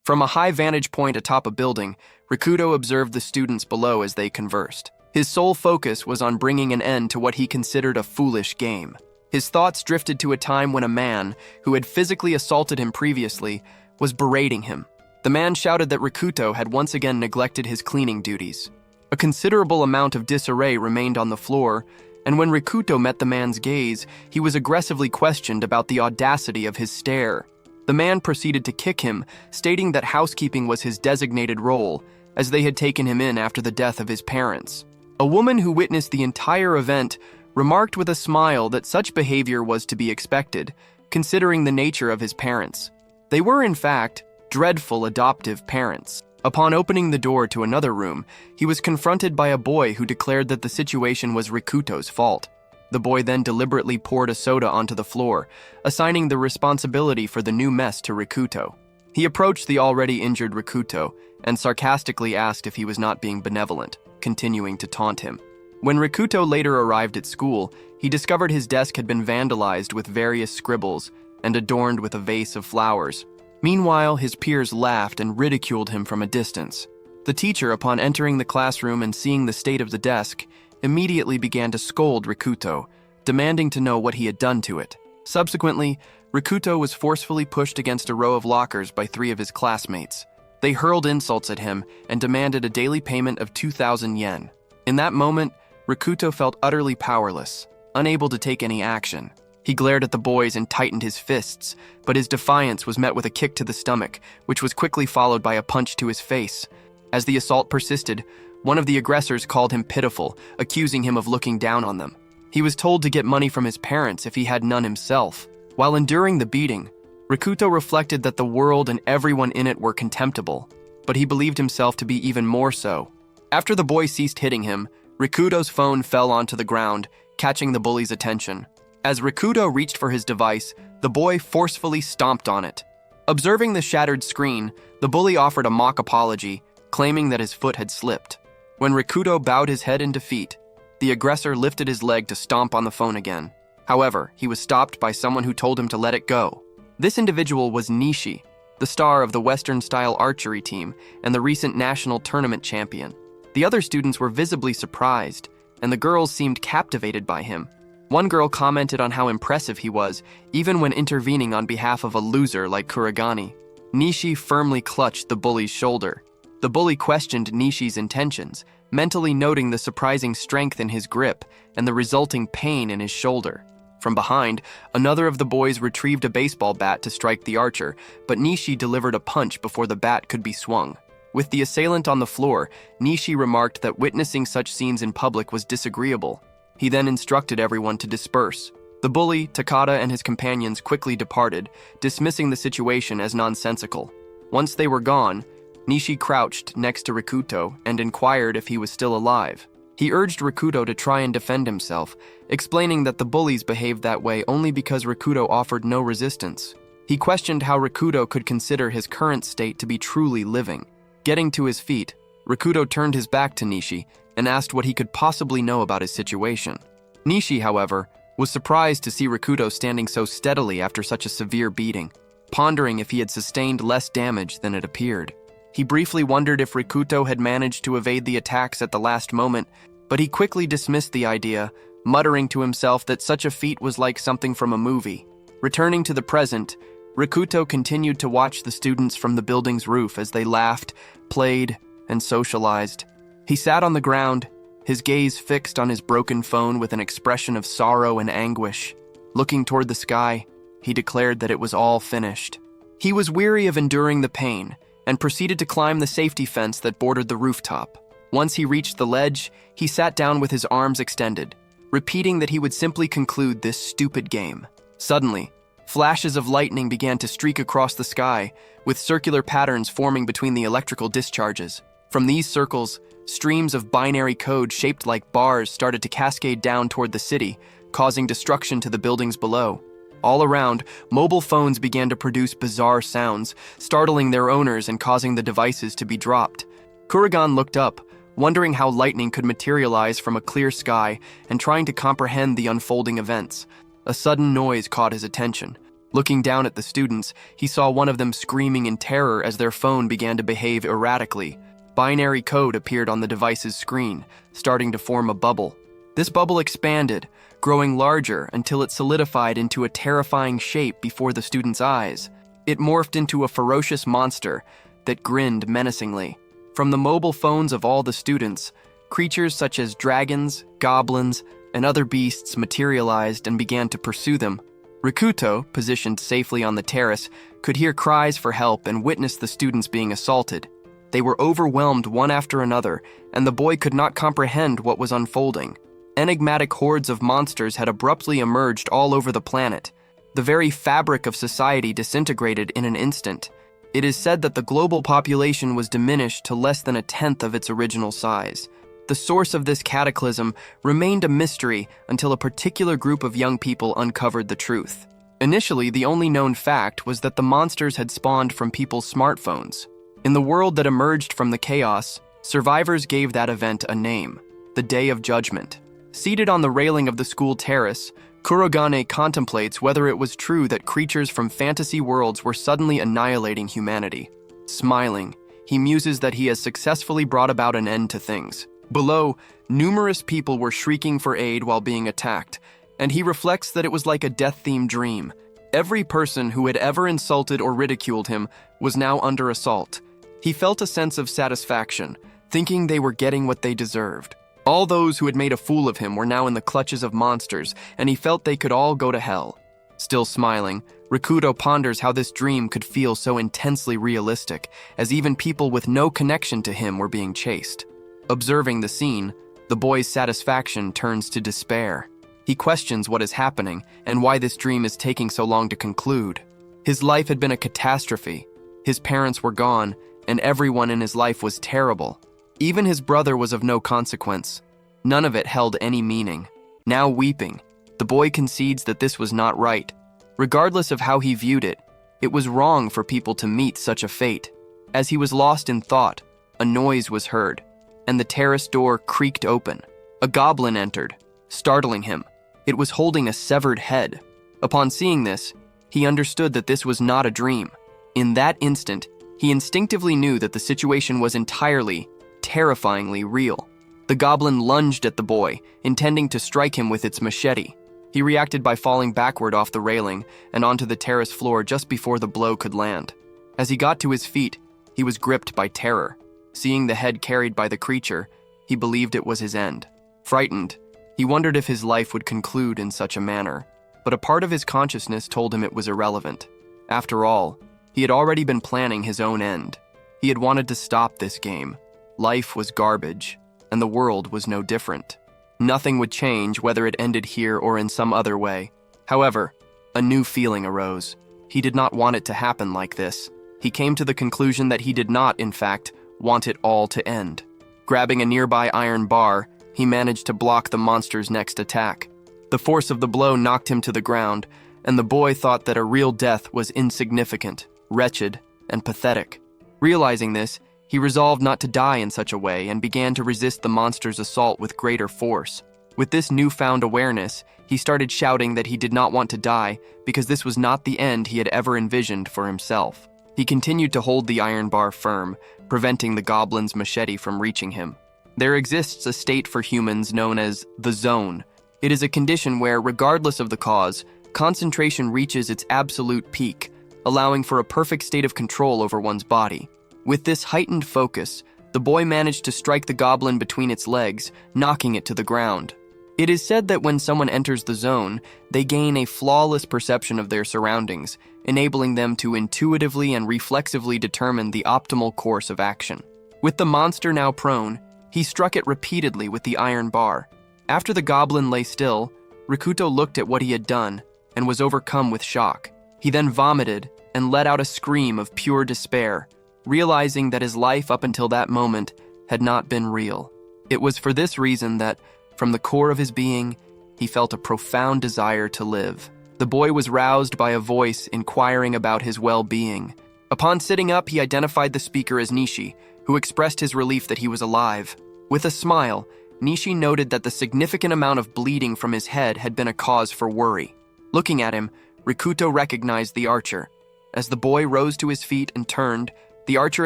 From a high vantage point atop a building, Rikuto observed the students below as they conversed. His sole focus was on bringing an end to what he considered a foolish game. His thoughts drifted to a time when a man, who had physically assaulted him previously, was berating him. The man shouted that Rikuto had once again neglected his cleaning duties. A considerable amount of disarray remained on the floor, and when Rikuto met the man's gaze, he was aggressively questioned about the audacity of his stare. The man proceeded to kick him, stating that housekeeping was his designated role, as they had taken him in after the death of his parents. A woman who witnessed the entire event remarked with a smile that such behavior was to be expected, considering the nature of his parents. They were, in fact, dreadful adoptive parents. Upon opening the door to another room, he was confronted by a boy who declared that the situation was Rikuto's fault. The boy then deliberately poured a soda onto the floor, assigning the responsibility for the new mess to Rikuto. He approached the already injured Rikuto and sarcastically asked if he was not being benevolent, continuing to taunt him. When Rikuto later arrived at school, he discovered his desk had been vandalized with various scribbles and adorned with a vase of flowers. Meanwhile, his peers laughed and ridiculed him from a distance. The teacher, upon entering the classroom and seeing the state of the desk, immediately began to scold Rikuto, demanding to know what he had done to it. Subsequently, Rikuto was forcefully pushed against a row of lockers by 3 of his classmates. They hurled insults at him and demanded a daily payment of 2,000 yen. In that moment, Rikuto felt utterly powerless, unable to take any action. He glared at the boys and tightened his fists, but his defiance was met with a kick to the stomach, which was quickly followed by a punch to his face. As the assault persisted, one of the aggressors called him pitiful, accusing him of looking down on them. He was told to get money from his parents if he had none himself. While enduring the beating, Rikuto reflected that the world and everyone in it were contemptible, but he believed himself to be even more so. After the boy ceased hitting him, Rikuto's phone fell onto the ground, catching the bully's attention. As Rikuto reached for his device, the boy forcefully stomped on it. Observing the shattered screen, the bully offered a mock apology, claiming that his foot had slipped. When Rikuto bowed his head in defeat, the aggressor lifted his leg to stomp on the phone again. However, he was stopped by someone who told him to let it go. This individual was Nishi, the star of the Western-style archery team and the recent national tournament champion. The other students were visibly surprised, and the girls seemed captivated by him. One girl commented on how impressive he was, even when intervening on behalf of a loser like Kuragani. Nishi firmly clutched the bully's shoulder. The bully questioned Nishi's intentions, mentally noting the surprising strength in his grip and the resulting pain in his shoulder. From behind, another of the boys retrieved a baseball bat to strike the archer, but Nishi delivered a punch before the bat could be swung. With the assailant on the floor, Nishi remarked that witnessing such scenes in public was disagreeable. He then instructed everyone to disperse. The bully, Takada, and his companions quickly departed, dismissing the situation as nonsensical. Once they were gone, Nishi crouched next to Rikuto and inquired if he was still alive. He urged Rikuto to try and defend himself, explaining that the bullies behaved that way only because Rikuto offered no resistance. He questioned how Rikuto could consider his current state to be truly living. Getting to his feet, Rikuto turned his back to Nishi and asked what he could possibly know about his situation. Nishi, however, was surprised to see Rikuto standing so steadily after such a severe beating, pondering if he had sustained less damage than it appeared. He briefly wondered if Rikuto had managed to evade the attacks at the last moment, but he quickly dismissed the idea, muttering to himself that such a feat was like something from a movie. Returning to the present, Rikuto continued to watch the students from the building's roof as they laughed, played, and socialized. He sat on the ground, his gaze fixed on his broken phone with an expression of sorrow and anguish. Looking toward the sky, he declared that it was all finished. He was weary of enduring the pain and proceeded to climb the safety fence that bordered the rooftop. Once he reached the ledge, he sat down with his arms extended, repeating that he would simply conclude this stupid game. Suddenly, flashes of lightning began to streak across the sky, with circular patterns forming between the electrical discharges. From these circles, streams of binary code shaped like bars started to cascade down toward the city, causing destruction to the buildings below. All around, mobile phones began to produce bizarre sounds, startling their owners and causing the devices to be dropped. Kurigan looked up, wondering how lightning could materialize from a clear sky and trying to comprehend the unfolding events. A sudden noise caught his attention. Looking down at the students, he saw one of them screaming in terror as their phone began to behave erratically. Binary code appeared on the device's screen, starting to form a bubble. This bubble expanded, growing larger until it solidified into a terrifying shape before the students' eyes. It morphed into a ferocious monster that grinned menacingly. From the mobile phones of all the students, creatures such as dragons, goblins, and other beasts materialized and began to pursue them. Rikuto, positioned safely on the terrace, could hear cries for help and witness the students being assaulted. They were overwhelmed one after another, and the boy could not comprehend what was unfolding. Enigmatic hordes of monsters had abruptly emerged all over the planet. The very fabric of society disintegrated in an instant. It is said that the global population was diminished to less than a tenth of its original size. The source of this cataclysm remained a mystery until a particular group of young people uncovered the truth. Initially, the only known fact was that the monsters had spawned from people's smartphones. In the world that emerged from the chaos, survivors gave that event a name: the Day of Judgment. Seated on the railing of the school terrace, Kurogane contemplates whether it was true that creatures from fantasy worlds were suddenly annihilating humanity. Smiling, he muses that he has successfully brought about an end to things. Below, numerous people were shrieking for aid while being attacked, and he reflects that it was like a death-themed dream. Every person who had ever insulted or ridiculed him was now under assault. He felt a sense of satisfaction, thinking they were getting what they deserved. All those who had made a fool of him were now in the clutches of monsters, and he felt they could all go to hell. Still smiling, Rikuto ponders how this dream could feel so intensely realistic, as even people with no connection to him were being chased. Observing the scene, the boy's satisfaction turns to despair. He questions what is happening and why this dream is taking so long to conclude. His life had been a catastrophe. His parents were gone, and everyone in his life was terrible. Even his brother was of no consequence. None of it held any meaning. Now weeping, the boy concedes that this was not right. Regardless of how he viewed it, it was wrong for people to meet such a fate. As he was lost in thought, a noise was heard, and the terrace door creaked open. A goblin entered, startling him. It was holding a severed head. Upon seeing this, he understood that this was not a dream. In that instant, he instinctively knew that the situation was entirely, terrifyingly real. The goblin lunged at the boy, intending to strike him with its machete. He reacted by falling backward off the railing and onto the terrace floor just before the blow could land. As he got to his feet, he was gripped by terror. Seeing the head carried by the creature, he believed it was his end. Frightened, he wondered if his life would conclude in such a manner, but a part of his consciousness told him it was irrelevant. After all, he had already been planning his own end. He had wanted to stop this game. Life was garbage, and the world was no different. Nothing would change whether it ended here or in some other way. However, a new feeling arose. He did not want it to happen like this. He came to the conclusion that he did not, in fact, want it all to end. Grabbing a nearby iron bar, he managed to block the monster's next attack. The force of the blow knocked him to the ground, and the boy thought that a real death was insignificant, wretched, and pathetic. Realizing this, he resolved not to die in such a way and began to resist the monster's assault with greater force. With this newfound awareness, he started shouting that he did not want to die because this was not the end he had ever envisioned for himself. He continued to hold the iron bar firm, preventing the goblin's machete from reaching him. There exists a state for humans known as the zone. It is a condition where, regardless of the cause, concentration reaches its absolute peak, allowing for a perfect state of control over one's body. With this heightened focus, the boy managed to strike the goblin between its legs, knocking it to the ground. It is said that when someone enters the zone, they gain a flawless perception of their surroundings, enabling them to intuitively and reflexively determine the optimal course of action. With the monster now prone, he struck it repeatedly with the iron bar. After the goblin lay still, Rikuto looked at what he had done and was overcome with shock. He then vomited and let out a scream of pure despair, realizing that his life up until that moment had not been real. It was for this reason that, from the core of his being, he felt a profound desire to live. The boy was roused by a voice inquiring about his well-being. Upon sitting up, he identified the speaker as Nishi, who expressed his relief that he was alive. With a smile, Nishi noted that the significant amount of bleeding from his head had been a cause for worry. Looking at him, Rikuto recognized the archer. As the boy rose to his feet and turned, the archer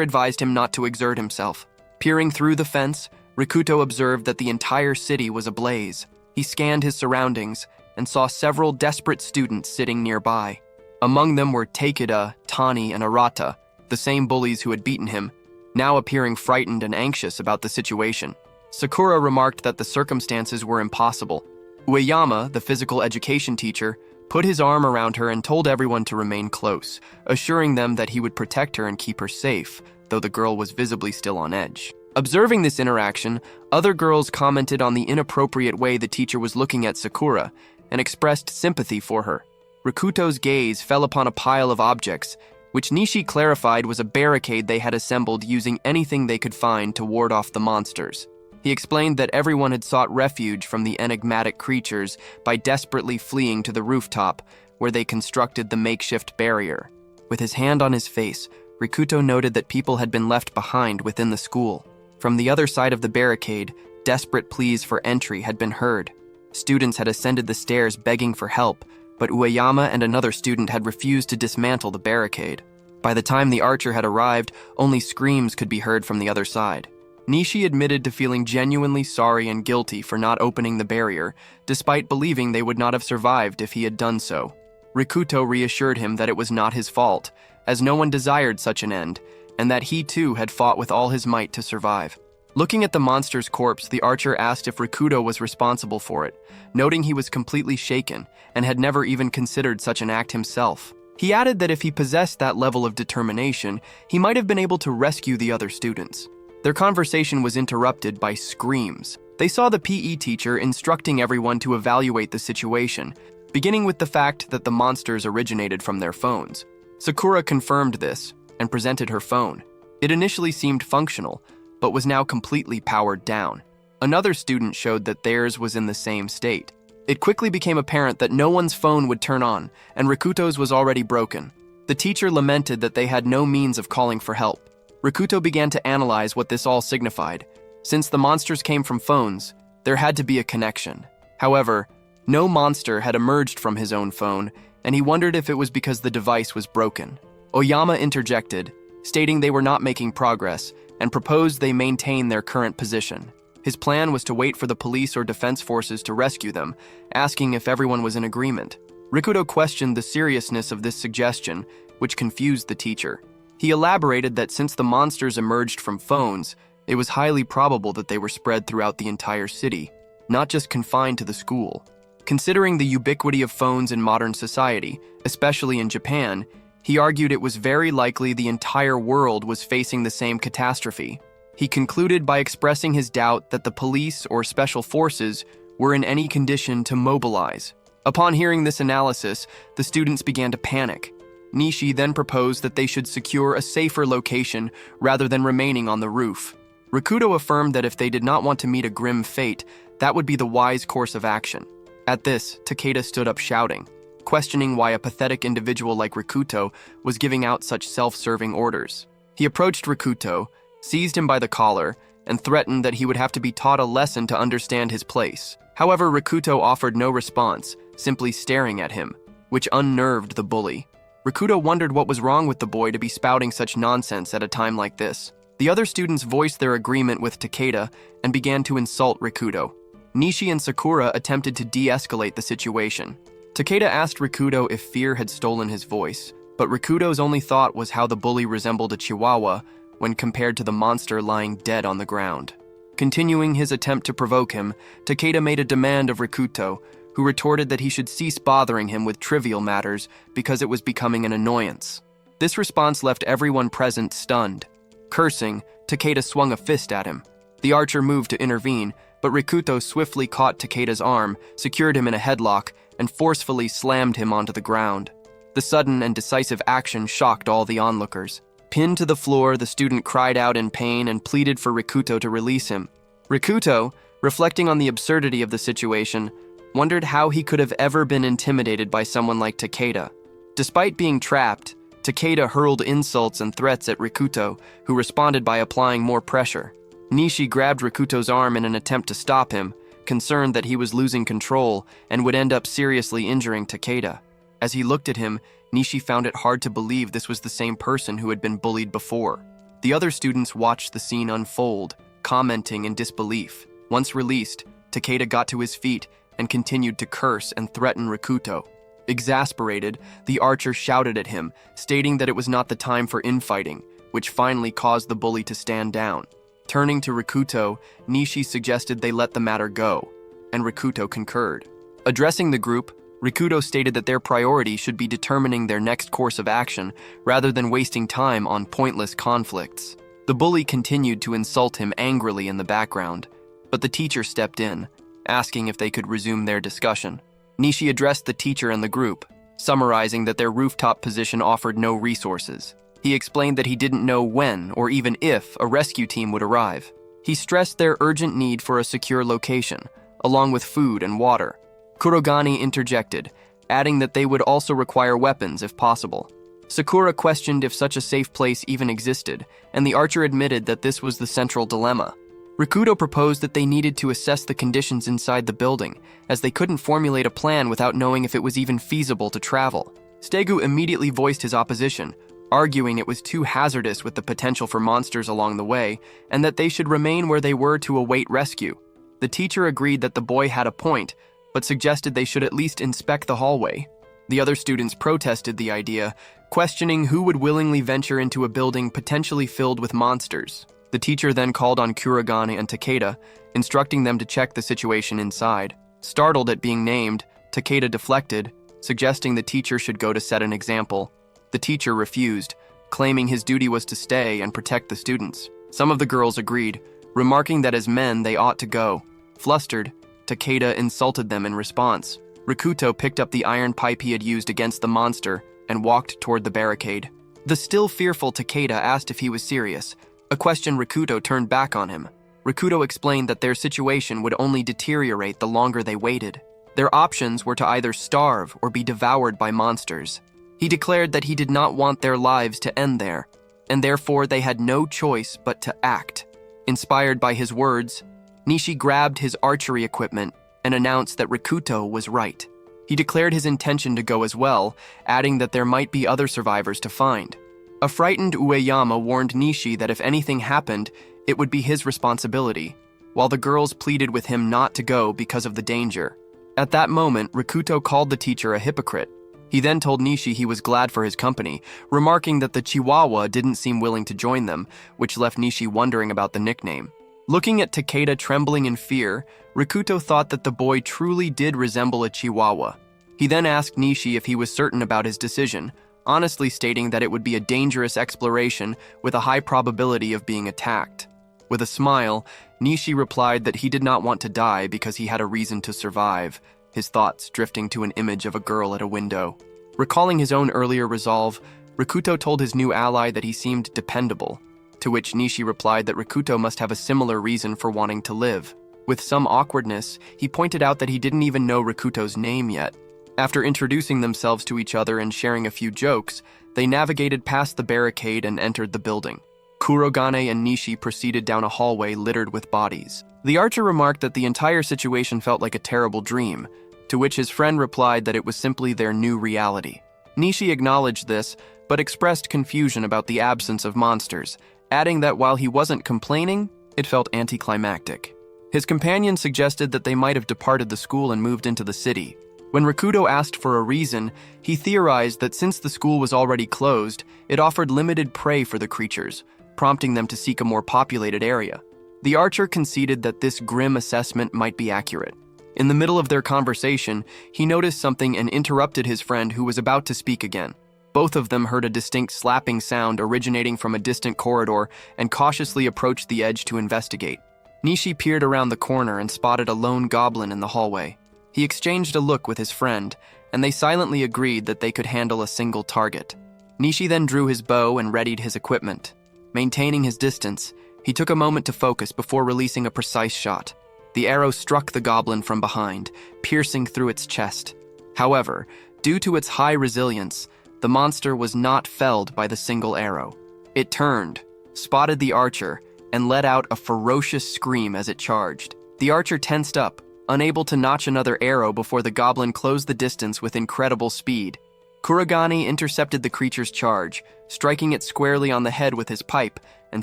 advised him not to exert himself. Peering through the fence, Rikuto observed that the entire city was ablaze. He scanned his surroundings and saw several desperate students sitting nearby. Among them were Takeda, Tani, and Arata, the same bullies who had beaten him, now appearing frightened and anxious about the situation. Sakura remarked that the circumstances were impossible. Ueyama, the physical education teacher, put his arm around her and told everyone to remain close, assuring them that he would protect her and keep her safe, though the girl was visibly still on edge. Observing this interaction, other girls commented on the inappropriate way the teacher was looking at Sakura and expressed sympathy for her. Rikuto's gaze fell upon a pile of objects, which Nishi clarified was a barricade they had assembled using anything they could find to ward off the monsters. He explained that everyone had sought refuge from the enigmatic creatures by desperately fleeing to the rooftop, where they constructed the makeshift barrier. With his hand on his face, Rikuto noted that people had been left behind within the school. From the other side of the barricade, desperate pleas for entry had been heard. Students had ascended the stairs begging for help, but Ueyama and another student had refused to dismantle the barricade. By the time the archer had arrived, only screams could be heard from the other side. Nishi admitted to feeling genuinely sorry and guilty for not opening the barrier, despite believing they would not have survived if he had done so. Rikuto reassured him that it was not his fault, as no one desired such an end, and that he too had fought with all his might to survive. Looking at the monster's corpse, the archer asked if Rikuto was responsible for it, noting he was completely shaken and had never even considered such an act himself. He added that if he possessed that level of determination, he might have been able to rescue the other students. Their conversation was interrupted by screams. They saw the PE teacher instructing everyone to evaluate the situation, beginning with the fact that the monsters originated from their phones. Sakura confirmed this and presented her phone. It initially seemed functional, but was now completely powered down. Another student showed that theirs was in the same state. It quickly became apparent that no one's phone would turn on, and Rikuto's was already broken. The teacher lamented that they had no means of calling for help. Rikuto began to analyze what this all signified. Since the monsters came from phones, there had to be a connection. However, no monster had emerged from his own phone, and he wondered if it was because the device was broken. Oyama interjected, stating they were not making progress, and proposed they maintain their current position. His plan was to wait for the police or defense forces to rescue them, asking if everyone was in agreement. Rikuto questioned the seriousness of this suggestion, which confused the teacher. He elaborated that since the monsters emerged from phones, it was highly probable that they were spread throughout the entire city, not just confined to the school. Considering the ubiquity of phones in modern society, especially in Japan, he argued it was very likely the entire world was facing the same catastrophe. He concluded by expressing his doubt that the police or special forces were in any condition to mobilize. Upon hearing this analysis, the students began to panic. Nishi then proposed that they should secure a safer location rather than remaining on the roof. Rikuto affirmed that if they did not want to meet a grim fate, that would be the wise course of action. At this, Takeda stood up shouting, questioning why a pathetic individual like Rikuto was giving out such self-serving orders. He approached Rikuto, seized him by the collar, and threatened that he would have to be taught a lesson to understand his place. However, Rikuto offered no response, simply staring at him, which unnerved the bully. Rikuto wondered what was wrong with the boy to be spouting such nonsense at a time like this. The other students voiced their agreement with Takeda and began to insult Rikuto. Nishi and Sakura attempted to de-escalate the situation. Takeda asked Rikuto if fear had stolen his voice, but Rikuto's only thought was how the bully resembled a chihuahua when compared to the monster lying dead on the ground. Continuing his attempt to provoke him, Takeda made a demand of Rikuto, who retorted that he should cease bothering him with trivial matters because it was becoming an annoyance. This response left everyone present stunned. Cursing, Takeda swung a fist at him. The archer moved to intervene, but Rikuto swiftly caught Takeda's arm, secured him in a headlock, and forcefully slammed him onto the ground. The sudden and decisive action shocked all the onlookers. Pinned to the floor, the student cried out in pain and pleaded for Rikuto to release him. Rikuto, reflecting on the absurdity of the situation, wondered how he could have ever been intimidated by someone like Takeda. Despite being trapped, Takeda hurled insults and threats at Rikuto, who responded by applying more pressure. Nishi grabbed Rikuto's arm in an attempt to stop him, concerned that he was losing control and would end up seriously injuring Takeda. As he looked at him, Nishi found it hard to believe this was the same person who had been bullied before. The other students watched the scene unfold, commenting in disbelief. Once released, Takeda got to his feet and continued to curse and threaten Rikuto. Exasperated, the archer shouted at him, stating that it was not the time for infighting, which finally caused the bully to stand down. Turning to Rikuto, Nishi suggested they let the matter go, and Rikuto concurred. Addressing the group, Rikuto stated that their priority should be determining their next course of action rather than wasting time on pointless conflicts. The bully continued to insult him angrily in the background, but the teacher stepped in, asking if they could resume their discussion. Nishi addressed the teacher and the group, summarizing that their rooftop position offered no resources. He explained that he didn't know when or even if a rescue team would arrive. He stressed their urgent need for a secure location, along with food and water. Kurogane interjected, adding that they would also require weapons if possible. Sakura questioned if such a safe place even existed, and the archer admitted that this was the central dilemma. Rikuto proposed that they needed to assess the conditions inside the building, as they couldn't formulate a plan without knowing if it was even feasible to travel. Stegu immediately voiced his opposition, arguing it was too hazardous with the potential for monsters along the way, and that they should remain where they were to await rescue. The teacher agreed that the boy had a point, but suggested they should at least inspect the hallway. The other students protested the idea, questioning who would willingly venture into a building potentially filled with monsters. The teacher then called on Kurogane and Takeda, instructing them to check the situation inside. Startled at being named, Takeda deflected, suggesting the teacher should go to set an example. The teacher refused, claiming his duty was to stay and protect the students. Some of the girls agreed, remarking that as men they ought to go. Flustered, Takeda insulted them in response. Rikuto picked up the iron pipe he had used against the monster and walked toward the barricade. The still fearful Takeda asked if he was serious, a question Rikuto turned back on him. Rikuto explained that their situation would only deteriorate the longer they waited. Their options were to either starve or be devoured by monsters. He declared that he did not want their lives to end there, and therefore they had no choice but to act. Inspired by his words, Nishi grabbed his archery equipment and announced that Rikuto was right. He declared his intention to go as well, adding that there might be other survivors to find. A frightened Ueyama warned Nishi that if anything happened, it would be his responsibility, while the girls pleaded with him not to go because of the danger. At that moment, Rikuto called the teacher a hypocrite. He then told Nishi he was glad for his company, remarking that the Chihuahua didn't seem willing to join them, which left Nishi wondering about the nickname. Looking at Takeda trembling in fear, Rikuto thought that the boy truly did resemble a Chihuahua. He then asked Nishi if he was certain about his decision, honestly stating that it would be a dangerous exploration with a high probability of being attacked. With a smile, Nishi replied that he did not want to die because he had a reason to survive, his thoughts drifting to an image of a girl at a window. Recalling his own earlier resolve, Rikuto told his new ally that he seemed dependable, to which Nishi replied that Rikuto must have a similar reason for wanting to live. With some awkwardness, he pointed out that he didn't even know Rikuto's name yet. After introducing themselves to each other and sharing a few jokes, they navigated past the barricade and entered the building. Kurogane and Nishi proceeded down a hallway littered with bodies. The archer remarked that the entire situation felt like a terrible dream, to which his friend replied that it was simply their new reality. Nishi acknowledged this, but expressed confusion about the absence of monsters, adding that while he wasn't complaining, it felt anticlimactic. His companion suggested that they might have departed the school and moved into the city. When Rikuto asked for a reason, he theorized that since the school was already closed, it offered limited prey for the creatures, prompting them to seek a more populated area. The archer conceded that this grim assessment might be accurate. In the middle of their conversation, he noticed something and interrupted his friend who was about to speak again. Both of them heard a distinct slapping sound originating from a distant corridor and cautiously approached the edge to investigate. Nishi peered around the corner and spotted a lone goblin in the hallway. He exchanged a look with his friend, and they silently agreed that they could handle a single target. Nishi then drew his bow and readied his equipment. Maintaining his distance, he took a moment to focus before releasing a precise shot. The arrow struck the goblin from behind, piercing through its chest. However, due to its high resilience, the monster was not felled by the single arrow. It turned, spotted the archer, and let out a ferocious scream as it charged. The archer tensed up, unable to notch another arrow before the goblin closed the distance with incredible speed. Kurogane intercepted the creature's charge, striking it squarely on the head with his pipe and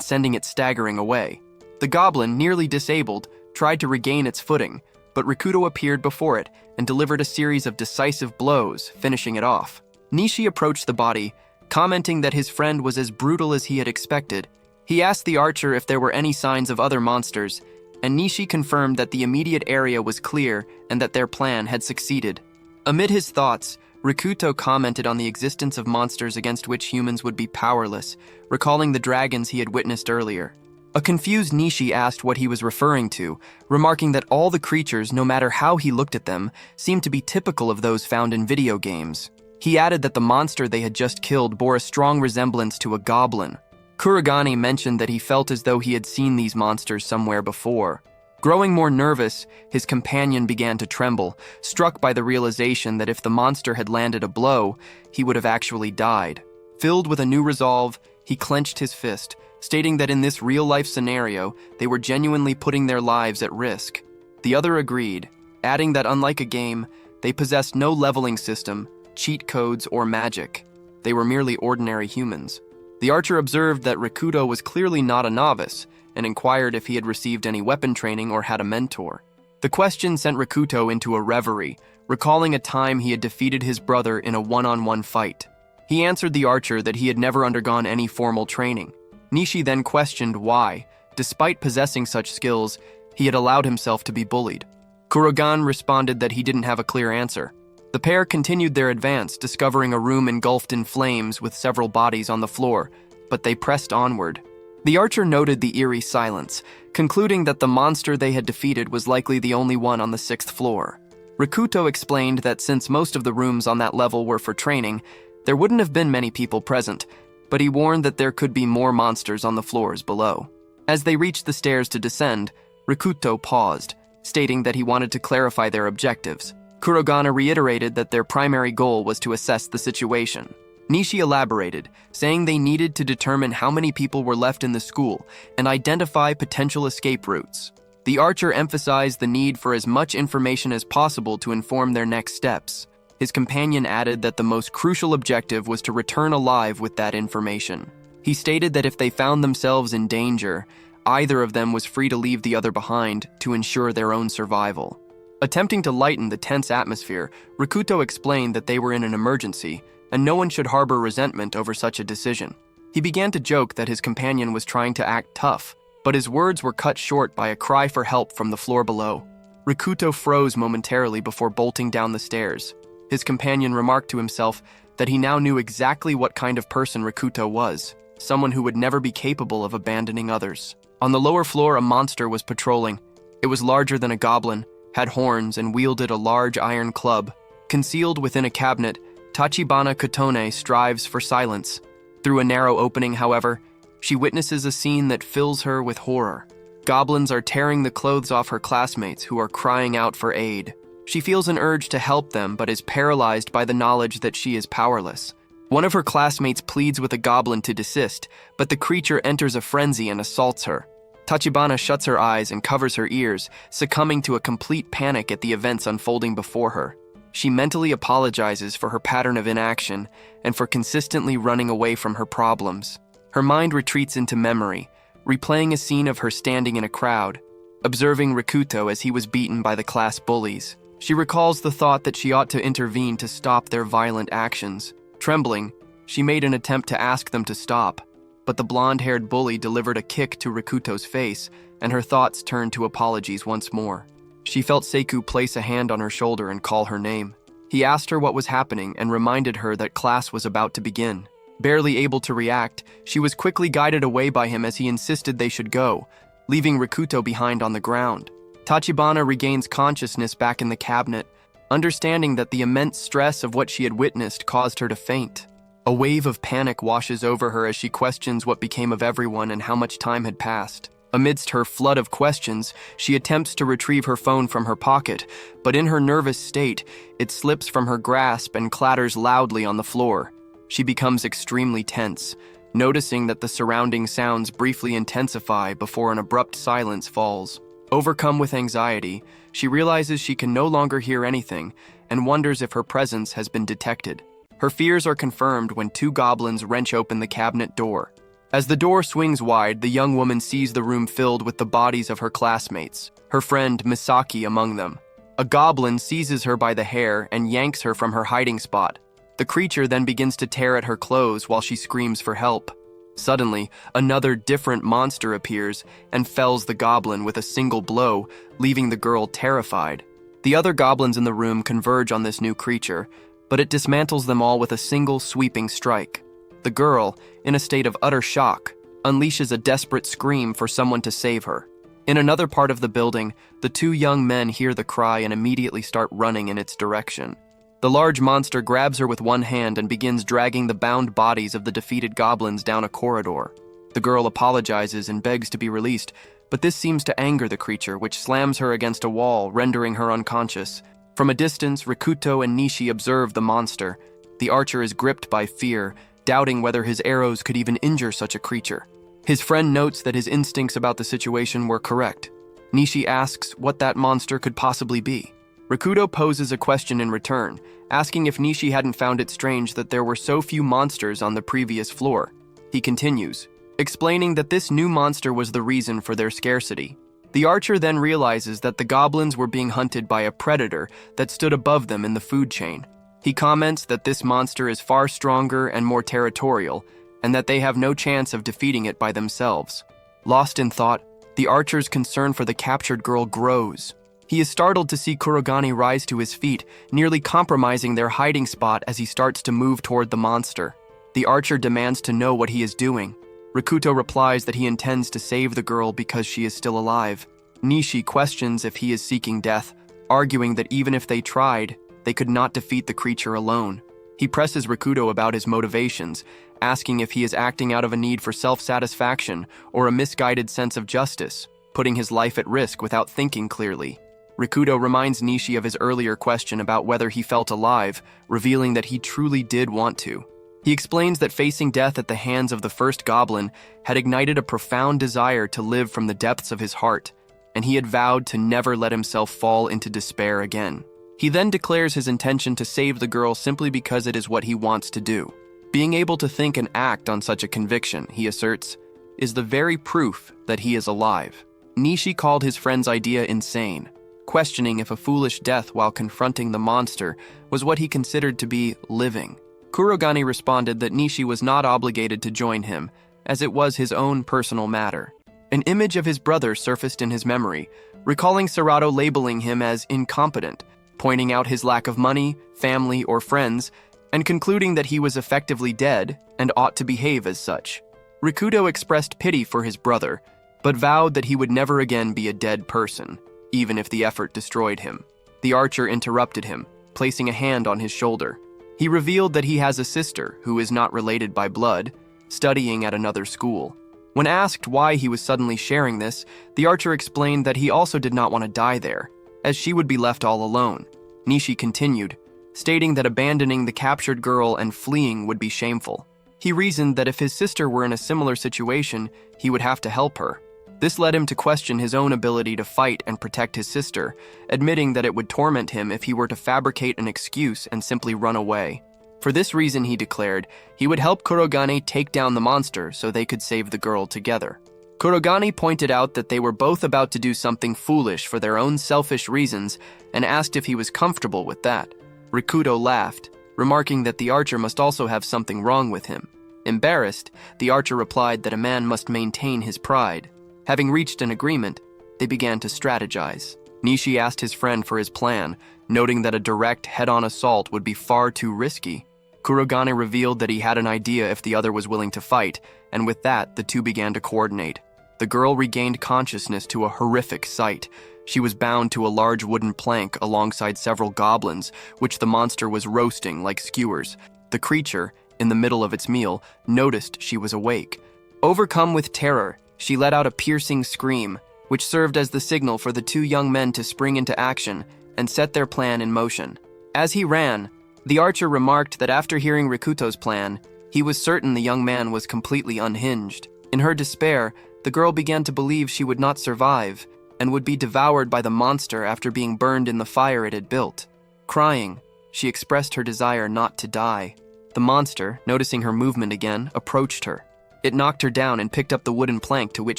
sending it staggering away. The goblin, nearly disabled, tried to regain its footing, but Rikuto appeared before it and delivered a series of decisive blows, finishing it off. Nishi approached the body, commenting that his friend was as brutal as he had expected. He asked the archer if there were any signs of other monsters, and Nishi confirmed that the immediate area was clear and that their plan had succeeded. Amid his thoughts, Rikuto commented on the existence of monsters against which humans would be powerless, recalling the dragons he had witnessed earlier. A confused Nishi asked what he was referring to, remarking that all the creatures, no matter how he looked at them, seemed to be typical of those found in video games. He added that the monster they had just killed bore a strong resemblance to a goblin. Kurogane mentioned that he felt as though he had seen these monsters somewhere before. Growing more nervous, his companion began to tremble, struck by the realization that if the monster had landed a blow, he would have actually died. Filled with a new resolve, he clenched his fist, stating that in this real-life scenario, they were genuinely putting their lives at risk. The other agreed, adding that unlike a game, they possessed no leveling system, cheat codes, or magic. They were merely ordinary humans. The archer observed that Rikuto was clearly not a novice, and inquired if he had received any weapon training or had a mentor. The question sent Rikuto into a reverie, recalling a time he had defeated his brother in a one-on-one fight. He answered the archer that he had never undergone any formal training. Nishi then questioned why, despite possessing such skills, he had allowed himself to be bullied. Kurogane responded that he didn't have a clear answer. The pair continued their advance, discovering a room engulfed in flames with several bodies on the floor, but they pressed onward. The archer noted the eerie silence, concluding that the monster they had defeated was likely the only one on the 6th floor. Rikuto explained that since most of the rooms on that level were for training, there wouldn't have been many people present, but he warned that there could be more monsters on the floors below. As they reached the stairs to descend, Rikuto paused, stating that he wanted to clarify their objectives. Kurogane reiterated that their primary goal was to assess the situation. Nishi elaborated, saying they needed to determine how many people were left in the school and identify potential escape routes. The archer emphasized the need for as much information as possible to inform their next steps. His companion added that the most crucial objective was to return alive with that information. He stated that if they found themselves in danger, either of them was free to leave the other behind to ensure their own survival. Attempting to lighten the tense atmosphere, Rikuto explained that they were in an emergency, and no one should harbor resentment over such a decision. He began to joke that his companion was trying to act tough, but his words were cut short by a cry for help from the floor below. Rikuto froze momentarily before bolting down the stairs. His companion remarked to himself that he now knew exactly what kind of person Rikuto was, someone who would never be capable of abandoning others. On the lower floor, a monster was patrolling. It was larger than a goblin, had horns, and wielded a large iron club. Concealed within a cabinet, Tachibana Kotone strives for silence. Through a narrow opening, however, she witnesses a scene that fills her with horror. Goblins are tearing the clothes off her classmates who are crying out for aid. She feels an urge to help them but is paralyzed by the knowledge that she is powerless. One of her classmates pleads with a goblin to desist, but the creature enters a frenzy and assaults her. Tachibana shuts her eyes and covers her ears, succumbing to a complete panic at the events unfolding before her. She mentally apologizes for her pattern of inaction and for consistently running away from her problems. Her mind retreats into memory, replaying a scene of her standing in a crowd, observing Rikuto as he was beaten by the class bullies. She recalls the thought that she ought to intervene to stop their violent actions. Trembling, she made an attempt to ask them to stop, but the blonde-haired bully delivered a kick to Rikuto's face, and her thoughts turned to apologies once more. She felt Seiku place a hand on her shoulder and call her name. He asked her what was happening and reminded her that class was about to begin. Barely able to react, she was quickly guided away by him as he insisted they should go, leaving Rikuto behind on the ground. Tachibana regains consciousness back in the cabinet, understanding that the immense stress of what she had witnessed caused her to faint. A wave of panic washes over her as she questions what became of everyone and how much time had passed. Amidst her flood of questions, she attempts to retrieve her phone from her pocket, but in her nervous state, it slips from her grasp and clatters loudly on the floor. She becomes extremely tense, noticing that the surrounding sounds briefly intensify before an abrupt silence falls. Overcome with anxiety, she realizes she can no longer hear anything and wonders if her presence has been detected. Her fears are confirmed when two goblins wrench open the cabinet door. As the door swings wide, the young woman sees the room filled with the bodies of her classmates, her friend Misaki among them. A goblin seizes her by the hair and yanks her from her hiding spot. The creature then begins to tear at her clothes while she screams for help. Suddenly, another different monster appears and fells the goblin with a single blow, leaving the girl terrified. The other goblins in the room converge on this new creature, but it dismantles them all with a single sweeping strike. The girl, in a state of utter shock, unleashes a desperate scream for someone to save her. In another part of the building, the two young men hear the cry and immediately start running in its direction. The large monster grabs her with one hand and begins dragging the bound bodies of the defeated goblins down a corridor. The girl apologizes and begs to be released, but this seems to anger the creature, which slams her against a wall, rendering her unconscious. From a distance, Rikuto and Nishi observe the monster. The archer is gripped by fear, doubting whether his arrows could even injure such a creature. His friend notes that his instincts about the situation were correct. Nishi asks what that monster could possibly be. Rikuto poses a question in return, asking if Nishi hadn't found it strange that there were so few monsters on the previous floor. He continues, explaining that this new monster was the reason for their scarcity. The archer then realizes that the goblins were being hunted by a predator that stood above them in the food chain. He comments that this monster is far stronger and more territorial, and that they have no chance of defeating it by themselves. Lost in thought, the archer's concern for the captured girl grows. He is startled to see Kurogane rise to his feet, nearly compromising their hiding spot as he starts to move toward the monster. The archer demands to know what he is doing. Rikuto replies that he intends to save the girl because she is still alive. Nishi questions if he is seeking death, arguing that even if they tried, they could not defeat the creature alone. He presses Rikuto about his motivations, asking if he is acting out of a need for self-satisfaction or a misguided sense of justice, putting his life at risk without thinking clearly. Rikuto reminds Nishi of his earlier question about whether he felt alive, revealing that he truly did want to. He explains that facing death at the hands of the first goblin had ignited a profound desire to live from the depths of his heart, and he had vowed to never let himself fall into despair again. He then declares his intention to save the girl simply because it is what he wants to do. Being able to think and act on such a conviction, he asserts, is the very proof that he is alive. Nishi called his friend's idea insane, questioning if a foolish death while confronting the monster was what he considered to be living. Kurogane responded that Nishi was not obligated to join him, as it was his own personal matter. An image of his brother surfaced in his memory, recalling Serato labeling him as incompetent, pointing out his lack of money, family, or friends, and concluding that he was effectively dead and ought to behave as such. Rikuto expressed pity for his brother, but vowed that he would never again be a dead person, even if the effort destroyed him. The archer interrupted him, placing a hand on his shoulder. He revealed that he has a sister, who is not related by blood, studying at another school. When asked why he was suddenly sharing this, the archer explained that he also did not want to die there, as she would be left all alone. Nishi continued, stating that abandoning the captured girl and fleeing would be shameful. He reasoned that if his sister were in a similar situation, he would have to help her. This led him to question his own ability to fight and protect his sister, admitting that it would torment him if he were to fabricate an excuse and simply run away. For this reason, he declared, he would help Kurogane take down the monster so they could save the girl together. Kurogane pointed out that they were both about to do something foolish for their own selfish reasons and asked if he was comfortable with that. Rikuto laughed, remarking that the archer must also have something wrong with him. Embarrassed, the archer replied that a man must maintain his pride. Having reached an agreement, they began to strategize. Nishi asked his friend for his plan, noting that a direct head-on assault would be far too risky. Kurogane revealed that he had an idea if the other was willing to fight, and with that, the two began to coordinate. The girl regained consciousness to a horrific sight. She was bound to a large wooden plank alongside several goblins, which the monster was roasting like skewers. The creature, in the middle of its meal, noticed she was awake. Overcome with terror, she let out a piercing scream, which served as the signal for the two young men to spring into action and set their plan in motion. As he ran, the archer remarked that after hearing Rikuto's plan, he was certain the young man was completely unhinged. In her despair, the girl began to believe she would not survive and would be devoured by the monster after being burned in the fire it had built. Crying, she expressed her desire not to die. The monster, noticing her movement again, approached her. It knocked her down and picked up the wooden plank to which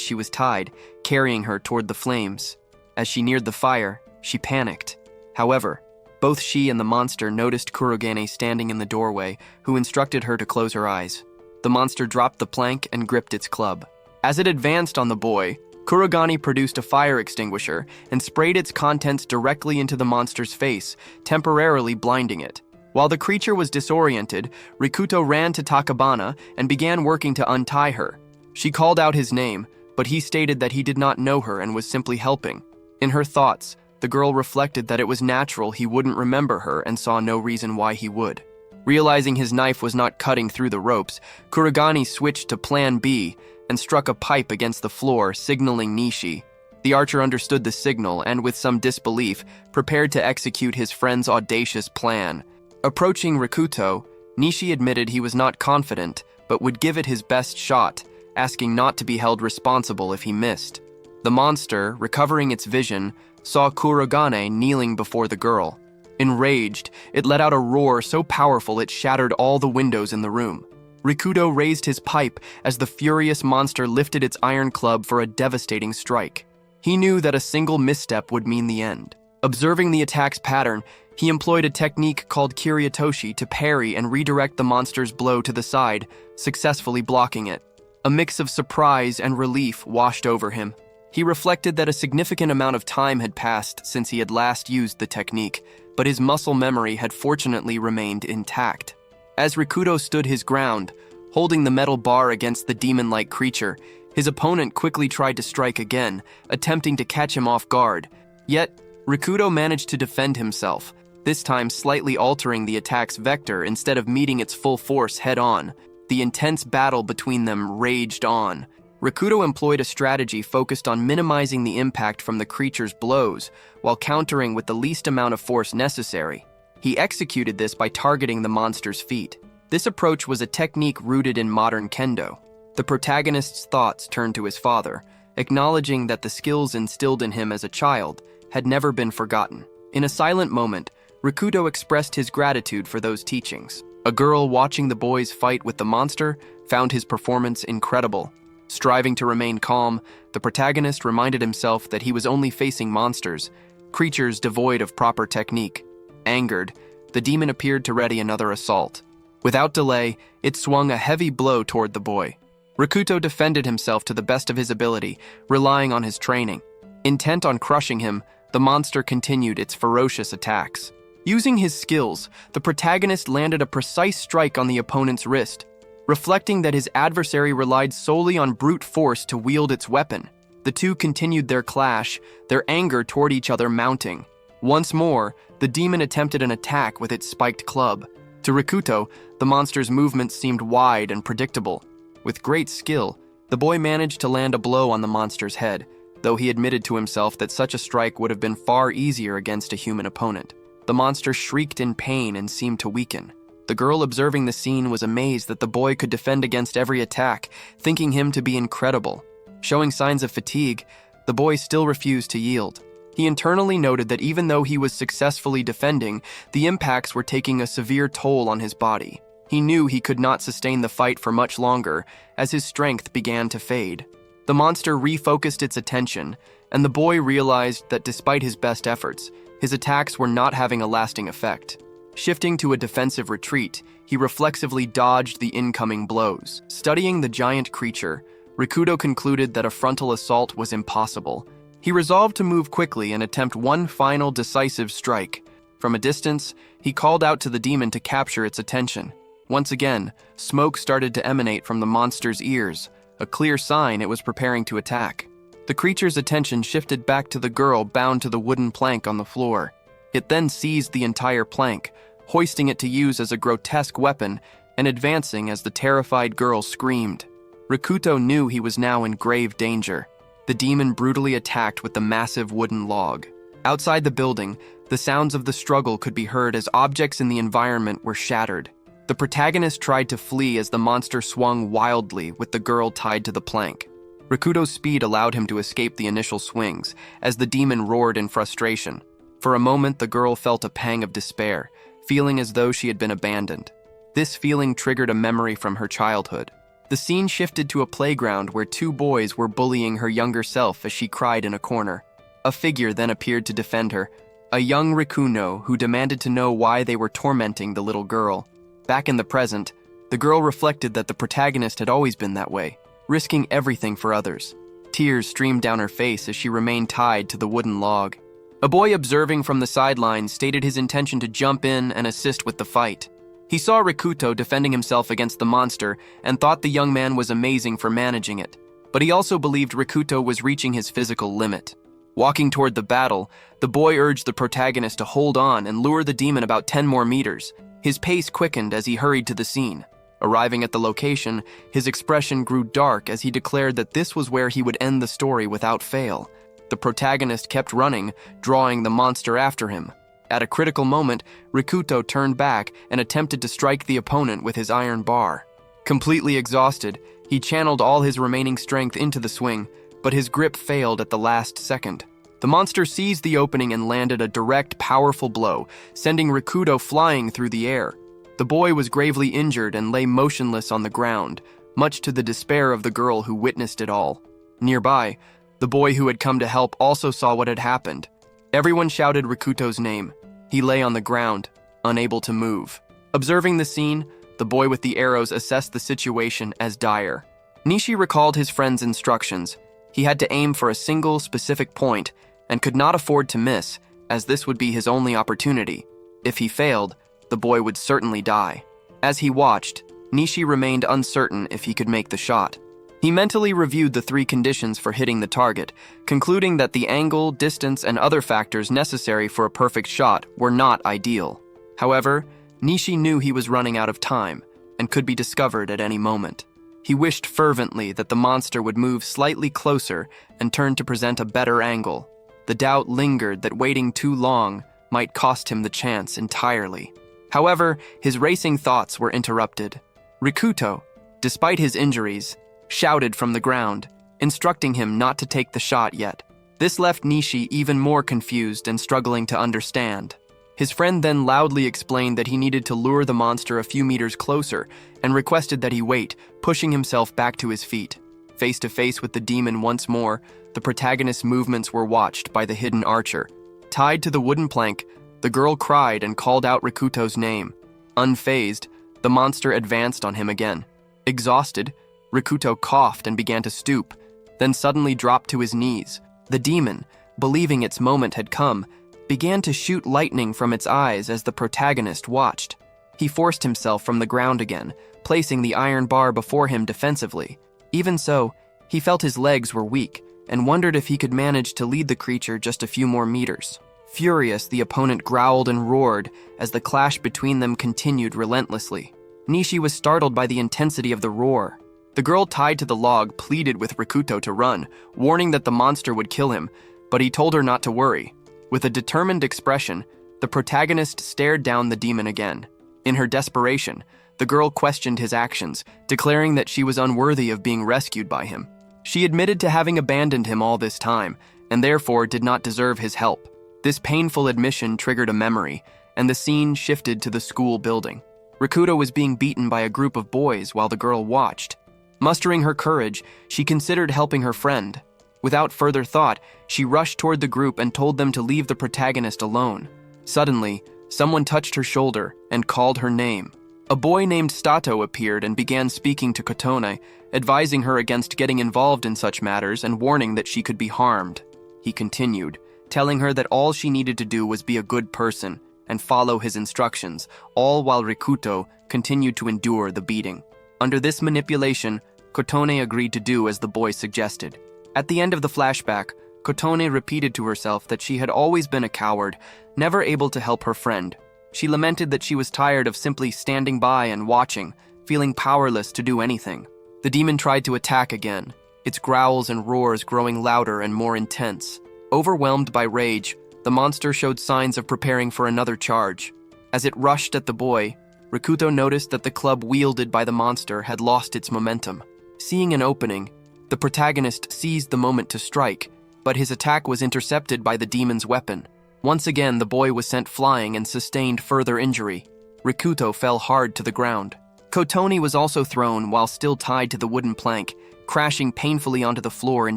she was tied, carrying her toward the flames. As she neared the fire, she panicked. However, both she and the monster noticed Kurogane standing in the doorway, who instructed her to close her eyes. The monster dropped the plank and gripped its club. As it advanced on the boy, Kurogane produced a fire extinguisher and sprayed its contents directly into the monster's face, temporarily blinding it. While the creature was disoriented, Rikuto ran to Takabana and began working to untie her. She called out his name, but he stated that he did not know her and was simply helping. In her thoughts, the girl reflected that it was natural he wouldn't remember her and saw no reason why he would. Realizing his knife was not cutting through the ropes, Kurogane switched to Plan B and struck a pipe against the floor, signaling Nishi. The archer understood the signal and, with some disbelief, prepared to execute his friend's audacious plan. Approaching Rikuto, Nishi admitted he was not confident, but would give it his best shot, asking not to be held responsible if he missed. The monster, recovering its vision, saw Kurogane kneeling before the girl. Enraged, it let out a roar so powerful it shattered all the windows in the room. Rikuto raised his pipe as the furious monster lifted its iron club for a devastating strike. He knew that a single misstep would mean the end. Observing the attack's pattern, he employed a technique called Kiriatoshi to parry and redirect the monster's blow to the side, successfully blocking it. A mix of surprise and relief washed over him. He reflected that a significant amount of time had passed since he had last used the technique, but his muscle memory had fortunately remained intact. As Rikuto stood his ground, holding the metal bar against the demon-like creature, his opponent quickly tried to strike again, attempting to catch him off guard. Yet, Rikuto managed to defend himself, this time slightly altering the attack's vector instead of meeting its full force head-on. The intense battle between them raged on. Rikuto employed a strategy focused on minimizing the impact from the creature's blows, while countering with the least amount of force necessary. He executed this by targeting the monster's feet. This approach was a technique rooted in modern kendo. The protagonist's thoughts turned to his father, acknowledging that the skills instilled in him as a child had never been forgotten. In a silent moment, Rikuto expressed his gratitude for those teachings. A girl watching the boys fight with the monster found his performance incredible. Striving to remain calm, the protagonist reminded himself that he was only facing monsters, creatures devoid of proper technique. Angered, the demon appeared to ready another assault. Without delay, it swung a heavy blow toward the boy. Rikuto defended himself to the best of his ability, relying on his training. Intent on crushing him, the monster continued its ferocious attacks. Using his skills, the protagonist landed a precise strike on the opponent's wrist, reflecting that his adversary relied solely on brute force to wield its weapon. The two continued their clash, their anger toward each other mounting. Once more, the demon attempted an attack with its spiked club. To Rikuto, the monster's movements seemed wide and predictable. With great skill, the boy managed to land a blow on the monster's head, though he admitted to himself that such a strike would have been far easier against a human opponent. The monster shrieked in pain and seemed to weaken. The girl observing the scene was amazed that the boy could defend against every attack, thinking him to be incredible. Showing signs of fatigue, the boy still refused to yield. He internally noted that even though he was successfully defending, the impacts were taking a severe toll on his body. He knew he could not sustain the fight for much longer, as his strength began to fade. The monster refocused its attention, and the boy realized that despite his best efforts, his attacks were not having a lasting effect. Shifting to a defensive retreat, he reflexively dodged the incoming blows. Studying the giant creature, Rikuto concluded that a frontal assault was impossible. He resolved to move quickly and attempt one final decisive strike. From a distance, he called out to the demon to capture its attention. Once again, smoke started to emanate from the monster's ears, a clear sign it was preparing to attack. The creature's attention shifted back to the girl bound to the wooden plank on the floor. It then seized the entire plank, hoisting it to use as a grotesque weapon and advancing as the terrified girl screamed. Rikuto knew he was now in grave danger. The demon brutally attacked with the massive wooden log. Outside the building, the sounds of the struggle could be heard as objects in the environment were shattered. The protagonist tried to flee as the monster swung wildly with the girl tied to the plank. Rikuto's speed allowed him to escape the initial swings, as the demon roared in frustration. For a moment, the girl felt a pang of despair, feeling as though she had been abandoned. This feeling triggered a memory from her childhood. The scene shifted to a playground where two boys were bullying her younger self as she cried in a corner. A figure then appeared to defend her, a young Rikuno who demanded to know why they were tormenting the little girl. Back in the present, the girl reflected that the protagonist had always been that way, risking everything for others. Tears streamed down her face as she remained tied to the wooden log. A boy observing from the sidelines stated his intention to jump in and assist with the fight. He saw Rikuto defending himself against the monster and thought the young man was amazing for managing it, but he also believed Rikuto was reaching his physical limit. Walking toward the battle, the boy urged the protagonist to hold on and lure the demon about 10 more meters. His pace quickened as he hurried to the scene. Arriving at the location, his expression grew dark as he declared that this was where he would end the story without fail. The protagonist kept running, drawing the monster after him. At a critical moment, Rikuto turned back and attempted to strike the opponent with his iron bar. Completely exhausted, he channeled all his remaining strength into the swing, but his grip failed at the last second. The monster seized the opening and landed a direct, powerful blow, sending Rikuto flying through the air. The boy was gravely injured and lay motionless on the ground, much to the despair of the girl who witnessed it all. Nearby, the boy who had come to help also saw what had happened. Everyone shouted Rikuto's name. He lay on the ground, unable to move. Observing the scene, the boy with the arrows assessed the situation as dire. Nishi recalled his friend's instructions. He had to aim for a single, specific point and could not afford to miss, as this would be his only opportunity. If he failed, the boy would certainly die. As he watched, Nishi remained uncertain if he could make the shot. He mentally reviewed the 3 conditions for hitting the target, concluding that the angle, distance, and other factors necessary for a perfect shot were not ideal. However, Nishi knew he was running out of time and could be discovered at any moment. He wished fervently that the monster would move slightly closer and turn to present a better angle. The doubt lingered that waiting too long might cost him the chance entirely. However, his racing thoughts were interrupted. Rikuto, despite his injuries, shouted from the ground, instructing him not to take the shot yet. This left Nishi even more confused and struggling to understand. His friend then loudly explained that he needed to lure the monster a few meters closer and requested that he wait, pushing himself back to his feet. Face to face with the demon once more, the protagonist's movements were watched by the hidden archer. Tied to the wooden plank, the girl cried and called out Rikuto's name. Unfazed, the monster advanced on him again. Exhausted, Rikuto coughed and began to stoop, then suddenly dropped to his knees. The demon, believing its moment had come, began to shoot lightning from its eyes as the protagonist watched. He forced himself from the ground again, placing the iron bar before him defensively. Even so, he felt his legs were weak and wondered if he could manage to lead the creature just a few more meters. Furious, the opponent growled and roared as the clash between them continued relentlessly. Nishi was startled by the intensity of the roar. The girl tied to the log pleaded with Rikuto to run, warning that the monster would kill him, but he told her not to worry. With a determined expression, the protagonist stared down the demon again. In her desperation, the girl questioned his actions, declaring that she was unworthy of being rescued by him. She admitted to having abandoned him all this time, and therefore did not deserve his help. This painful admission triggered a memory, and the scene shifted to the school building. Rikuto was being beaten by a group of boys while the girl watched. Mustering her courage, she considered helping her friend. Without further thought, she rushed toward the group and told them to leave the protagonist alone. Suddenly, someone touched her shoulder and called her name. A boy named Stato appeared and began speaking to Kotone, advising her against getting involved in such matters and warning that she could be harmed. He continued, telling her that all she needed to do was be a good person and follow his instructions, all while Rikuto continued to endure the beating. Under this manipulation, Kotone agreed to do as the boy suggested. At the end of the flashback, Kotone repeated to herself that she had always been a coward, never able to help her friend. She lamented that she was tired of simply standing by and watching, feeling powerless to do anything. The demon tried to attack again, its growls and roars growing louder and more intense. Overwhelmed by rage, the monster showed signs of preparing for another charge. As it rushed at the boy, Rikuto noticed that the club wielded by the monster had lost its momentum. Seeing an opening, the protagonist seized the moment to strike, but his attack was intercepted by the demon's weapon. Once again, the boy was sent flying and sustained further injury. Rikuto fell hard to the ground. Kotoni was also thrown while still tied to the wooden plank, crashing painfully onto the floor in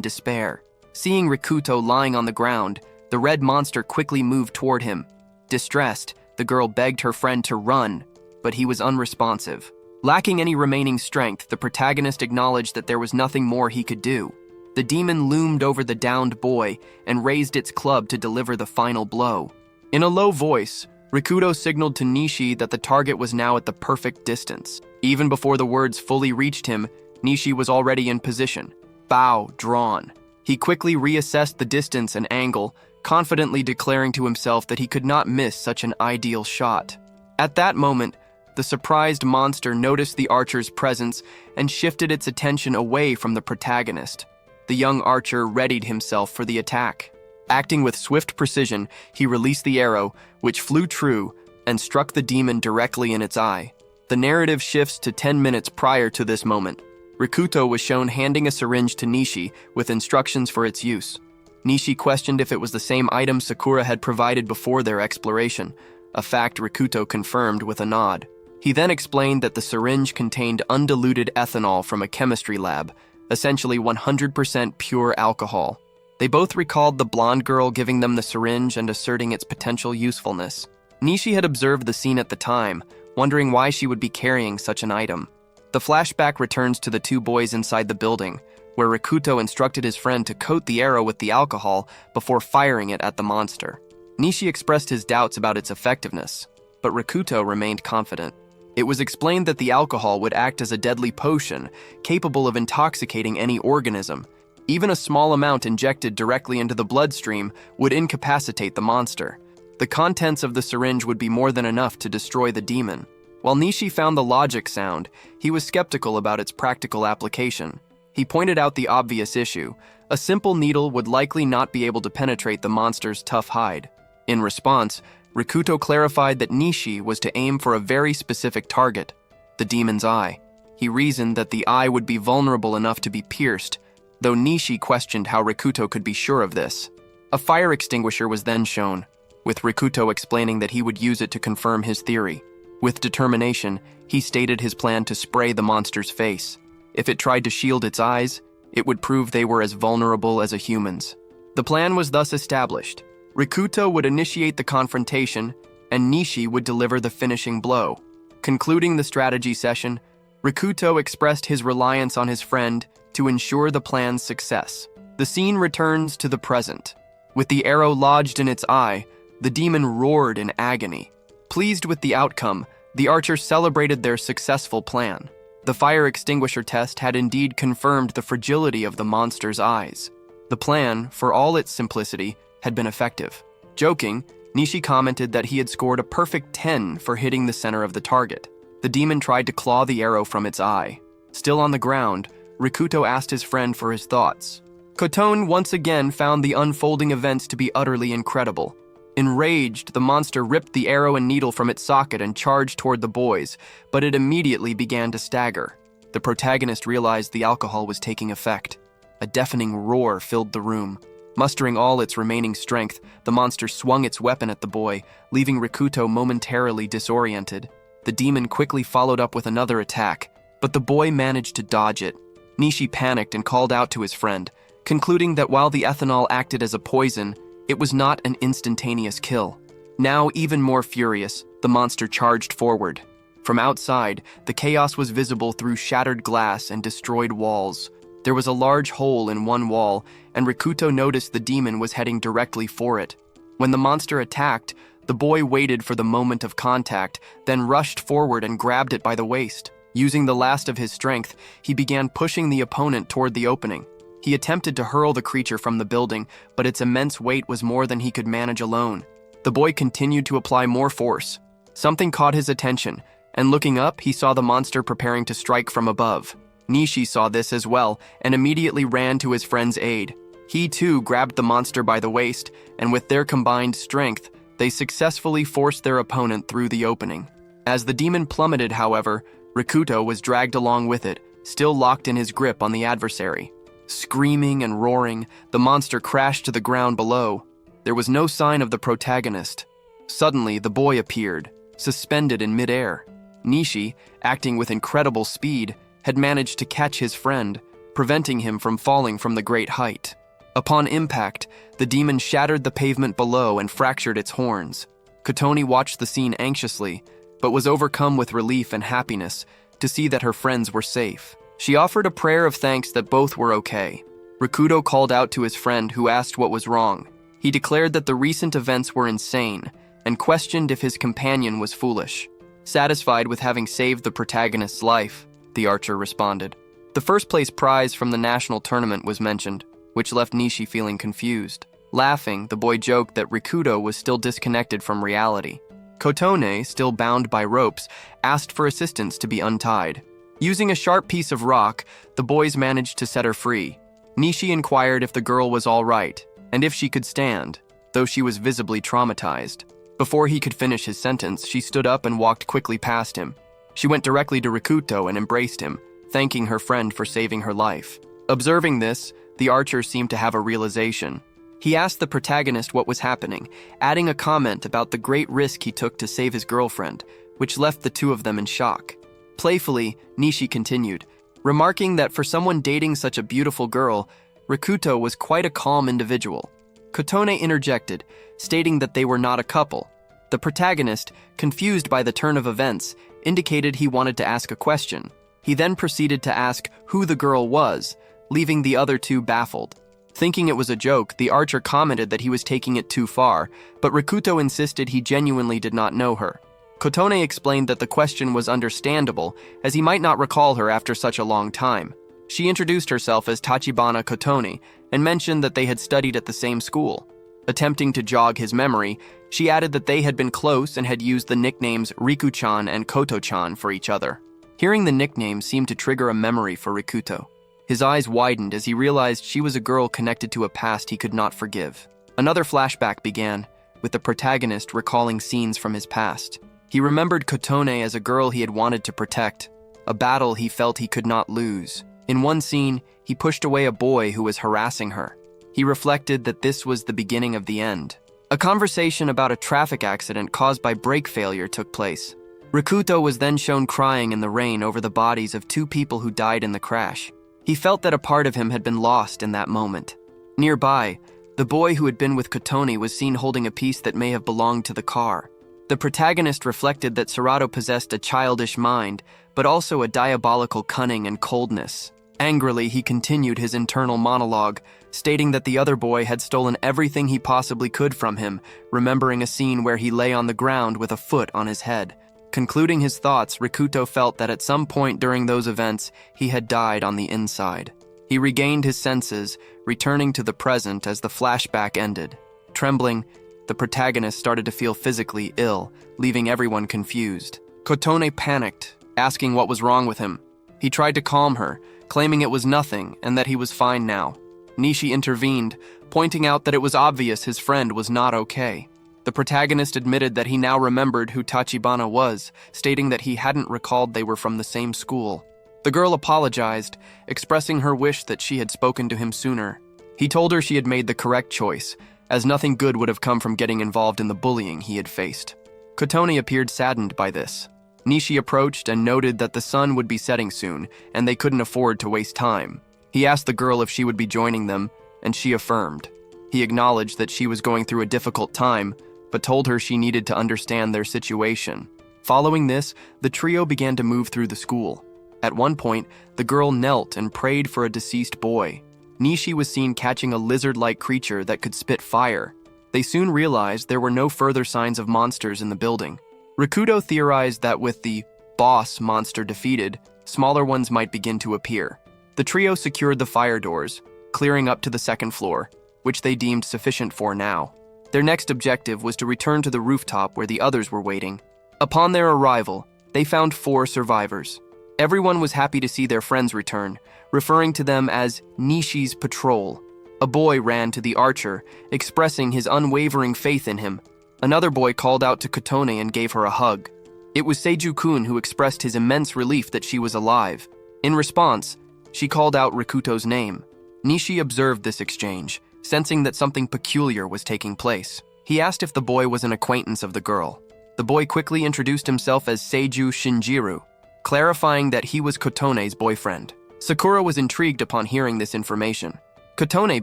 despair. Seeing Rikuto lying on the ground, the red monster quickly moved toward him. Distressed, the girl begged her friend to run, but he was unresponsive. Lacking any remaining strength, the protagonist acknowledged that there was nothing more he could do. The demon loomed over the downed boy and raised its club to deliver the final blow. In a low voice, Rikuto signaled to Nishi that the target was now at the perfect distance. Even before the words fully reached him, Nishi was already in position, bow drawn. He quickly reassessed the distance and angle, confidently declaring to himself that he could not miss such an ideal shot. At that moment, the surprised monster noticed the archer's presence and shifted its attention away from the protagonist. The young archer readied himself for the attack. Acting with swift precision, he released the arrow, which flew true and struck the demon directly in its eye. The narrative shifts to 10 minutes prior to this moment. Rikuto was shown handing a syringe to Nishi with instructions for its use. Nishi questioned if it was the same item Sakura had provided before their exploration, a fact Rikuto confirmed with a nod. He then explained that the syringe contained undiluted ethanol from a chemistry lab, essentially 100% pure alcohol. They both recalled the blonde girl giving them the syringe and asserting its potential usefulness. Nishi had observed the scene at the time, wondering why she would be carrying such an item. The flashback returns to the two boys inside the building, where Rikuto instructed his friend to coat the arrow with the alcohol before firing it at the monster. Nishi expressed his doubts about its effectiveness, but Rikuto remained confident. It was explained that the alcohol would act as a deadly potion, capable of intoxicating any organism. Even a small amount injected directly into the bloodstream would incapacitate the monster. The contents of the syringe would be more than enough to destroy the demon. While Nishi found the logic sound, he was skeptical about its practical application. He pointed out the obvious issue. A simple needle would likely not be able to penetrate the monster's tough hide. In response, Rikuto clarified that Nishi was to aim for a very specific target, the demon's eye. He reasoned that the eye would be vulnerable enough to be pierced, though Nishi questioned how Rikuto could be sure of this. A fire extinguisher was then shown, with Rikuto explaining that he would use it to confirm his theory. With determination, he stated his plan to spray the monster's face. If it tried to shield its eyes, it would prove they were as vulnerable as a human's. The plan was thus established. Rikuto would initiate the confrontation, and Nishi would deliver the finishing blow. Concluding the strategy session, Rikuto expressed his reliance on his friend to ensure the plan's success. The scene returns to the present. With the arrow lodged in its eye, the demon roared in agony. Pleased with the outcome, the archers celebrated their successful plan. The fire extinguisher test had indeed confirmed the fragility of the monster's eyes. The plan, for all its simplicity, had been effective. Joking, Nishi commented that he had scored a perfect 10 for hitting the center of the target. The demon tried to claw the arrow from its eye. Still on the ground, Rikuto asked his friend for his thoughts. Kotone once again found the unfolding events to be utterly incredible. Enraged, the monster ripped the arrow and needle from its socket and charged toward the boys, but it immediately began to stagger. The protagonist realized the alcohol was taking effect. A deafening roar filled the room. Mustering all its remaining strength, the monster swung its weapon at the boy, leaving Rikuto momentarily disoriented. The demon quickly followed up with another attack, but the boy managed to dodge it. Nishi panicked and called out to his friend, concluding that while the ethanol acted as a poison, it was not an instantaneous kill. Now, even more furious, the monster charged forward. From outside, the chaos was visible through shattered glass and destroyed walls. There was a large hole in one wall, and Rikuto noticed the demon was heading directly for it. When the monster attacked, the boy waited for the moment of contact, then rushed forward and grabbed it by the waist. Using the last of his strength, he began pushing the opponent toward the opening. He attempted to hurl the creature from the building, but its immense weight was more than he could manage alone. The boy continued to apply more force. Something caught his attention, and looking up, he saw the monster preparing to strike from above. Nishi saw this as well, and immediately ran to his friend's aid. He too grabbed the monster by the waist, and with their combined strength, they successfully forced their opponent through the opening. As the demon plummeted, however, Rikuto was dragged along with it, still locked in his grip on the adversary. Screaming and roaring, the monster crashed to the ground below. There was no sign of the protagonist. Suddenly, the boy appeared. suspended in midair. Nishi, acting with incredible speed, had managed to catch his friend, preventing him from falling from the great height. Upon impact, the demon shattered the pavement below and fractured its horns. Kotone watched the scene anxiously, but was overcome with relief and happiness to see that her friends were safe. She offered a prayer of thanks that both were okay. Rikudo called out to his friend, who asked what was wrong. He declared that the recent events were insane and questioned if his companion was foolish. Satisfied with having saved the protagonist's life, the archer responded. The first place prize from the national tournament was mentioned, which left Nishi feeling confused. Laughing, the boy joked that Rikudo was still disconnected from reality. Kotone, still bound by ropes, asked for assistance to be untied. Using a sharp piece of rock, the boys managed to set her free. Nishi inquired if the girl was all right, and if she could stand, though she was visibly traumatized. Before he could finish his sentence, she stood up and walked quickly past him. She went directly to Rikuto and embraced him, thanking her friend for saving her life. Observing this, the archer seemed to have a realization. He asked the protagonist what was happening, adding a comment about the great risk he took to save his girlfriend, which left the two of them in shock. Playfully, Nishi continued, remarking that for someone dating such a beautiful girl, Rikuto was quite a calm individual. Kotone interjected, stating that they were not a couple. The protagonist, confused by the turn of events, indicated he wanted to ask a question. He then proceeded to ask who the girl was, leaving the other two baffled. Thinking it was a joke, the archer commented that he was taking it too far, but Rikuto insisted he genuinely did not know her. Kotone explained that the question was understandable, as he might not recall her after such a long time. She introduced herself as Tachibana Kotone and mentioned that they had studied at the same school. Attempting to jog his memory, she added that they had been close and had used the nicknames Riku-chan and Koto-chan for each other. Hearing the nickname seemed to trigger a memory for Rikuto. His eyes widened as he realized she was a girl connected to a past he could not forgive. Another flashback began, with the protagonist recalling scenes from his past. He remembered Kotone as a girl he had wanted to protect, a battle he felt he could not lose. In one scene, he pushed away a boy who was harassing her. He reflected that this was the beginning of the end. A conversation about a traffic accident caused by brake failure took place. Rikuto was then shown crying in the rain over the bodies of two people who died in the crash. He felt that a part of him had been lost in that moment. Nearby, the boy who had been with Kotone was seen holding a piece that may have belonged to the car. The protagonist reflected that Serato possessed a childish mind, but also a diabolical cunning and coldness. Angrily, he continued his internal monologue, stating that the other boy had stolen everything he possibly could from him, remembering a scene where he lay on the ground with a foot on his head. Concluding his thoughts, Rikuto felt that at some point during those events, he had died on the inside. He regained his senses, returning to the present as the flashback ended. Trembling, the protagonist started to feel physically ill, leaving everyone confused. Kotone panicked, asking what was wrong with him. He tried to calm her, claiming it was nothing and that he was fine now. Nishi intervened, pointing out that it was obvious his friend was not okay. The protagonist admitted that he now remembered who Tachibana was, stating that he hadn't recalled they were from the same school. The girl apologized, expressing her wish that she had spoken to him sooner. He told her she had made the correct choice, as nothing good would have come from getting involved in the bullying he had faced. Kotone appeared saddened by this. Nishi approached and noted that the sun would be setting soon, and they couldn't afford to waste time. He asked the girl if she would be joining them, and she affirmed. He acknowledged that she was going through a difficult time, but told her she needed to understand their situation. Following this, the trio began to move through the school. At one point, the girl knelt and prayed for a deceased boy. Nishi was seen catching a lizard-like creature that could spit fire. They soon realized there were no further signs of monsters in the building. Rikudo theorized that with the boss monster defeated, smaller ones might begin to appear. The trio secured the fire doors, clearing up to the second floor, which they deemed sufficient for now. Their next objective was to return to the rooftop where the others were waiting. Upon their arrival, they found 4 survivors. Everyone was happy to see their friends return, referring to them as Nishi's patrol. A boy ran to the archer, expressing his unwavering faith in him. Another boy called out to Kotone and gave her a hug. It was Seiju-kun who expressed his immense relief that she was alive. In response, she called out Rikuto's name. Nishi observed this exchange, sensing that something peculiar was taking place. He asked if the boy was an acquaintance of the girl. The boy quickly introduced himself as Seiju Shinjiru, clarifying that he was Kotone's boyfriend. Sakura was intrigued upon hearing this information. Kotone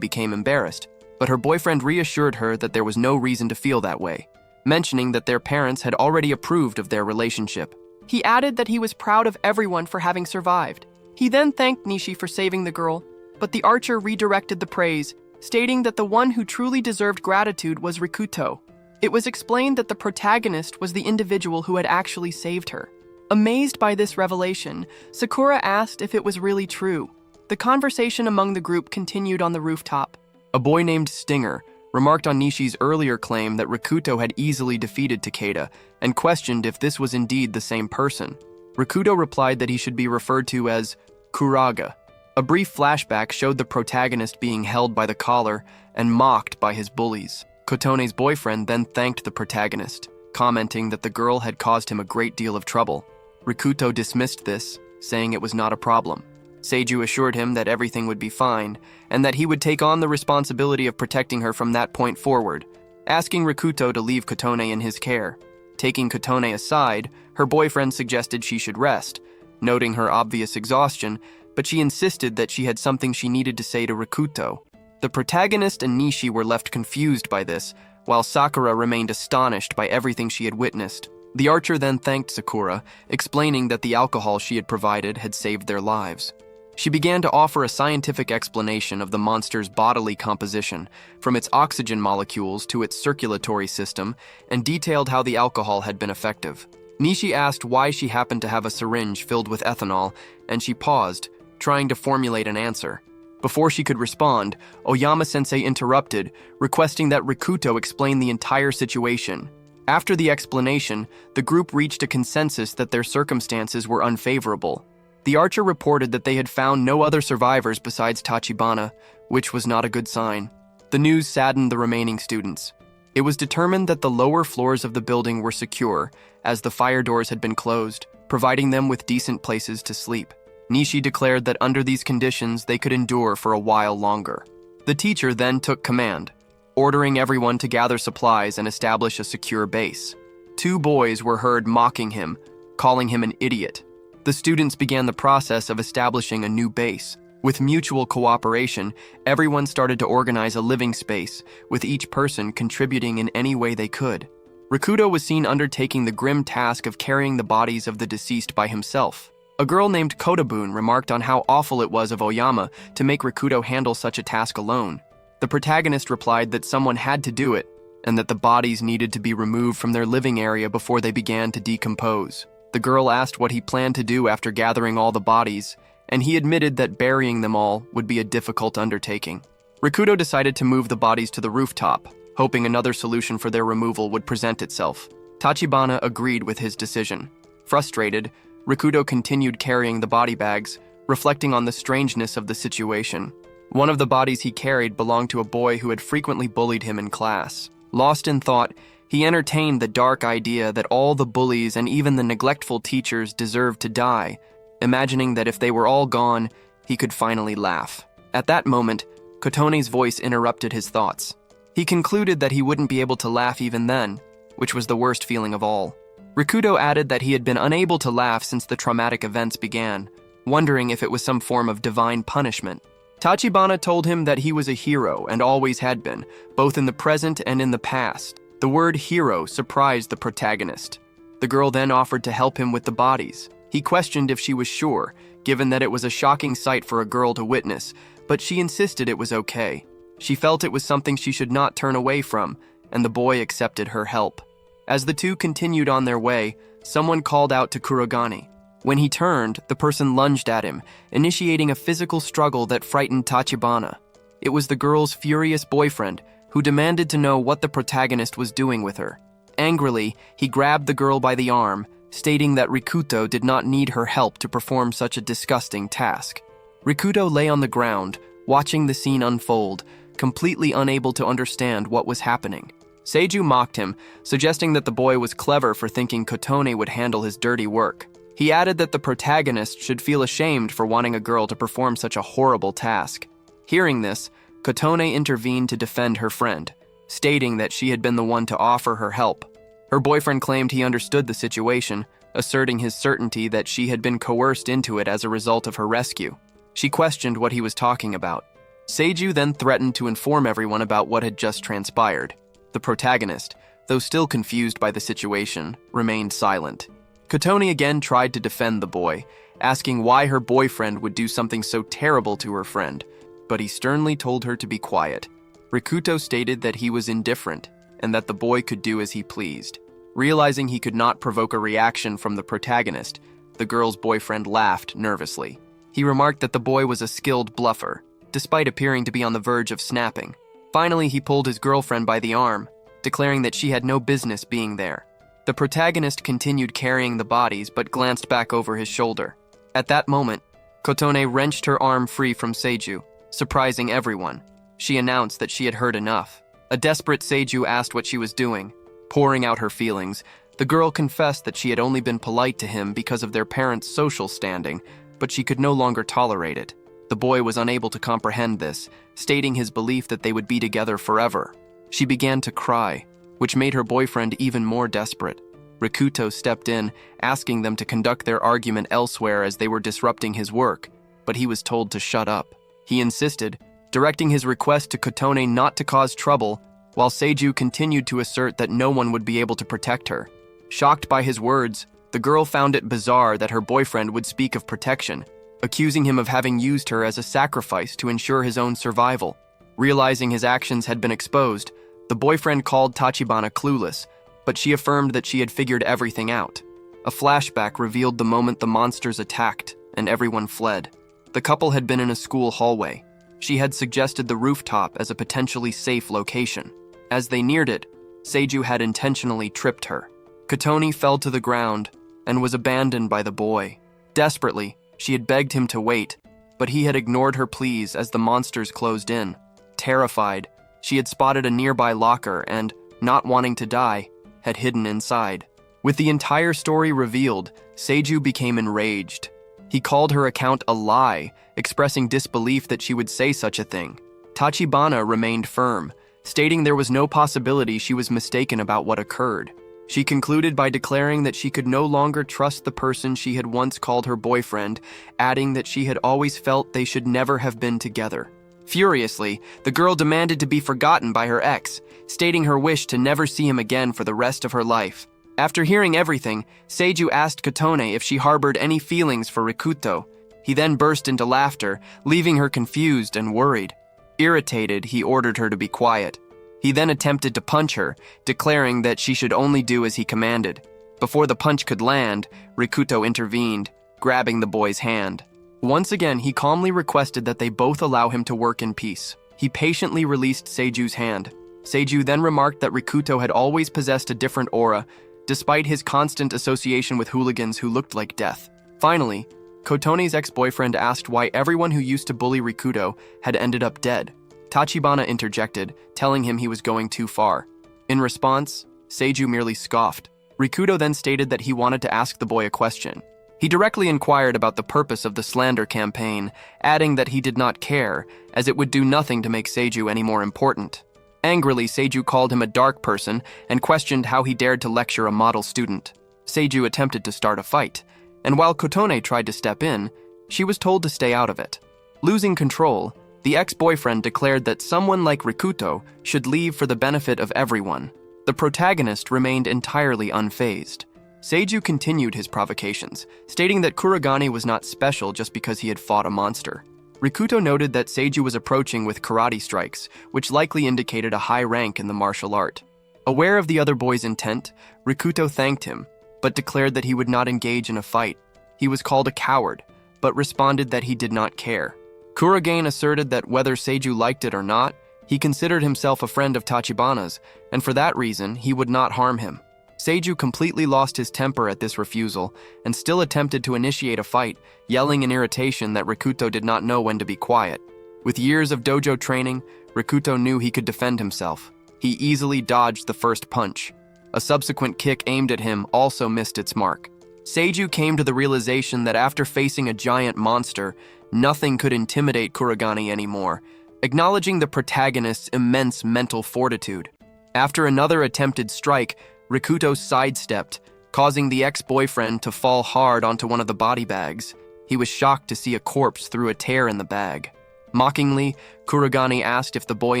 became embarrassed, but her boyfriend reassured her that there was no reason to feel that way, mentioning that their parents had already approved of their relationship. He added that he was proud of everyone for having survived. He then thanked Nishi for saving the girl, but the archer redirected the praise, stating that the one who truly deserved gratitude was Rikuto. It was explained that the protagonist was the individual who had actually saved her. Amazed by this revelation, Sakura asked if it was really true. The conversation among the group continued on the rooftop. A boy named Stinger remarked on Nishi's earlier claim that Rikuto had easily defeated Takeda and questioned if this was indeed the same person. Rikuto replied that he should be referred to as Kuraga. A brief flashback showed the protagonist being held by the collar and mocked by his bullies. Kotone's boyfriend then thanked the protagonist, commenting that the girl had caused him a great deal of trouble. Rikuto dismissed this, saying it was not a problem. Seiju assured him that everything would be fine, and that he would take on the responsibility of protecting her from that point forward, asking Rikuto to leave Kotone in his care. Taking Kotone aside, her boyfriend suggested she should rest, noting her obvious exhaustion, but she insisted that she had something she needed to say to Rikuto. The protagonist and Nishi were left confused by this, while Sakura remained astonished by everything she had witnessed. The archer then thanked Sakura, explaining that the alcohol she had provided had saved their lives. She began to offer a scientific explanation of the monster's bodily composition, from its oxygen molecules to its circulatory system, and detailed how the alcohol had been effective. Nishi asked why she happened to have a syringe filled with ethanol, and she paused, trying to formulate an answer. Before she could respond, Oyama-sensei interrupted, requesting that Rikuto explain the entire situation. After the explanation, the group reached a consensus that their circumstances were unfavorable. The archer reported that they had found no other survivors besides Tachibana, which was not a good sign. The news saddened the remaining students. It was determined that the lower floors of the building were secure, as the fire doors had been closed, providing them with decent places to sleep. Nishi declared that under these conditions they could endure for a while longer. The teacher then took command, ordering everyone to gather supplies and establish a secure base. 2 boys were heard mocking him, calling him an idiot. The students began the process of establishing a new base. With mutual cooperation, everyone started to organize a living space, with each person contributing in any way they could. Rikuto was seen undertaking the grim task of carrying the bodies of the deceased by himself. A girl named Kotabun remarked on how awful it was of Oyama to make Rikuto handle such a task alone. The protagonist replied that someone had to do it, and that the bodies needed to be removed from their living area before they began to decompose. The girl asked what he planned to do after gathering all the bodies, and he admitted that burying them all would be a difficult undertaking. Rikuto decided to move the bodies to the rooftop, hoping another solution for their removal would present itself. Tachibana agreed with his decision. Frustrated, Rikuto continued carrying the body bags, reflecting on the strangeness of the situation. One of the bodies he carried belonged to a boy who had frequently bullied him in class. Lost in thought, he entertained the dark idea that all the bullies and even the neglectful teachers deserved to die, imagining that if they were all gone, he could finally laugh. At that moment, Kotone's voice interrupted his thoughts. He concluded that he wouldn't be able to laugh even then, which was the worst feeling of all. Rikuto added that he had been unable to laugh since the traumatic events began, wondering if it was some form of divine punishment. Tachibana told him that he was a hero and always had been, both in the present and in the past. The word hero surprised the protagonist. The girl then offered to help him with the bodies. He questioned if she was sure, given that it was a shocking sight for a girl to witness, but she insisted it was okay. She felt it was something she should not turn away from, and the boy accepted her help. As the two continued on their way, someone called out to Kurogane. When he turned, the person lunged at him, initiating a physical struggle that frightened Tachibana. It was the girl's furious boyfriend, who demanded to know what the protagonist was doing with her. Angrily, he grabbed the girl by the arm, stating that Rikuto did not need her help to perform such a disgusting task. Rikuto lay on the ground, watching the scene unfold, completely unable to understand what was happening. Seiju mocked him, suggesting that the boy was clever for thinking Kotone would handle his dirty work. He added that the protagonist should feel ashamed for wanting a girl to perform such a horrible task. Hearing this, Kotone intervened to defend her friend, stating that she had been the one to offer her help. Her boyfriend claimed he understood the situation, asserting his certainty that she had been coerced into it as a result of her rescue. She questioned what he was talking about. Seiju then threatened to inform everyone about what had just transpired. The protagonist, though still confused by the situation, remained silent. Kotone again tried to defend the boy, asking why her boyfriend would do something so terrible to her friend, but he sternly told her to be quiet. Rikuto stated that he was indifferent and that the boy could do as he pleased. Realizing he could not provoke a reaction from the protagonist, the girl's boyfriend laughed nervously. He remarked that the boy was a skilled bluffer, despite appearing to be on the verge of snapping. Finally, he pulled his girlfriend by the arm, declaring that she had no business being there. The protagonist continued carrying the bodies but glanced back over his shoulder. At that moment, Kotone wrenched her arm free from Seiju, surprising everyone. She announced that she had heard enough. A desperate Seiju asked what she was doing. Pouring out her feelings, the girl confessed that she had only been polite to him because of their parents' social standing, but she could no longer tolerate it. The boy was unable to comprehend this, stating his belief that they would be together forever. She began to cry, which made her boyfriend even more desperate. Rikuto stepped in, asking them to conduct their argument elsewhere as they were disrupting his work, but he was told to shut up. He insisted, directing his request to Kotone not to cause trouble, while Seiju continued to assert that no one would be able to protect her. Shocked by his words, the girl found it bizarre that her boyfriend would speak of protection, accusing him of having used her as a sacrifice to ensure his own survival. Realizing his actions had been exposed, the boyfriend called Tachibana clueless, but she affirmed that she had figured everything out. A flashback revealed the moment the monsters attacked, and everyone fled. The couple had been in a school hallway. She had suggested the rooftop as a potentially safe location. As they neared it, Seiju had intentionally tripped her. Kotone fell to the ground and was abandoned by the boy. Desperately, she had begged him to wait, but he had ignored her pleas as the monsters closed in. Terrified, she had spotted a nearby locker and, not wanting to die, had hidden inside. With the entire story revealed, Seiju became enraged. He called her account a lie, expressing disbelief that she would say such a thing. Tachibana remained firm, stating there was no possibility she was mistaken about what occurred. She concluded by declaring that she could no longer trust the person she had once called her boyfriend, adding that she had always felt they should never have been together. Furiously, the girl demanded to be forgotten by her ex, stating her wish to never see him again for the rest of her life. After hearing everything, Seiju asked Kotone if she harbored any feelings for Rikuto. He then burst into laughter, leaving her confused and worried. Irritated, he ordered her to be quiet. He then attempted to punch her, declaring that she should only do as he commanded. Before the punch could land, Rikuto intervened, grabbing the boy's hand. Once again, he calmly requested that they both allow him to work in peace. He patiently released Seiju's hand. Seiju then remarked that Rikuto had always possessed a different aura, despite his constant association with hooligans who looked like death. Finally, Kotone's ex-boyfriend asked why everyone who used to bully Rikuto had ended up dead. Tachibana interjected, telling him he was going too far. In response, Seiju merely scoffed. Rikuto then stated that he wanted to ask the boy a question. He directly inquired about the purpose of the slander campaign, adding that he did not care, as it would do nothing to make Seiju any more important. Angrily, Seiju called him a dark person and questioned how he dared to lecture a model student. Seiju attempted to start a fight, and while Kotone tried to step in, she was told to stay out of it. Losing control, the ex-boyfriend declared that someone like Rikuto should leave for the benefit of everyone. The protagonist remained entirely unfazed. Seiju continued his provocations, stating that Kurogane was not special just because he had fought a monster. Rikuto noted that Seiju was approaching with karate strikes, which likely indicated a high rank in the martial art. Aware of the other boy's intent, Rikuto thanked him, but declared that he would not engage in a fight. He was called a coward, but responded that he did not care. Kurogane asserted that whether Seiju liked it or not, he considered himself a friend of Tachibana's, and for that reason, he would not harm him. Seiju completely lost his temper at this refusal and still attempted to initiate a fight, yelling in irritation that Rikuto did not know when to be quiet. With years of dojo training, Rikuto knew he could defend himself. He easily dodged the first punch. A subsequent kick aimed at him also missed its mark. Seiju came to the realization that after facing a giant monster, nothing could intimidate Kurogane anymore, acknowledging the protagonist's immense mental fortitude. After another attempted strike, Rikuto sidestepped, causing the ex-boyfriend to fall hard onto one of the body bags. He was shocked to see a corpse through a tear in the bag. Mockingly, Kurogane asked if the boy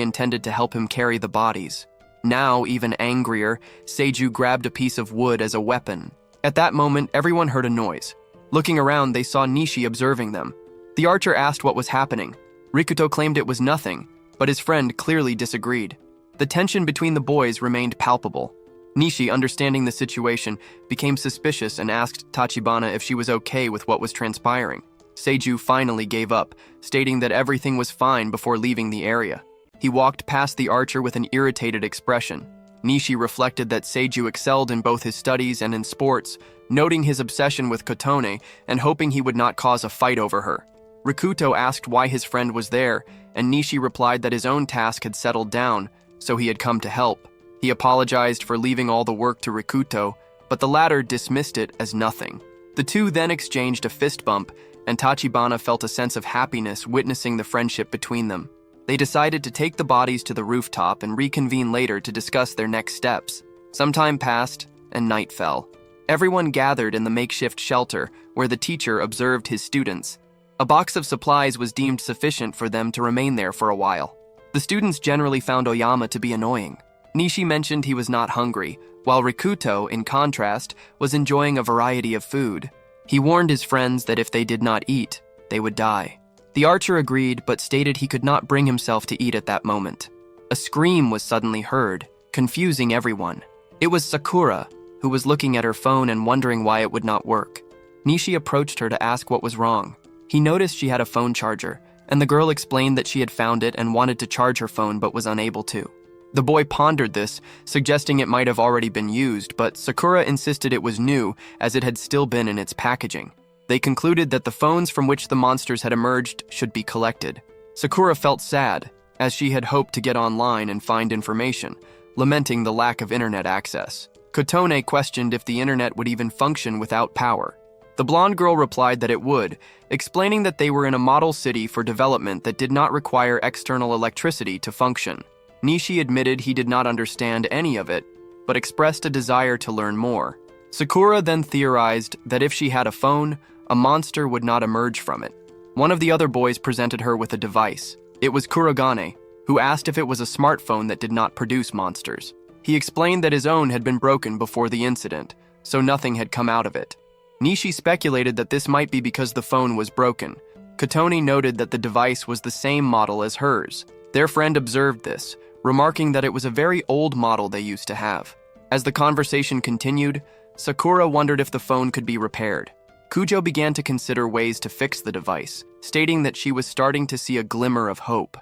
intended to help him carry the bodies. Now, even angrier, Seiju grabbed a piece of wood as a weapon. At that moment, everyone heard a noise. Looking around, they saw Nishi observing them. The archer asked what was happening. Rikuto claimed it was nothing, but his friend clearly disagreed. The tension between the boys remained palpable. Nishi, understanding the situation, became suspicious and asked Tachibana if she was okay with what was transpiring. Seiju finally gave up, stating that everything was fine before leaving the area. He walked past the archer with an irritated expression. Nishi reflected that Seiju excelled in both his studies and in sports, noting his obsession with Kotone and hoping he would not cause a fight over her. Rikuto asked why his friend was there, and Nishi replied that his own task had settled down, so he had come to help. He apologized for leaving all the work to Rikuto, but the latter dismissed it as nothing. The two then exchanged a fist bump, and Tachibana felt a sense of happiness witnessing the friendship between them. They decided to take the bodies to the rooftop and reconvene later to discuss their next steps. Some time passed, and night fell. Everyone gathered in the makeshift shelter, where the teacher observed his students. A box of supplies was deemed sufficient for them to remain there for a while. The students generally found Oyama to be annoying. Nishi mentioned he was not hungry, while Rikuto, in contrast, was enjoying a variety of food. He warned his friends that if they did not eat, they would die. The archer agreed, but stated he could not bring himself to eat at that moment. A scream was suddenly heard, confusing everyone. It was Sakura, who was looking at her phone and wondering why it would not work. Nishi approached her to ask what was wrong. He noticed she had a phone charger, and the girl explained that she had found it and wanted to charge her phone but was unable to. The boy pondered this, suggesting it might have already been used, but Sakura insisted it was new, as it had still been in its packaging. They concluded that the phones from which the monsters had emerged should be collected. Sakura felt sad, as she had hoped to get online and find information, lamenting the lack of internet access. Kotone questioned if the internet would even function without power. The blonde girl replied that it would, explaining that they were in a model city for development that did not require external electricity to function. Nishi admitted he did not understand any of it, but expressed a desire to learn more. Sakura then theorized that if she had a phone, a monster would not emerge from it. One of the other boys presented her with a device. It was Kurogane, who asked if it was a smartphone that did not produce monsters. He explained that his own had been broken before the incident, so nothing had come out of it. Nishi speculated that this might be because the phone was broken. Kotone noted that the device was the same model as hers. Their friend observed this, remarking that it was a very old model they used to have. As the conversation continued, Sakura wondered if the phone could be repaired. Kujo began to consider ways to fix the device, stating that she was starting to see a glimmer of hope.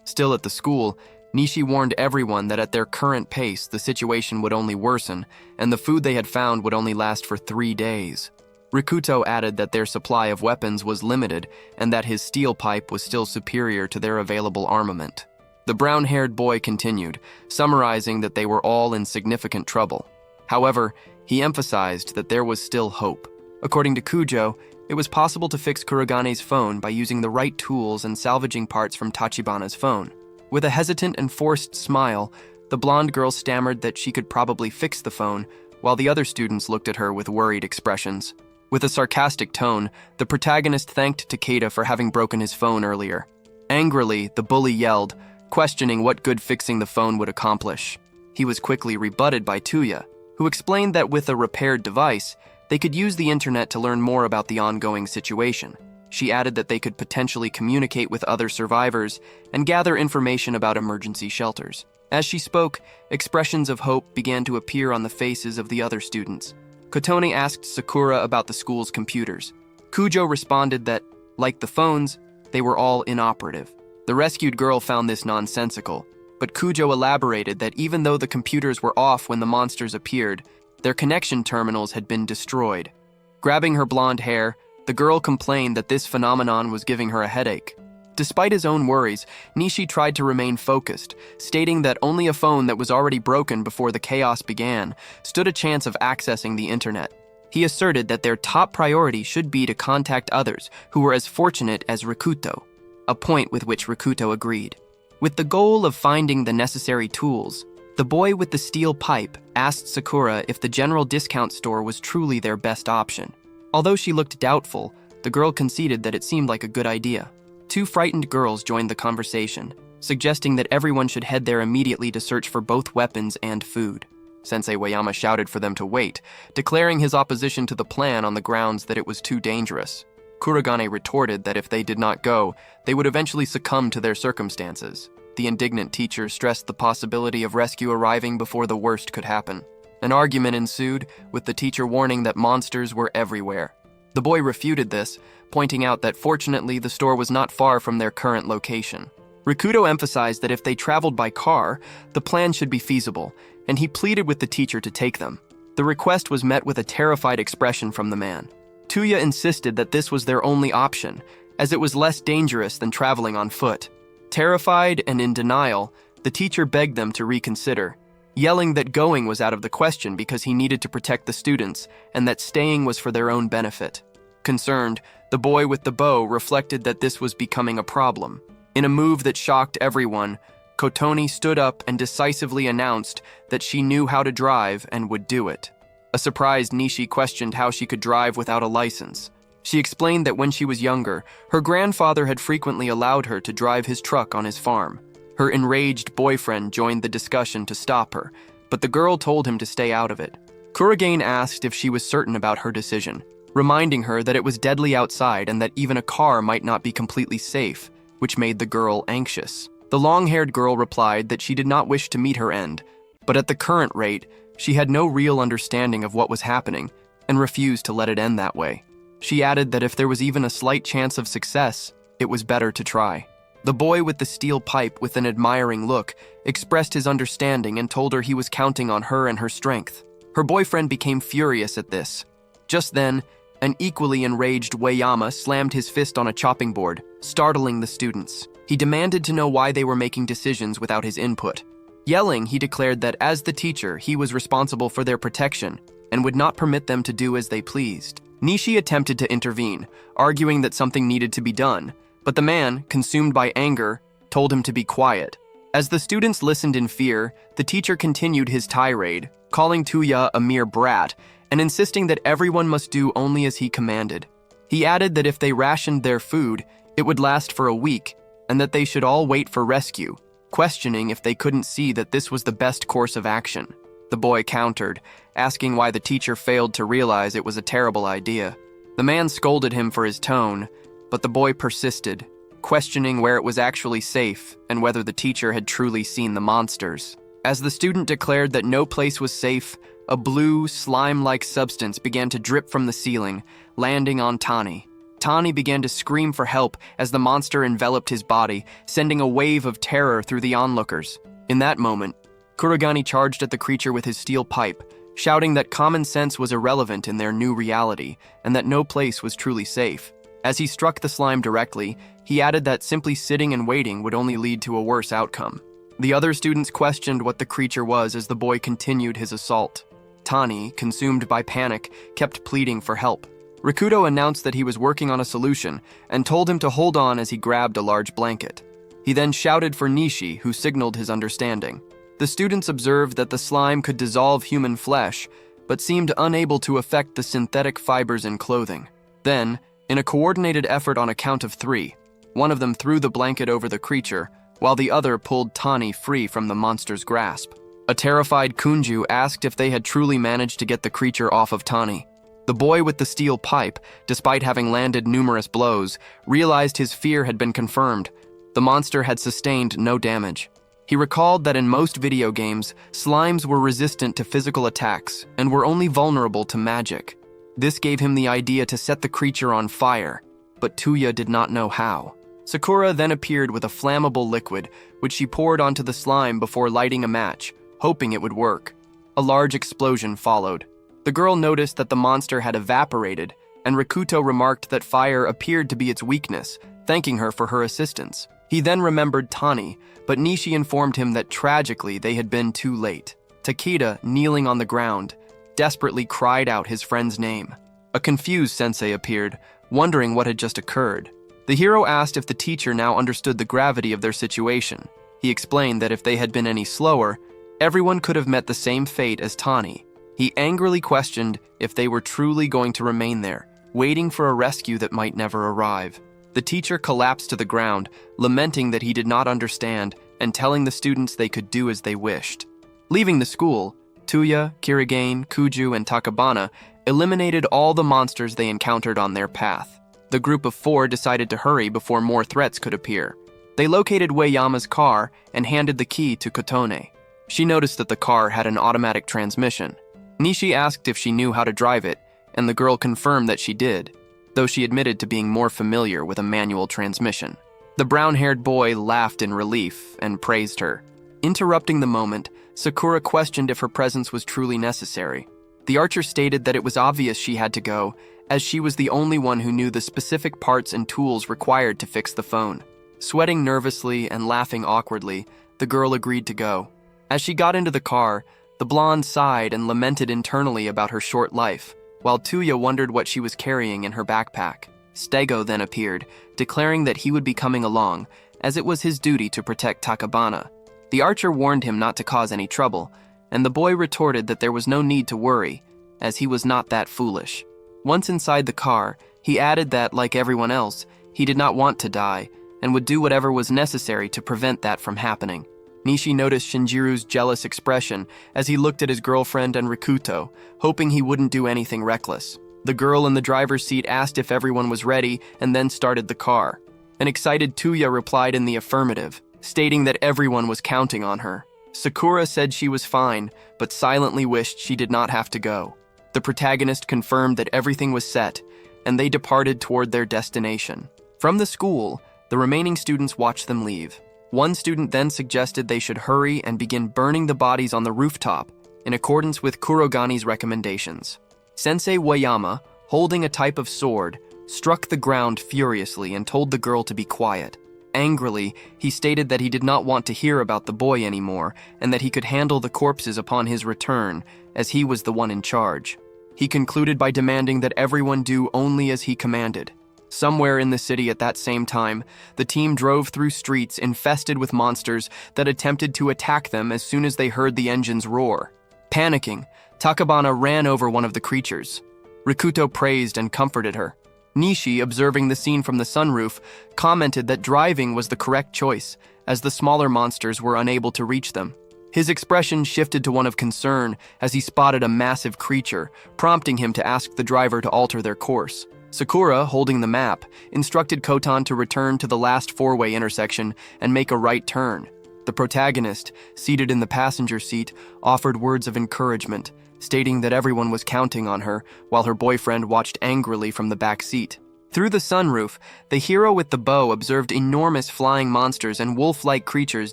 Still at the school, Nishi warned everyone that at their current pace, the situation would only worsen, and the food they had found would only last for 3 days. Rikuto added that their supply of weapons was limited and that his steel pipe was still superior to their available armament. The brown-haired boy continued, summarizing that they were all in significant trouble. However, he emphasized that there was still hope. According to Kujo, it was possible to fix Kurogane's phone by using the right tools and salvaging parts from Tachibana's phone. With a hesitant and forced smile, the blonde girl stammered that she could probably fix the phone, while the other students looked at her with worried expressions. With a sarcastic tone, the protagonist thanked Takeda for having broken his phone earlier. Angrily, the bully yelled, questioning what good fixing the phone would accomplish. He was quickly rebutted by Tuya, who explained that with a repaired device, they could use the internet to learn more about the ongoing situation. She added that they could potentially communicate with other survivors and gather information about emergency shelters. As she spoke, expressions of hope began to appear on the faces of the other students. Kotone asked Sakura about the school's computers. Kujo responded that, like the phones, they were all inoperative. The rescued girl found this nonsensical, but Kujo elaborated that even though the computers were off when the monsters appeared, their connection terminals had been destroyed. Grabbing her blonde hair, the girl complained that this phenomenon was giving her a headache. Despite his own worries, Nishi tried to remain focused, stating that only a phone that was already broken before the chaos began stood a chance of accessing the internet. He asserted that their top priority should be to contact others who were as fortunate as Rikuto, a point with which Rikuto agreed. With the goal of finding the necessary tools, The boy with the steel pipe asked Sakura if the general discount store was truly their best option. Although she looked doubtful, the girl conceded that it seemed like a good idea. Two frightened girls joined the conversation, suggesting that everyone should head there immediately to search for both weapons and food. Sensei Wayama shouted for them to wait, declaring his opposition to the plan on the grounds that it was too dangerous. Kurogane retorted that if they did not go, they would eventually succumb to their circumstances. The indignant teacher stressed the possibility of rescue arriving before the worst could happen. An argument ensued, with the teacher warning that monsters were everywhere. The boy refuted this, pointing out that fortunately the store was not far from their current location. Rikudo emphasized that if they traveled by car, the plan should be feasible, and he pleaded with the teacher to take them. The request was met with a terrified expression from the man. Tuya insisted that this was their only option, as it was less dangerous than traveling on foot. Terrified and in denial, the teacher begged them to reconsider, yelling that going was out of the question because he needed to protect the students and that staying was for their own benefit. Concerned, the boy with the bow reflected that this was becoming a problem. In a move that shocked everyone, Kotoni stood up and decisively announced that she knew how to drive and would do it. A surprised Nishi questioned how she could drive without a license. She explained that when she was younger, her grandfather had frequently allowed her to drive his truck on his farm. Her enraged boyfriend joined the discussion to stop her, but the girl told him to stay out of it. Kurogane asked if she was certain about her decision, reminding her that it was deadly outside and that even a car might not be completely safe, which made the girl anxious. The long-haired girl replied that she did not wish to meet her end, but at the current rate, she had no real understanding of what was happening and refused to let it end that way. She added that if there was even a slight chance of success, it was better to try. The boy with the steel pipe, with an admiring look, expressed his understanding and told her he was counting on her and her strength. Her boyfriend became furious at this. Just then, an equally enraged Wayama slammed his fist on a chopping board, startling the students. He demanded to know why they were making decisions without his input. Yelling, he declared that as the teacher, he was responsible for their protection and would not permit them to do as they pleased. Nishi attempted to intervene, arguing that something needed to be done, but the man, consumed by anger, told him to be quiet. As the students listened in fear, the teacher continued his tirade, calling Tuya a mere brat and insisting that everyone must do only as he commanded. He added that if they rationed their food, it would last for a week, and that they should all wait for rescue, questioning if they couldn't see that this was the best course of action. The boy countered, asking why the teacher failed to realize it was a terrible idea. The man scolded him for his tone, but the boy persisted, questioning where it was actually safe and whether the teacher had truly seen the monsters. As the student declared that no place was safe, a blue, slime-like substance began to drip from the ceiling, landing on Tani. Tani began to scream for help as the monster enveloped his body, sending a wave of terror through the onlookers. In that moment, Kurogane charged at the creature with his steel pipe, shouting that common sense was irrelevant in their new reality and that no place was truly safe. As he struck the slime directly, he added that simply sitting and waiting would only lead to a worse outcome. The other students questioned what the creature was as the boy continued his assault. Tani, consumed by panic, kept pleading for help. Rikudo announced that he was working on a solution and told him to hold on as he grabbed a large blanket. He then shouted for Nishi, who signaled his understanding. The students observed that the slime could dissolve human flesh, but seemed unable to affect the synthetic fibers in clothing. Then, in a coordinated effort on a count of 3, one of them threw the blanket over the creature, while the other pulled Tani free from the monster's grasp. A terrified Kunju asked if they had truly managed to get the creature off of Tani. The boy with the steel pipe, despite having landed numerous blows, realized his fear had been confirmed. The monster had sustained no damage. He recalled that in most video games, slimes were resistant to physical attacks and were only vulnerable to magic. This gave him the idea to set the creature on fire, but Tuya did not know how. Sakura then appeared with a flammable liquid, which she poured onto the slime before lighting a match, hoping it would work. A large explosion followed. The girl noticed that the monster had evaporated, and Rikuto remarked that fire appeared to be its weakness, thanking her for her assistance. He then remembered Tani, but Nishi informed him that tragically they had been too late. Takeda, kneeling on the ground, desperately cried out his friend's name. A confused sensei appeared, wondering what had just occurred. The hero asked if the teacher now understood the gravity of their situation. He explained that if they had been any slower, Everyone could have met the same fate as Tani. He angrily questioned if they were truly going to remain there, waiting for a rescue that might never arrive. The teacher collapsed to the ground, lamenting that he did not understand and telling the students they could do as they wished. Leaving the school, Tuya, Kirigane, Kuju, and Takabana eliminated all the monsters they encountered on their path. The group of 4 decided to hurry before more threats could appear. They located Ueyama's car and handed the key to Kotone. She noticed that the car had an automatic transmission. Nishi asked if she knew how to drive it, and the girl confirmed that she did, though she admitted to being more familiar with a manual transmission. The brown-haired boy laughed in relief and praised her. Interrupting the moment, Sakura questioned if her presence was truly necessary. The archer stated that it was obvious she had to go, as she was the only one who knew the specific parts and tools required to fix the phone. Sweating nervously and laughing awkwardly, the girl agreed to go. As she got into the car, the blonde sighed and lamented internally about her short life, while Tuya wondered what she was carrying in her backpack. Stego then appeared, declaring that he would be coming along, as it was his duty to protect Takabana. The archer warned him not to cause any trouble, and the boy retorted that there was no need to worry, as he was not that foolish. Once inside the car, he added that, like everyone else, he did not want to die, and would do whatever was necessary to prevent that from happening. Nishi noticed Shinjiru's jealous expression as he looked at his girlfriend and Rikuto, hoping he wouldn't do anything reckless. The girl in the driver's seat asked if everyone was ready and then started the car. An excited Tuya replied in the affirmative, stating that everyone was counting on her. Sakura said she was fine, but silently wished she did not have to go. The protagonist confirmed that everything was set, and they departed toward their destination. From the school, the remaining students watched them leave. One student then suggested they should hurry and begin burning the bodies on the rooftop, in accordance with Kurogani's recommendations. Sensei Ueyama, holding a type of sword, struck the ground furiously and told the girl to be quiet. Angrily, he stated that he did not want to hear about the boy anymore and that he could handle the corpses upon his return, as he was the one in charge. He concluded by demanding that everyone do only as he commanded. Somewhere in the city at that same time, the team drove through streets infested with monsters that attempted to attack them as soon as they heard the engines roar. Panicking, Takabana ran over one of the creatures. Rikuto praised and comforted her. Nishi, observing the scene from the sunroof, commented that driving was the correct choice, as the smaller monsters were unable to reach them. His expression shifted to one of concern as he spotted a massive creature, prompting him to ask the driver to alter their course. Sakura, holding the map, instructed Kotan to return to the last 4-way intersection and make a right turn. The protagonist, seated in the passenger seat, offered words of encouragement, stating that everyone was counting on her, while her boyfriend watched angrily from the back seat. Through the sunroof, the hero with the bow observed enormous flying monsters and wolf-like creatures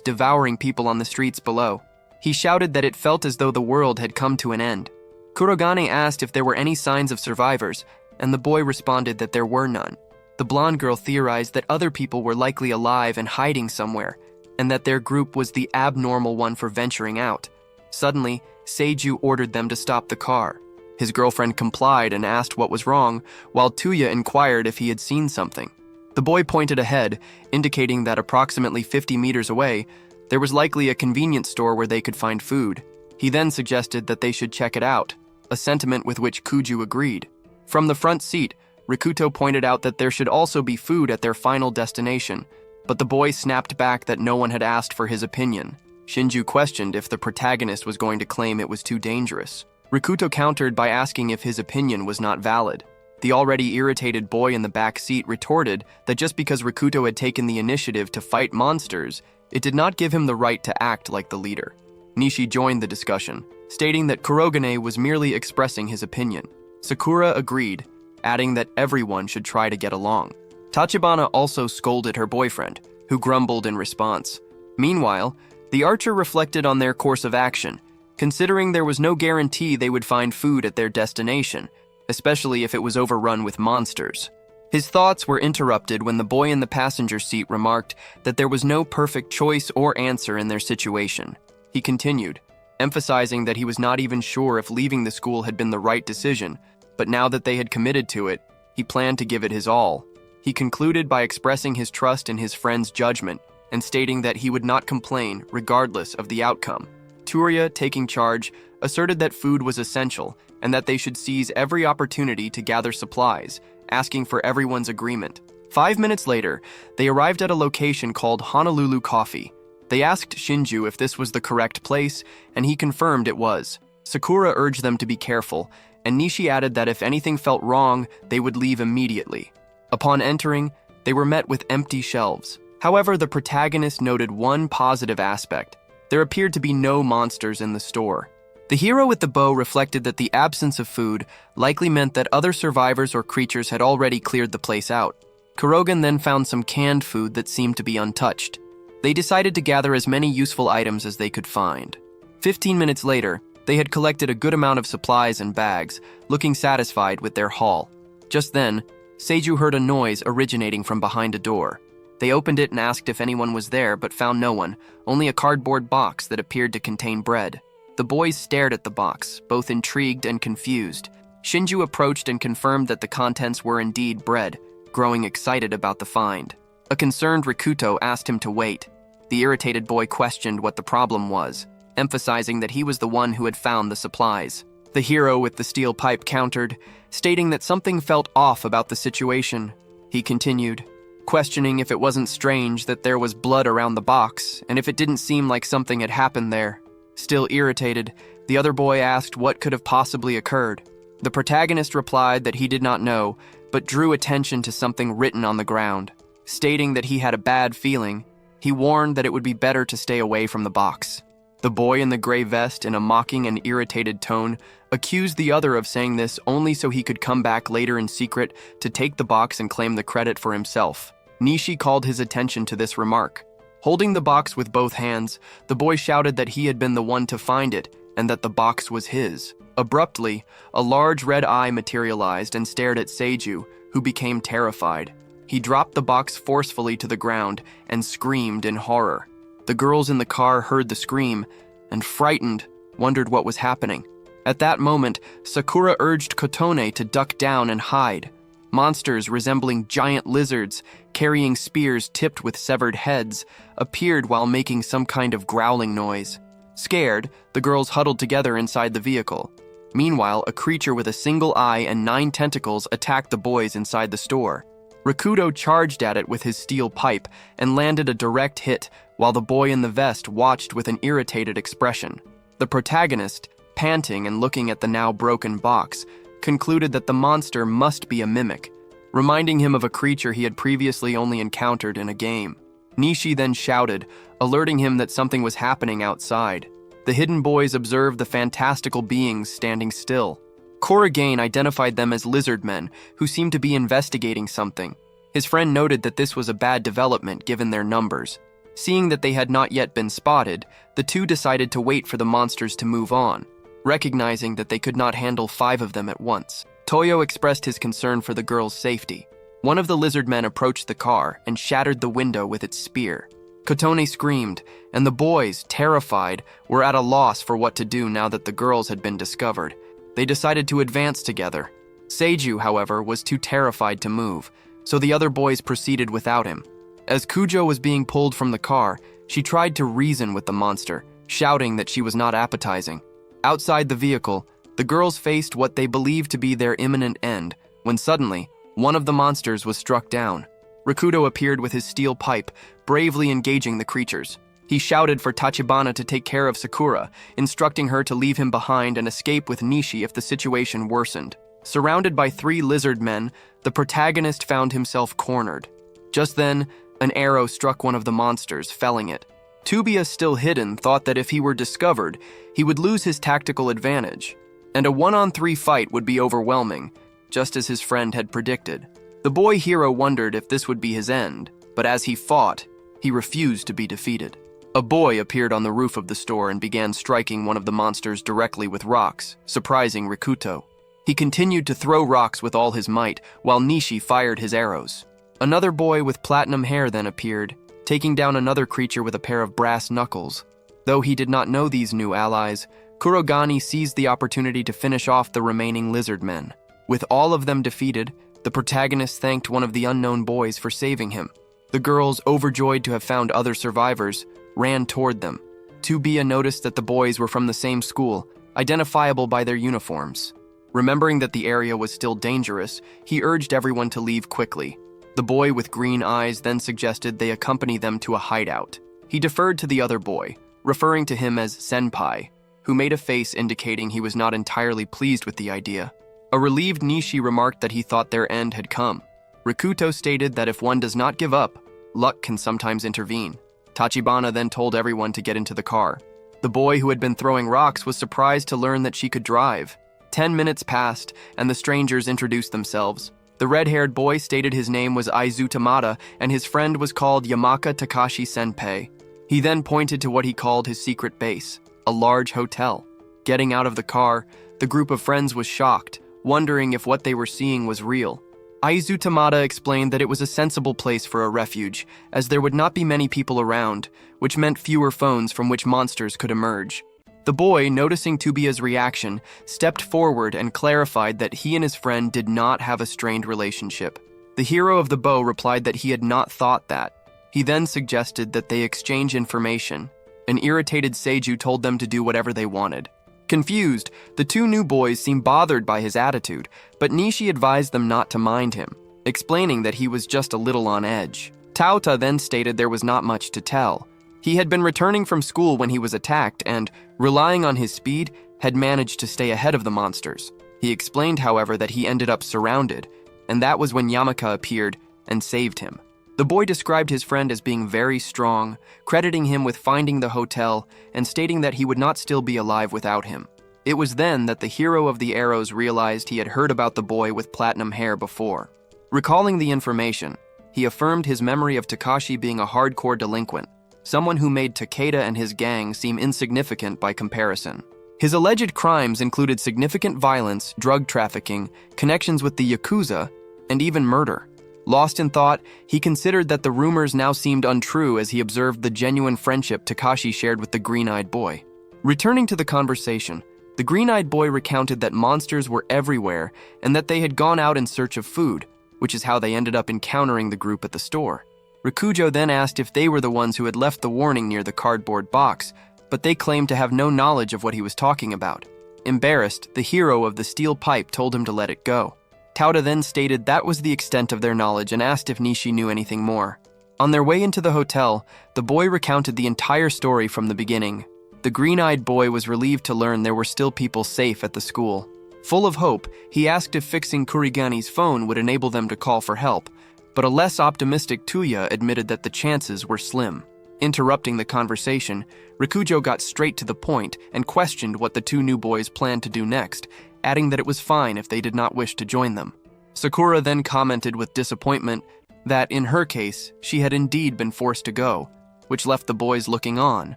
devouring people on the streets below. He shouted that it felt as though the world had come to an end. Kurogane asked if there were any signs of survivors, and the boy responded that there were none. The blonde girl theorized that other people were likely alive and hiding somewhere, and that their group was the abnormal one for venturing out. Suddenly, Seiju ordered them to stop the car. His girlfriend complied and asked what was wrong, while Tuya inquired if he had seen something. The boy pointed ahead, indicating that approximately 50 meters away, there was likely a convenience store where they could find food. He then suggested that they should check it out, a sentiment with which Kuju agreed. From the front seat, Rikuto pointed out that there should also be food at their final destination, but the boy snapped back that no one had asked for his opinion. Shinju questioned if the protagonist was going to claim it was too dangerous. Rikuto countered by asking if his opinion was not valid. The already irritated boy in the back seat retorted that just because Rikuto had taken the initiative to fight monsters, it did not give him the right to act like the leader. Nishi joined the discussion, stating that Kurogane was merely expressing his opinion. Sakura agreed, adding that everyone should try to get along. Tachibana also scolded her boyfriend, who grumbled in response. Meanwhile, the archer reflected on their course of action, considering there was no guarantee they would find food at their destination, especially if it was overrun with monsters. His thoughts were interrupted when the boy in the passenger seat remarked that there was no perfect choice or answer in their situation. He continued, emphasizing that he was not even sure if leaving the school had been the right decision, but now that they had committed to it, he planned to give it his all. He concluded by expressing his trust in his friend's judgment and stating that he would not complain regardless of the outcome. Churia, taking charge, asserted that food was essential and that they should seize every opportunity to gather supplies, asking for everyone's agreement. 5 minutes later, they arrived at a location called Honolulu Coffee. They asked Shinju if this was the correct place, and he confirmed it was. Sakura urged them to be careful, and Nishi added that if anything felt wrong, they would leave immediately. Upon entering, they were met with empty shelves. However, the protagonist noted one positive aspect. There appeared to be no monsters in the store. The hero with the bow reflected that the absence of food likely meant that other survivors or creatures had already cleared the place out. Kurogen then found some canned food that seemed to be untouched. They decided to gather as many useful items as they could find. 15 minutes later, they had collected a good amount of supplies and bags, looking satisfied with their haul. Just then, Seiju heard a noise originating from behind a door. They opened it and asked if anyone was there, but found no one, only a cardboard box that appeared to contain bread. The boys stared at the box, both intrigued and confused. Shinju approached and confirmed that the contents were indeed bread, growing excited about the find. A concerned Rikuto asked him to wait. The irritated boy questioned what the problem was, emphasizing that he was the one who had found the supplies. The hero with the steel pipe countered, stating that something felt off about the situation. He continued, questioning if it wasn't strange that there was blood around the box, and if it didn't seem like something had happened there. Still irritated, the other boy asked what could have possibly occurred. The protagonist replied that he did not know, but drew attention to something written on the ground. Stating that he had a bad feeling, he warned that it would be better to stay away from the box. The boy in the gray vest, in a mocking and irritated tone, accused the other of saying this only so he could come back later in secret to take the box and claim the credit for himself. Nishi called his attention to this remark. Holding the box with both hands, the boy shouted that he had been the one to find it and that the box was his. Abruptly, a large red eye materialized and stared at Seiju, who became terrified. He dropped the box forcefully to the ground and screamed in horror. The girls in the car heard the scream and, frightened, wondered what was happening. At that moment, Sakura urged Kotone to duck down and hide. Monsters resembling giant lizards, carrying spears tipped with severed heads, appeared while making some kind of growling noise. Scared, the girls huddled together inside the vehicle. Meanwhile, a creature with a single eye and 9 tentacles attacked the boys inside the store. Rikudo charged at it with his steel pipe and landed a direct hit, while the boy in the vest watched with an irritated expression. The protagonist, panting and looking at the now broken box, concluded that the monster must be a mimic, reminding him of a creature he had previously only encountered in a game. Nishi then shouted, alerting him that something was happening outside. The hidden boys observed the fantastical beings standing still. Korrigan identified them as lizard men, who seemed to be investigating something. His friend noted that this was a bad development given their numbers. Seeing that they had not yet been spotted, the two decided to wait for the monsters to move on, recognizing that they could not handle 5 of them at once. Toyo expressed his concern for the girls' safety. One of the lizard men approached the car and shattered the window with its spear. Kotone screamed, and the boys, terrified, were at a loss for what to do now that the girls had been discovered. They decided to advance together. Seiju, however, was too terrified to move, so the other boys proceeded without him. As Kujo was being pulled from the car, she tried to reason with the monster, shouting that she was not appetizing. Outside the vehicle, the girls faced what they believed to be their imminent end, when suddenly, one of the monsters was struck down. Rikudo appeared with his steel pipe, bravely engaging the creatures. He shouted for Tachibana to take care of Sakura, instructing her to leave him behind and escape with Nishi if the situation worsened. Surrounded by 3 lizard men, the protagonist found himself cornered. Just then, an arrow struck one of the monsters, felling it. Tubia, still hidden, thought that if he were discovered, he would lose his tactical advantage, and a 1-on-3 fight would be overwhelming, just as his friend had predicted. The boy hero wondered if this would be his end, but as he fought, he refused to be defeated. A boy appeared on the roof of the store and began striking one of the monsters directly with rocks, surprising Rikuto. He continued to throw rocks with all his might, while Nishi fired his arrows. Another boy with platinum hair then appeared, taking down another creature with a pair of brass knuckles. Though he did not know these new allies, Kurogani seized the opportunity to finish off the remaining lizard men. With all of them defeated, the protagonist thanked one of the unknown boys for saving him. The girls, overjoyed to have found other survivors, ran toward them. Tubiya noticed that the boys were from the same school, identifiable by their uniforms. Remembering that the area was still dangerous, he urged everyone to leave quickly. The boy with green eyes then suggested they accompany them to a hideout. He deferred to the other boy, referring to him as senpai, who made a face indicating he was not entirely pleased with the idea. A relieved Nishi remarked that he thought their end had come. Rikuto stated that if one does not give up, luck can sometimes intervene. Tachibana then told everyone to get into the car. The boy who had been throwing rocks was surprised to learn that she could drive. 10 minutes passed, and the strangers introduced themselves. The red-haired boy stated his name was Aizu Tamada, and his friend was called Yamaka Takashi Senpai. He then pointed to what he called his secret base, a large hotel. Getting out of the car, the group of friends was shocked, wondering if what they were seeing was real. Aizu Tamada explained that it was a sensible place for a refuge, as there would not be many people around, which meant fewer phones from which monsters could emerge. The boy, noticing Tubiya's reaction, stepped forward and clarified that he and his friend did not have a strained relationship. The hero of the bow replied that he had not thought that. He then suggested that they exchange information. An irritated Seiju told them to do whatever they wanted. Confused, the two new boys seemed bothered by his attitude, but Nishi advised them not to mind him, explaining that he was just a little on edge. Tauta then stated there was not much to tell. He had been returning from school when he was attacked and, relying on his speed, had managed to stay ahead of the monsters. He explained, however, that he ended up surrounded, and that was when Yamaka appeared and saved him. The boy described his friend as being very strong, crediting him with finding the hotel and stating that he would not still be alive without him. It was then that the hero of the arrows realized he had heard about the boy with platinum hair before. Recalling the information, he affirmed his memory of Takashi being a hardcore delinquent, someone who made Takeda and his gang seem insignificant by comparison. His alleged crimes included significant violence, drug trafficking, connections with the Yakuza, and even murder. Lost in thought, he considered that the rumors now seemed untrue as he observed the genuine friendship Takashi shared with the green-eyed boy. Returning to the conversation, the green-eyed boy recounted that monsters were everywhere and that they had gone out in search of food, which is how they ended up encountering the group at the store. Rikujo then asked if they were the ones who had left the warning near the cardboard box, but they claimed to have no knowledge of what he was talking about. Embarrassed, the hero of the steel pipe told him to let it go. Tauta then stated that was the extent of their knowledge and asked if Nishi knew anything more. On their way into the hotel, the boy recounted the entire story from the beginning. The green-eyed boy was relieved to learn there were still people safe at the school. Full of hope, he asked if fixing Kurigani's phone would enable them to call for help, but a less optimistic Tuya admitted that the chances were slim. Interrupting the conversation, Rikujo got straight to the point and questioned what the two new boys planned to do next, adding that it was fine if they did not wish to join them. Sakura then commented with disappointment that, in her case, she had indeed been forced to go, which left the boys looking on,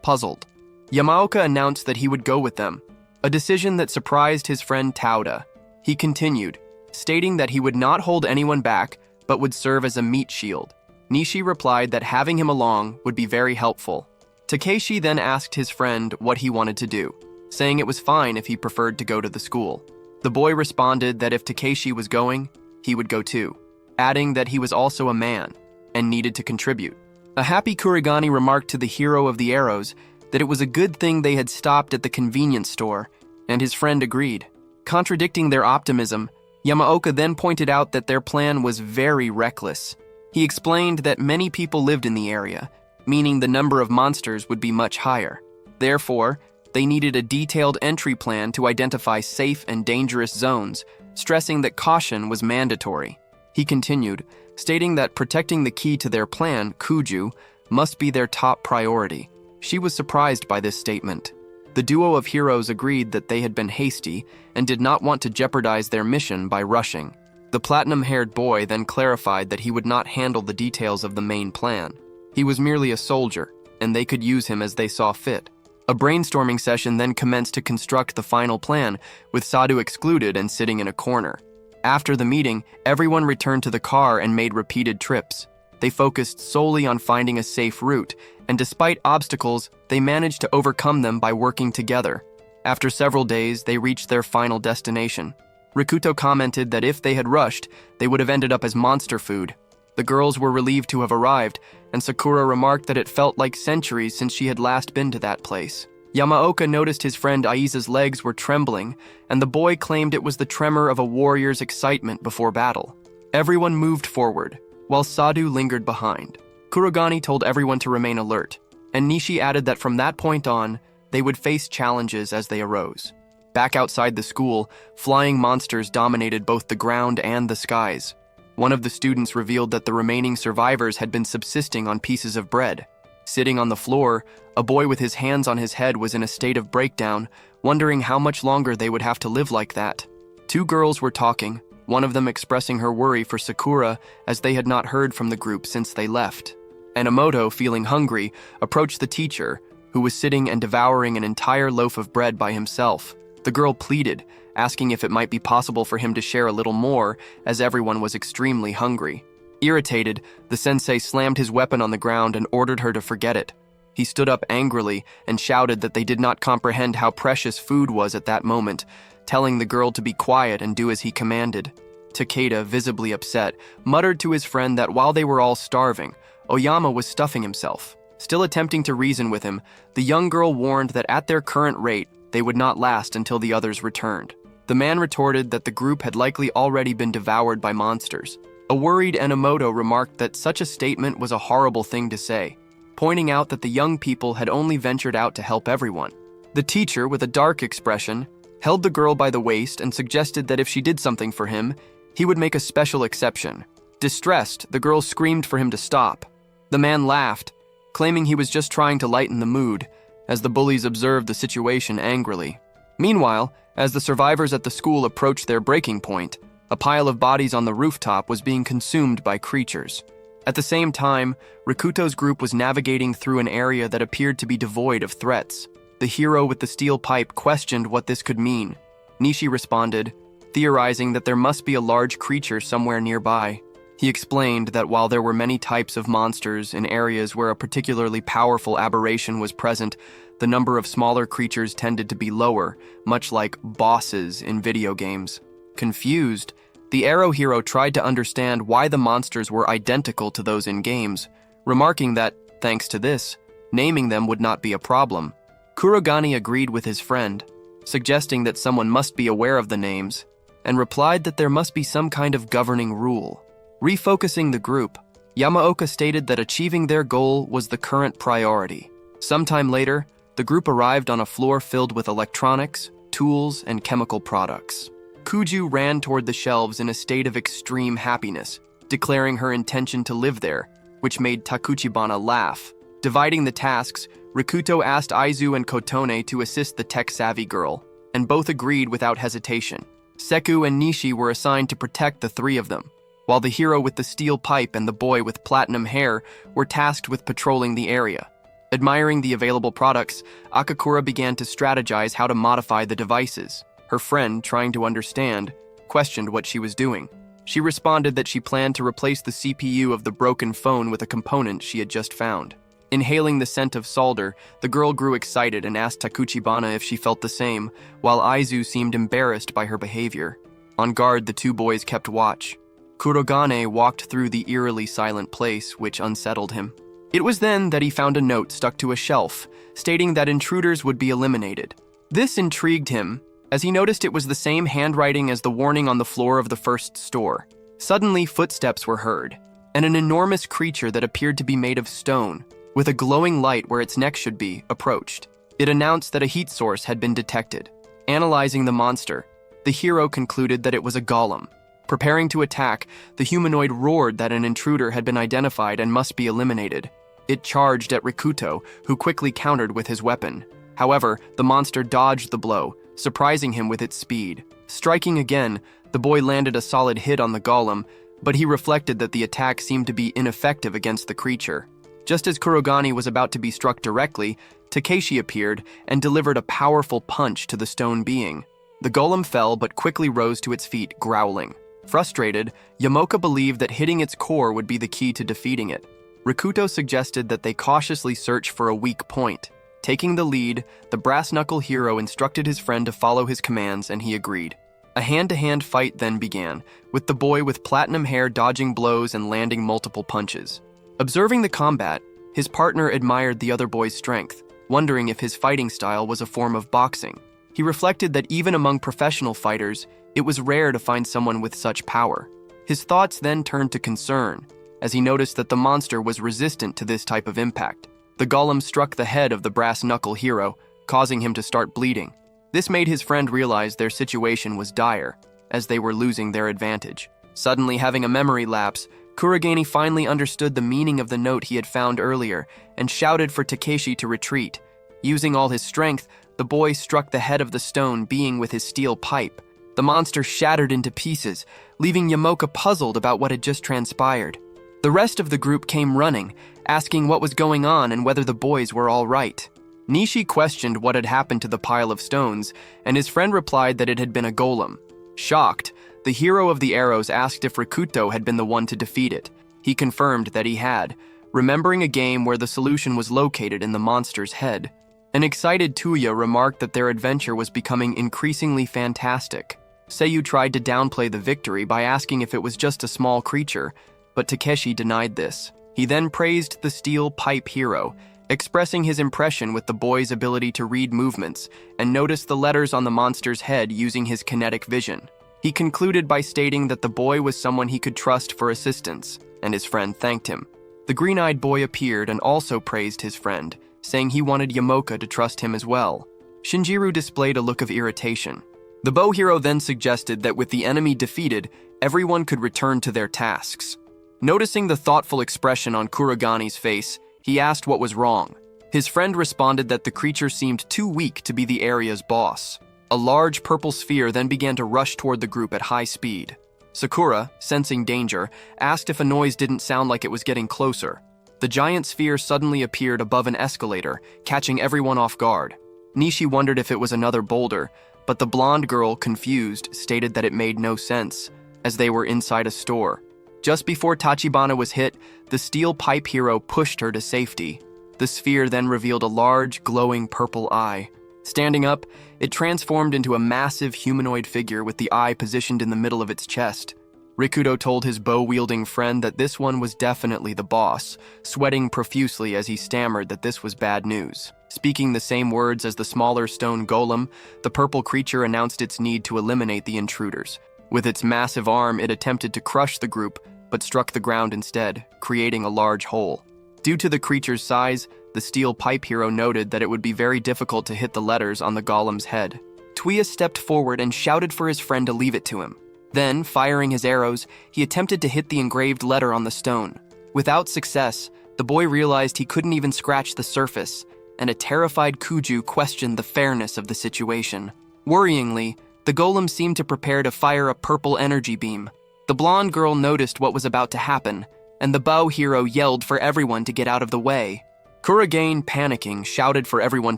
puzzled. Yamaoka announced that he would go with them, a decision that surprised his friend Tauta. He continued, stating that he would not hold anyone back, but would serve as a meat shield. Nishi replied that having him along would be very helpful. Takeshi then asked his friend what he wanted to do, saying it was fine if he preferred to go to the school. The boy responded that if Takeshi was going, he would go too, adding that he was also a man and needed to contribute. A happy Kurigani remarked to the hero of the arrows that it was a good thing they had stopped at the convenience store, and his friend agreed. Contradicting their optimism, Yamaoka then pointed out that their plan was very reckless. He explained that many people lived in the area, meaning the number of monsters would be much higher. Therefore, they needed a detailed entry plan to identify safe and dangerous zones, stressing that caution was mandatory. He continued, stating that protecting the key to their plan, Kuju, must be their top priority. She was surprised by this statement. The duo of heroes agreed that they had been hasty and did not want to jeopardize their mission by rushing. The platinum-haired boy then clarified that he would not handle the details of the main plan. He was merely a soldier, and they could use him as they saw fit. A brainstorming session then commenced to construct the final plan, with Sadu excluded and sitting in a corner. After the meeting, everyone returned to the car and made repeated trips. They focused solely on finding a safe route, and despite obstacles, they managed to overcome them by working together. After several days, they reached their final destination. Rikuto commented that if they had rushed, they would have ended up as monster food. The girls were relieved to have arrived, and Sakura remarked that it felt like centuries since she had last been to that place. Yamaoka noticed his friend Aiza's legs were trembling, and the boy claimed it was the tremor of a warrior's excitement before battle. Everyone moved forward, while Sadhu lingered behind. Kurogane told everyone to remain alert, and Nishi added that from that point on, they would face challenges as they arose. Back outside the school, flying monsters dominated both the ground and the skies. One of the students revealed that the remaining survivors had been subsisting on pieces of bread. Sitting on the floor, a boy with his hands on his head was in a state of breakdown, wondering how much longer they would have to live like that. Two girls were talking, one of them expressing her worry for Sakura as they had not heard from the group since they left. Enomoto, feeling hungry, approached the teacher, who was sitting and devouring an entire loaf of bread by himself. The girl pleaded, asking if it might be possible for him to share a little more, as everyone was extremely hungry. Irritated, the sensei slammed his weapon on the ground and ordered her to forget it. He stood up angrily and shouted that they did not comprehend how precious food was at that moment, telling the girl to be quiet and do as he commanded. Takeda, visibly upset, muttered to his friend that while they were all starving, Oyama was stuffing himself. Still attempting to reason with him, the young girl warned that at their current rate, they would not last until the others returned. The man retorted that the group had likely already been devoured by monsters. A worried Enomoto remarked that such a statement was a horrible thing to say, pointing out that the young people had only ventured out to help everyone. The teacher, with a dark expression, held the girl by the waist and suggested that if she did something for him, he would make a special exception. Distressed, the girl screamed for him to stop. The man laughed, claiming he was just trying to lighten the mood, as the bullies observed the situation angrily. Meanwhile, as the survivors at the school approached their breaking point, a pile of bodies on the rooftop was being consumed by creatures. At the same time, Rikuto's group was navigating through an area that appeared to be devoid of threats. The hero with the steel pipe questioned what this could mean. Nishi responded, theorizing that there must be a large creature somewhere nearby. He explained that while there were many types of monsters in areas where a particularly powerful aberration was present, the number of smaller creatures tended to be lower, much like bosses in video games. Confused, the Arrow hero tried to understand why the monsters were identical to those in games, remarking that, thanks to this, naming them would not be a problem. Kurogane agreed with his friend, suggesting that someone must be aware of the names, and replied that there must be some kind of governing rule. Refocusing the group, Yamaoka stated that achieving their goal was the current priority. Sometime later, the group arrived on a floor filled with electronics, tools, and chemical products. Kuju ran toward the shelves in a state of extreme happiness, declaring her intention to live there, which made Takuchibana laugh. Dividing the tasks, Rikuto asked Aizu and Kotone to assist the tech-savvy girl, and both agreed without hesitation. Seku and Nishi were assigned to protect the three of them, while the hero with the steel pipe and the boy with platinum hair were tasked with patrolling the area. Admiring the available products, Akakura began to strategize how to modify the devices. Her friend, trying to understand, questioned what she was doing. She responded that she planned to replace the CPU of the broken phone with a component she had just found. Inhaling the scent of solder, the girl grew excited and asked Takuchibana if she felt the same, while Aizu seemed embarrassed by her behavior. On guard, the two boys kept watch. Kurogane walked through the eerily silent place, which unsettled him. It was then that he found a note stuck to a shelf, stating that intruders would be eliminated. This intrigued him, as he noticed it was the same handwriting as the warning on the floor of the first store. Suddenly, footsteps were heard, and an enormous creature that appeared to be made of stone, with a glowing light where its neck should be, approached. It announced that a heat source had been detected. Analyzing the monster, the hero concluded that it was a golem. Preparing to attack, the humanoid roared that an intruder had been identified and must be eliminated. It charged at Rikuto, who quickly countered with his weapon. However, the monster dodged the blow, surprising him with its speed. Striking again, the boy landed a solid hit on the golem, but he reflected that the attack seemed to be ineffective against the creature. Just as Kurogane was about to be struck directly, Takeshi appeared and delivered a powerful punch to the stone being. The golem fell but quickly rose to its feet, growling. Frustrated, Yamoka believed that hitting its core would be the key to defeating it. Rikuto suggested that they cautiously search for a weak point. Taking the lead, the brass-knuckle hero instructed his friend to follow his commands, and he agreed. A hand-to-hand fight then began, with the boy with platinum hair dodging blows and landing multiple punches. Observing the combat, his partner admired the other boy's strength, wondering if his fighting style was a form of boxing. He reflected that even among professional fighters, it was rare to find someone with such power. His thoughts then turned to concern, as he noticed that the monster was resistant to this type of impact. The golem struck the head of the brass knuckle hero, causing him to start bleeding. This made his friend realize their situation was dire, as they were losing their advantage. Suddenly having a memory lapse, Kurogane finally understood the meaning of the note he had found earlier and shouted for Takeshi to retreat. Using all his strength, the boy struck the head of the stone being with his steel pipe. The monster shattered into pieces, leaving Yamoka puzzled about what had just transpired. The rest of the group came running, asking what was going on and whether the boys were all right. Nishi questioned what had happened to the pile of stones, and his friend replied that it had been a golem. Shocked, the hero of the arrows asked if Rikuto had been the one to defeat it. He confirmed that he had, remembering a game where the solution was located in the monster's head. An excited Tuya remarked that their adventure was becoming increasingly fantastic. Seiyu tried to downplay the victory by asking if it was just a small creature, but Takeshi denied this. He then praised the steel pipe hero, expressing his impression with the boy's ability to read movements and notice the letters on the monster's head using his kinetic vision. He concluded by stating that the boy was someone he could trust for assistance, and his friend thanked him. The green-eyed boy appeared and also praised his friend, saying he wanted Yamoka to trust him as well. Shinjiro displayed a look of irritation. The bow hero then suggested that with the enemy defeated, everyone could return to their tasks. Noticing the thoughtful expression on Kurogane's face, he asked what was wrong. His friend responded that the creature seemed too weak to be the area's boss. A large purple sphere then began to rush toward the group at high speed. Sakura, sensing danger, asked if a noise didn't sound like it was getting closer. The giant sphere suddenly appeared above an escalator, catching everyone off guard. Nishi wondered if it was another boulder, but the blonde girl, confused, stated that it made no sense, as they were inside a store. Just before Tachibana was hit, the steel pipe hero pushed her to safety. The sphere then revealed a large, glowing purple eye. Standing up, it transformed into a massive humanoid figure with the eye positioned in the middle of its chest. Rikuto told his bow-wielding friend that this one was definitely the boss, sweating profusely as he stammered that this was bad news. Speaking the same words as the smaller stone golem, the purple creature announced its need to eliminate the intruders. With its massive arm, it attempted to crush the group, but struck the ground instead, creating a large hole. Due to the creature's size, the steel pipe hero noted that it would be very difficult to hit the letters on the golem's head. Tuya stepped forward and shouted for his friend to leave it to him. Then, firing his arrows, he attempted to hit the engraved letter on the stone. Without success, the boy realized he couldn't even scratch the surface, and a terrified Kuju questioned the fairness of the situation. Worryingly, the golem seemed to prepare to fire a purple energy beam. The blonde girl noticed what was about to happen, and the bow hero yelled for everyone to get out of the way. Kurogane, panicking, shouted for everyone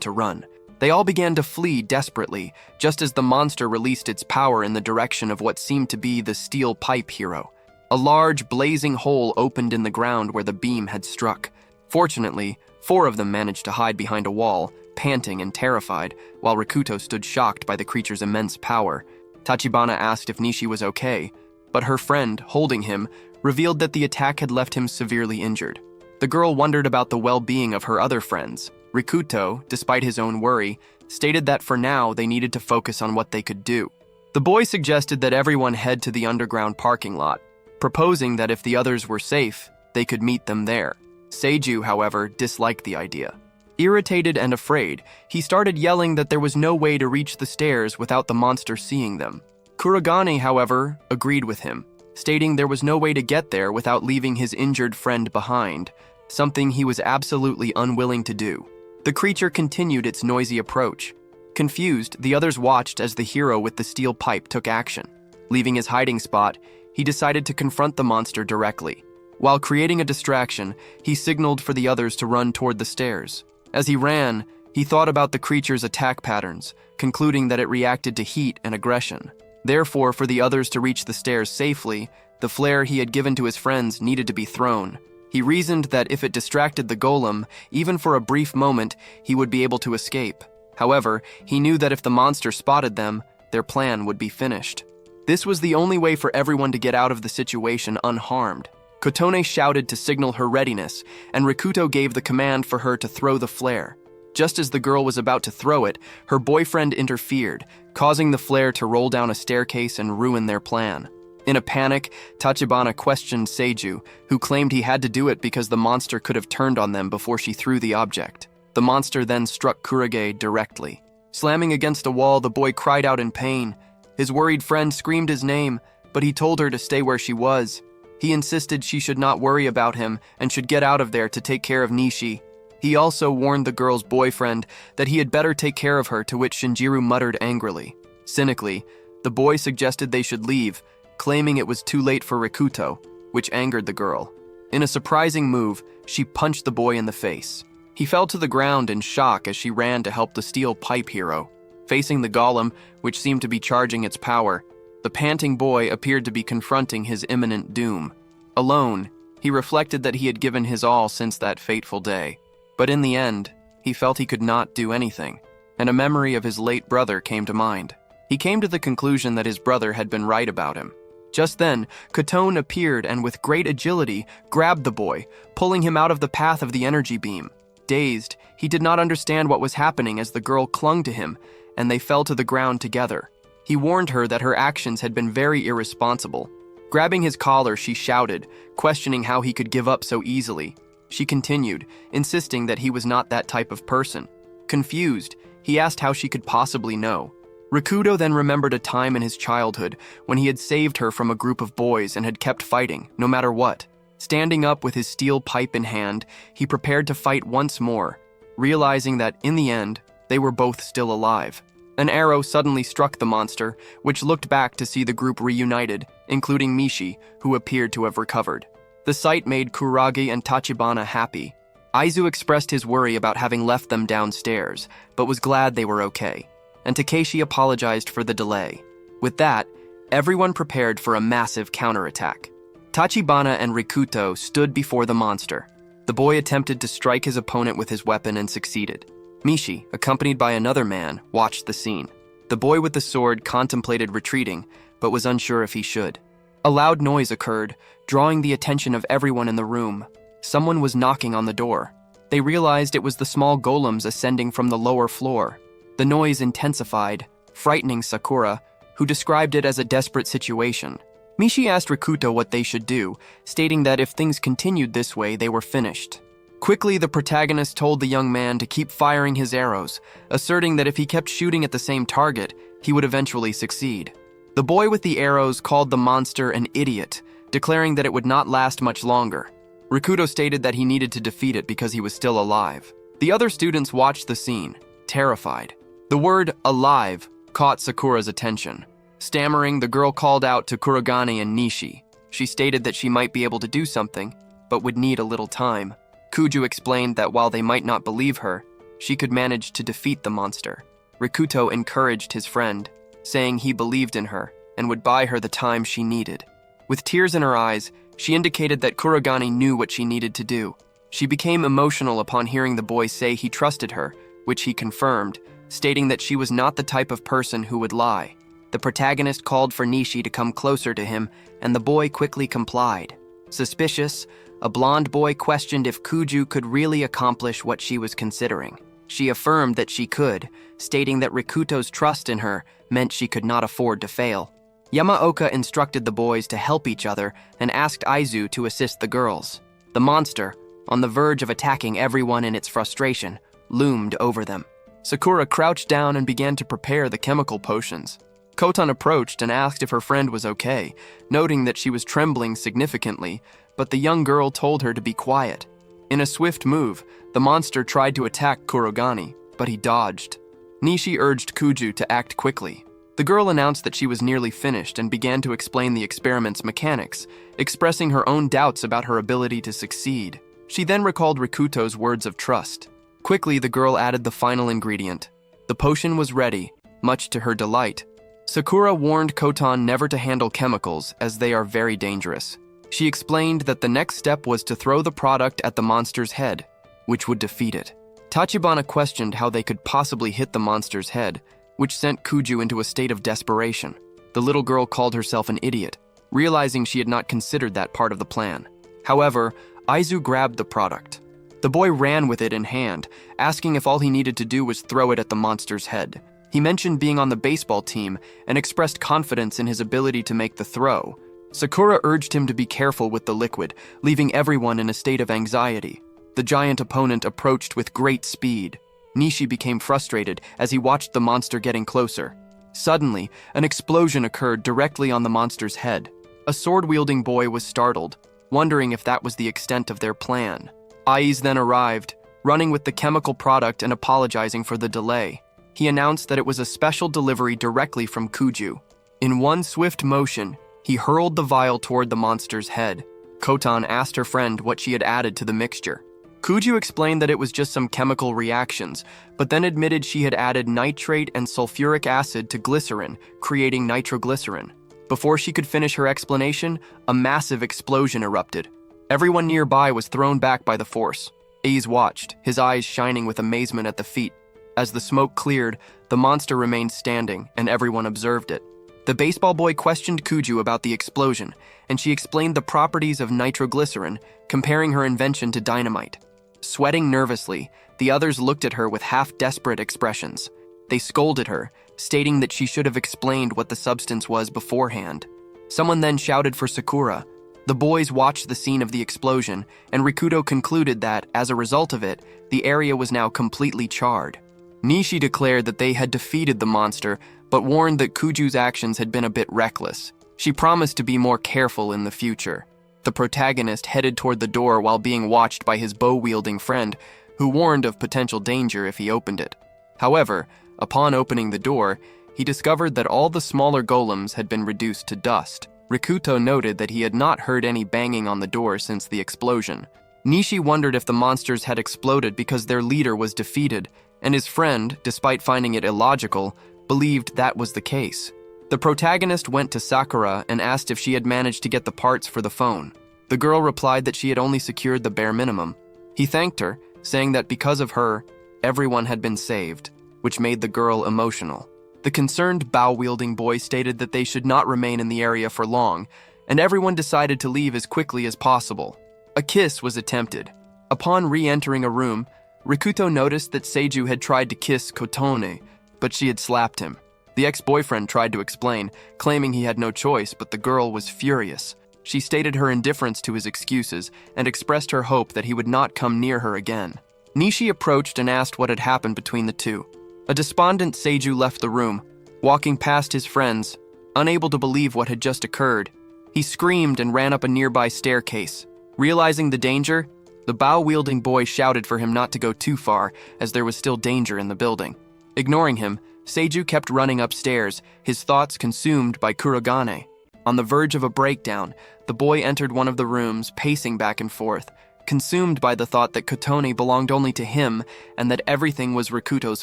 to run. They all began to flee desperately, just as the monster released its power in the direction of what seemed to be the steel pipe hero. A large, blazing hole opened in the ground where the beam had struck. Fortunately, 4 of them managed to hide behind a wall, panting and terrified, while Rikuto stood shocked by the creature's immense power. Tachibana asked if Nishi was okay, but her friend, holding him, revealed that the attack had left him severely injured. The girl wondered about the well-being of her other friends. Rikuto, despite his own worry, stated that for now they needed to focus on what they could do. The boy suggested that everyone head to the underground parking lot, proposing that if the others were safe, they could meet them there. Seiju, however, disliked the idea. Irritated and afraid, he started yelling that there was no way to reach the stairs without the monster seeing them. Kurogane, however, agreed with him, stating there was no way to get there without leaving his injured friend behind, something he was absolutely unwilling to do. The creature continued its noisy approach. Confused, the others watched as the hero with the steel pipe took action. Leaving his hiding spot, he decided to confront the monster directly. While creating a distraction, he signaled for the others to run toward the stairs. As he ran, he thought about the creature's attack patterns, concluding that it reacted to heat and aggression. Therefore, for the others to reach the stairs safely, the flare he had given to his friends needed to be thrown. He reasoned that if it distracted the golem, even for a brief moment, he would be able to escape. However, he knew that if the monster spotted them, their plan would be finished. This was the only way for everyone to get out of the situation unharmed. Kotone shouted to signal her readiness, and Rikuto gave the command for her to throw the flare. Just as the girl was about to throw it, her boyfriend interfered, causing the flare to roll down a staircase and ruin their plan. In a panic, Tachibana questioned Seiju, who claimed he had to do it because the monster could have turned on them before she threw the object. The monster then struck Kurage directly. Slamming against a wall, the boy cried out in pain. His worried friend screamed his name, but he told her to stay where she was. He insisted she should not worry about him and should get out of there to take care of Nishi. He also warned the girl's boyfriend that he had better take care of her, to which Shinjiro muttered angrily. Cynically, the boy suggested they should leave, claiming it was too late for Rikuto, which angered the girl. In a surprising move, she punched the boy in the face. He fell to the ground in shock as she ran to help the steel pipe hero. Facing the golem, which seemed to be charging its power, the panting boy appeared to be confronting his imminent doom. Alone, he reflected that he had given his all since that fateful day. But in the end, he felt he could not do anything, and a memory of his late brother came to mind. He came to the conclusion that his brother had been right about him. Just then, Kotone appeared and with great agility grabbed the boy, pulling him out of the path of the energy beam. Dazed, he did not understand what was happening as the girl clung to him, and they fell to the ground together. He warned her that her actions had been very irresponsible. Grabbing his collar, she shouted, questioning how he could give up so easily. She continued, insisting that he was not that type of person. Confused, he asked how she could possibly know. Rikudo then remembered a time in his childhood when he had saved her from a group of boys and had kept fighting, no matter what. Standing up with his steel pipe in hand, he prepared to fight once more, realizing that, in the end, they were both still alive. An arrow suddenly struck the monster, which looked back to see the group reunited, including Mishi, who appeared to have recovered. The sight made Kurage and Tachibana happy. Aizu expressed his worry about having left them downstairs, but was glad they were okay. And Takeshi apologized for the delay. With that, everyone prepared for a massive counterattack. Tachibana and Rikuto stood before the monster. The boy attempted to strike his opponent with his weapon and succeeded. Mishi, accompanied by another man, watched the scene. The boy with the sword contemplated retreating, but was unsure if he should. A loud noise occurred, drawing the attention of everyone in the room. Someone was knocking on the door. They realized it was the small golems ascending from the lower floor. The noise intensified, frightening Sakura, who described it as a desperate situation. Mishi asked Rikuto what they should do, stating that if things continued this way, they were finished. Quickly, the protagonist told the young man to keep firing his arrows, asserting that if he kept shooting at the same target, he would eventually succeed. The boy with the arrows called the monster an idiot, declaring that it would not last much longer. Rikuto stated that he needed to defeat it because he was still alive. The other students watched the scene, terrified. The word alive caught Sakura's attention. Stammering, the girl called out to Kurogane and Nishi. She stated that she might be able to do something, but would need a little time. Kuju explained that while they might not believe her, she could manage to defeat the monster. Rikuto encouraged his friend, saying he believed in her and would buy her the time she needed. With tears in her eyes, she indicated that Kurogane knew what she needed to do. She became emotional upon hearing the boy say he trusted her, which he confirmed, stating that she was not the type of person who would lie. The protagonist called for Nishi to come closer to him, and the boy quickly complied. Suspicious, a blonde boy questioned if Kuju could really accomplish what she was considering. She affirmed that she could, stating that Rikuto's trust in her meant she could not afford to fail. Yamaoka instructed the boys to help each other and asked Aizu to assist the girls. The monster, on the verge of attacking everyone in its frustration, loomed over them. Sakura crouched down and began to prepare the chemical potions. Kotan approached and asked if her friend was okay, noting that she was trembling significantly, but the young girl told her to be quiet. In a swift move, the monster tried to attack Kurogane, but he dodged. Nishi urged Kuju to act quickly. The girl announced that she was nearly finished and began to explain the experiment's mechanics, expressing her own doubts about her ability to succeed. She then recalled Rikuto's words of trust. Quickly, the girl added the final ingredient. The potion was ready, much to her delight. Sakura warned Kotan never to handle chemicals, as they are very dangerous. She explained that the next step was to throw the product at the monster's head, which would defeat it. Tachibana questioned how they could possibly hit the monster's head, which sent Kuju into a state of desperation. The little girl called herself an idiot, realizing she had not considered that part of the plan. However, Aizu grabbed the product. The boy ran with it in hand, asking if all he needed to do was throw it at the monster's head. He mentioned being on the baseball team and expressed confidence in his ability to make the throw. Sakura urged him to be careful with the liquid, leaving everyone in a state of anxiety. The giant opponent approached with great speed. Nishi became frustrated as he watched the monster getting closer. Suddenly, an explosion occurred directly on the monster's head. A sword-wielding boy was startled, wondering if that was the extent of their plan. Aiz then arrived, running with the chemical product and apologizing for the delay. He announced that it was a special delivery directly from Kuju. In one swift motion, he hurled the vial toward the monster's head. Kotan asked her friend what she had added to the mixture. Kuju explained that it was just some chemical reactions, but then admitted she had added nitrate and sulfuric acid to glycerin, creating nitroglycerin. Before she could finish her explanation, a massive explosion erupted. Everyone nearby was thrown back by the force. Aiz watched, his eyes shining with amazement at the feat. As the smoke cleared, the monster remained standing, and everyone observed it. The baseball boy questioned Kuju about the explosion, and she explained the properties of nitroglycerin, comparing her invention to dynamite. Sweating nervously, the others looked at her with half-desperate expressions. They scolded her, stating that she should have explained what the substance was beforehand. Someone then shouted for Sakura. The boys watched the scene of the explosion, and Rikudo concluded that, as a result of it, the area was now completely charred. Nishi declared that they had defeated the monster, but warned that Kuju's actions had been a bit reckless. She promised to be more careful in the future. The protagonist headed toward the door while being watched by his bow-wielding friend, who warned of potential danger if he opened it. However, upon opening the door, he discovered that all the smaller golems had been reduced to dust. Rikuto noted that he had not heard any banging on the door since the explosion. Nishi wondered if the monsters had exploded because their leader was defeated, and his friend, despite finding it illogical, believed that was the case. The protagonist went to Sakura and asked if she had managed to get the parts for the phone. The girl replied that she had only secured the bare minimum. He thanked her, saying that because of her, everyone had been saved, which made the girl emotional. The concerned bow-wielding boy stated that they should not remain in the area for long, and everyone decided to leave as quickly as possible. A kiss was attempted. Upon re-entering a room, Rikuto noticed that Seiju had tried to kiss Kotone, but she had slapped him. The ex-boyfriend tried to explain, claiming he had no choice, but the girl was furious. She stated her indifference to his excuses and expressed her hope that he would not come near her again. Nishi approached and asked what had happened between the two. A despondent Seiju left the room, walking past his friends, unable to believe what had just occurred. He screamed and ran up a nearby staircase. Realizing the danger, the bow-wielding boy shouted for him not to go too far, as there was still danger in the building. Ignoring him, Seiju kept running upstairs, his thoughts consumed by Kurogane. On the verge of a breakdown, the boy entered one of the rooms, pacing back and forth, consumed by the thought that Kotone belonged only to him and that everything was Rikuto's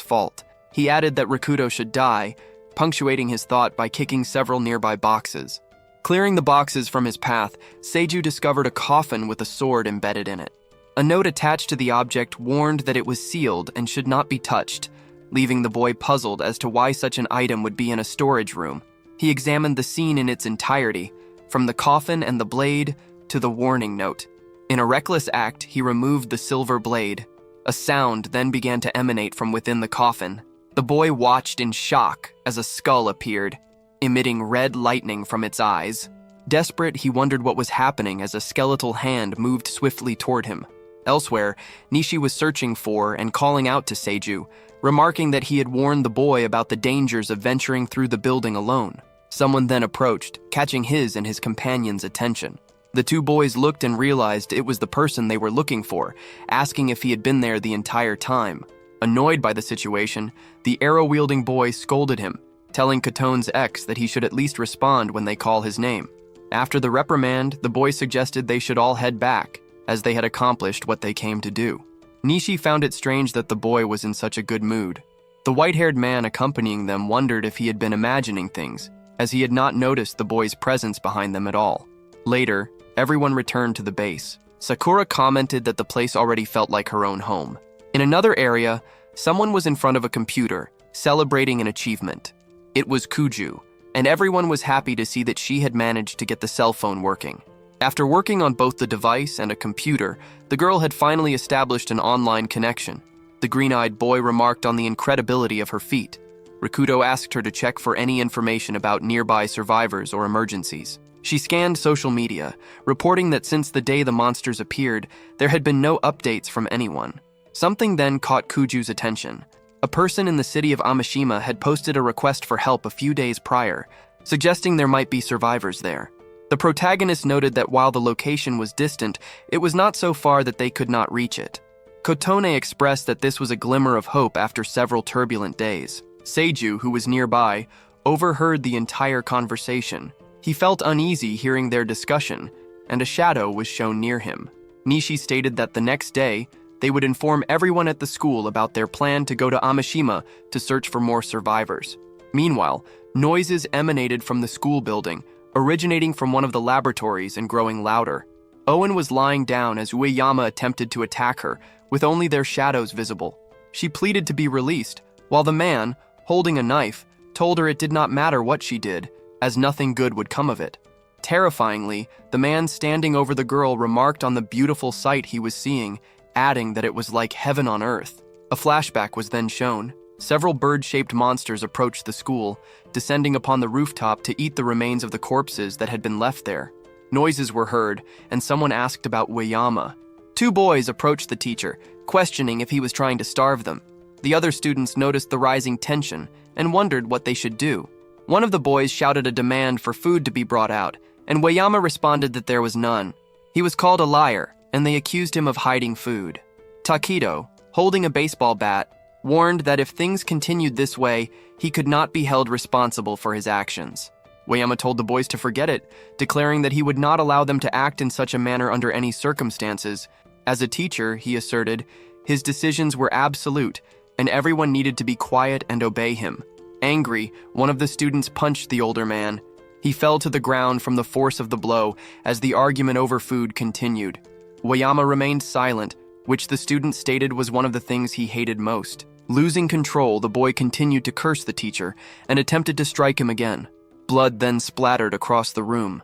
fault. He added that Rikuto should die, punctuating his thought by kicking several nearby boxes. Clearing the boxes from his path, Seiju discovered a coffin with a sword embedded in it. A note attached to the object warned that it was sealed and should not be touched, leaving the boy puzzled as to why such an item would be in a storage room. He examined the scene in its entirety, from the coffin and the blade to the warning note. In a reckless act, he removed the silver blade. A sound then began to emanate from within the coffin. The boy watched in shock as a skull appeared, emitting red lightning from its eyes. Desperate, he wondered what was happening as a skeletal hand moved swiftly toward him. Elsewhere, Nishi was searching for and calling out to Seiju, remarking that he had warned the boy about the dangers of venturing through the building alone. Someone then approached, catching his and his companion's attention. The two boys looked and realized it was the person they were looking for, asking if he had been there the entire time. Annoyed by the situation, the arrow-wielding boy scolded him, telling Katone's ex that he should at least respond when they call his name. After the reprimand, the boy suggested they should all head back, as they had accomplished what they came to do. Nishi found it strange that the boy was in such a good mood. The white-haired man accompanying them wondered if he had been imagining things, as he had not noticed the boy's presence behind them at all. Later, everyone returned to the base. Sakura commented that the place already felt like her own home. In another area, someone was in front of a computer, celebrating an achievement. It was Kuju, and everyone was happy to see that she had managed to get the cell phone working. After working on both the device and a computer, the girl had finally established an online connection. The green-eyed boy remarked on the incredibility of her feat. Rikudo asked her to check for any information about nearby survivors or emergencies. She scanned social media, reporting that since the day the monsters appeared, there had been no updates from anyone. Something then caught Kuju's attention. A person in the city of Amishima had posted a request for help a few days prior, suggesting there might be survivors there. The protagonist noted that while the location was distant, it was not so far that they could not reach it. Kotone expressed that this was a glimmer of hope after several turbulent days. Seiju, who was nearby, overheard the entire conversation. He felt uneasy hearing their discussion, and a shadow was shown near him. Nishi stated that the next day, they would inform everyone at the school about their plan to go to Amishima to search for more survivors. Meanwhile, noises emanated from the school building, originating from one of the laboratories and growing louder. Owen was lying down as Ueyama attempted to attack her, with only their shadows visible. She pleaded to be released, while the man, holding a knife, told her it did not matter what she did, as nothing good would come of it. Terrifyingly, the man standing over the girl remarked on the beautiful sight he was seeing, adding that it was like heaven on earth. A flashback was then shown. Several bird-shaped monsters approached the school, descending upon the rooftop to eat the remains of the corpses that had been left there. Noises were heard, and someone asked about Ueyama. Two boys approached the teacher, questioning if he was trying to starve them. The other students noticed the rising tension and wondered what they should do. One of the boys shouted a demand for food to be brought out, and Ueyama responded that there was none. He was called a liar, and they accused him of hiding food. Takedo, holding a baseball bat, warned that if things continued this way, he could not be held responsible for his actions. Ueyama told the boys to forget it, declaring that he would not allow them to act in such a manner under any circumstances. As a teacher, he asserted, his decisions were absolute, and everyone needed to be quiet and obey him. Angry, one of the students punched the older man. He fell to the ground from the force of the blow as the argument over food continued. Ueyama remained silent, which the student stated was one of the things he hated most. Losing control, the boy continued to curse the teacher and attempted to strike him again. Blood then splattered across the room.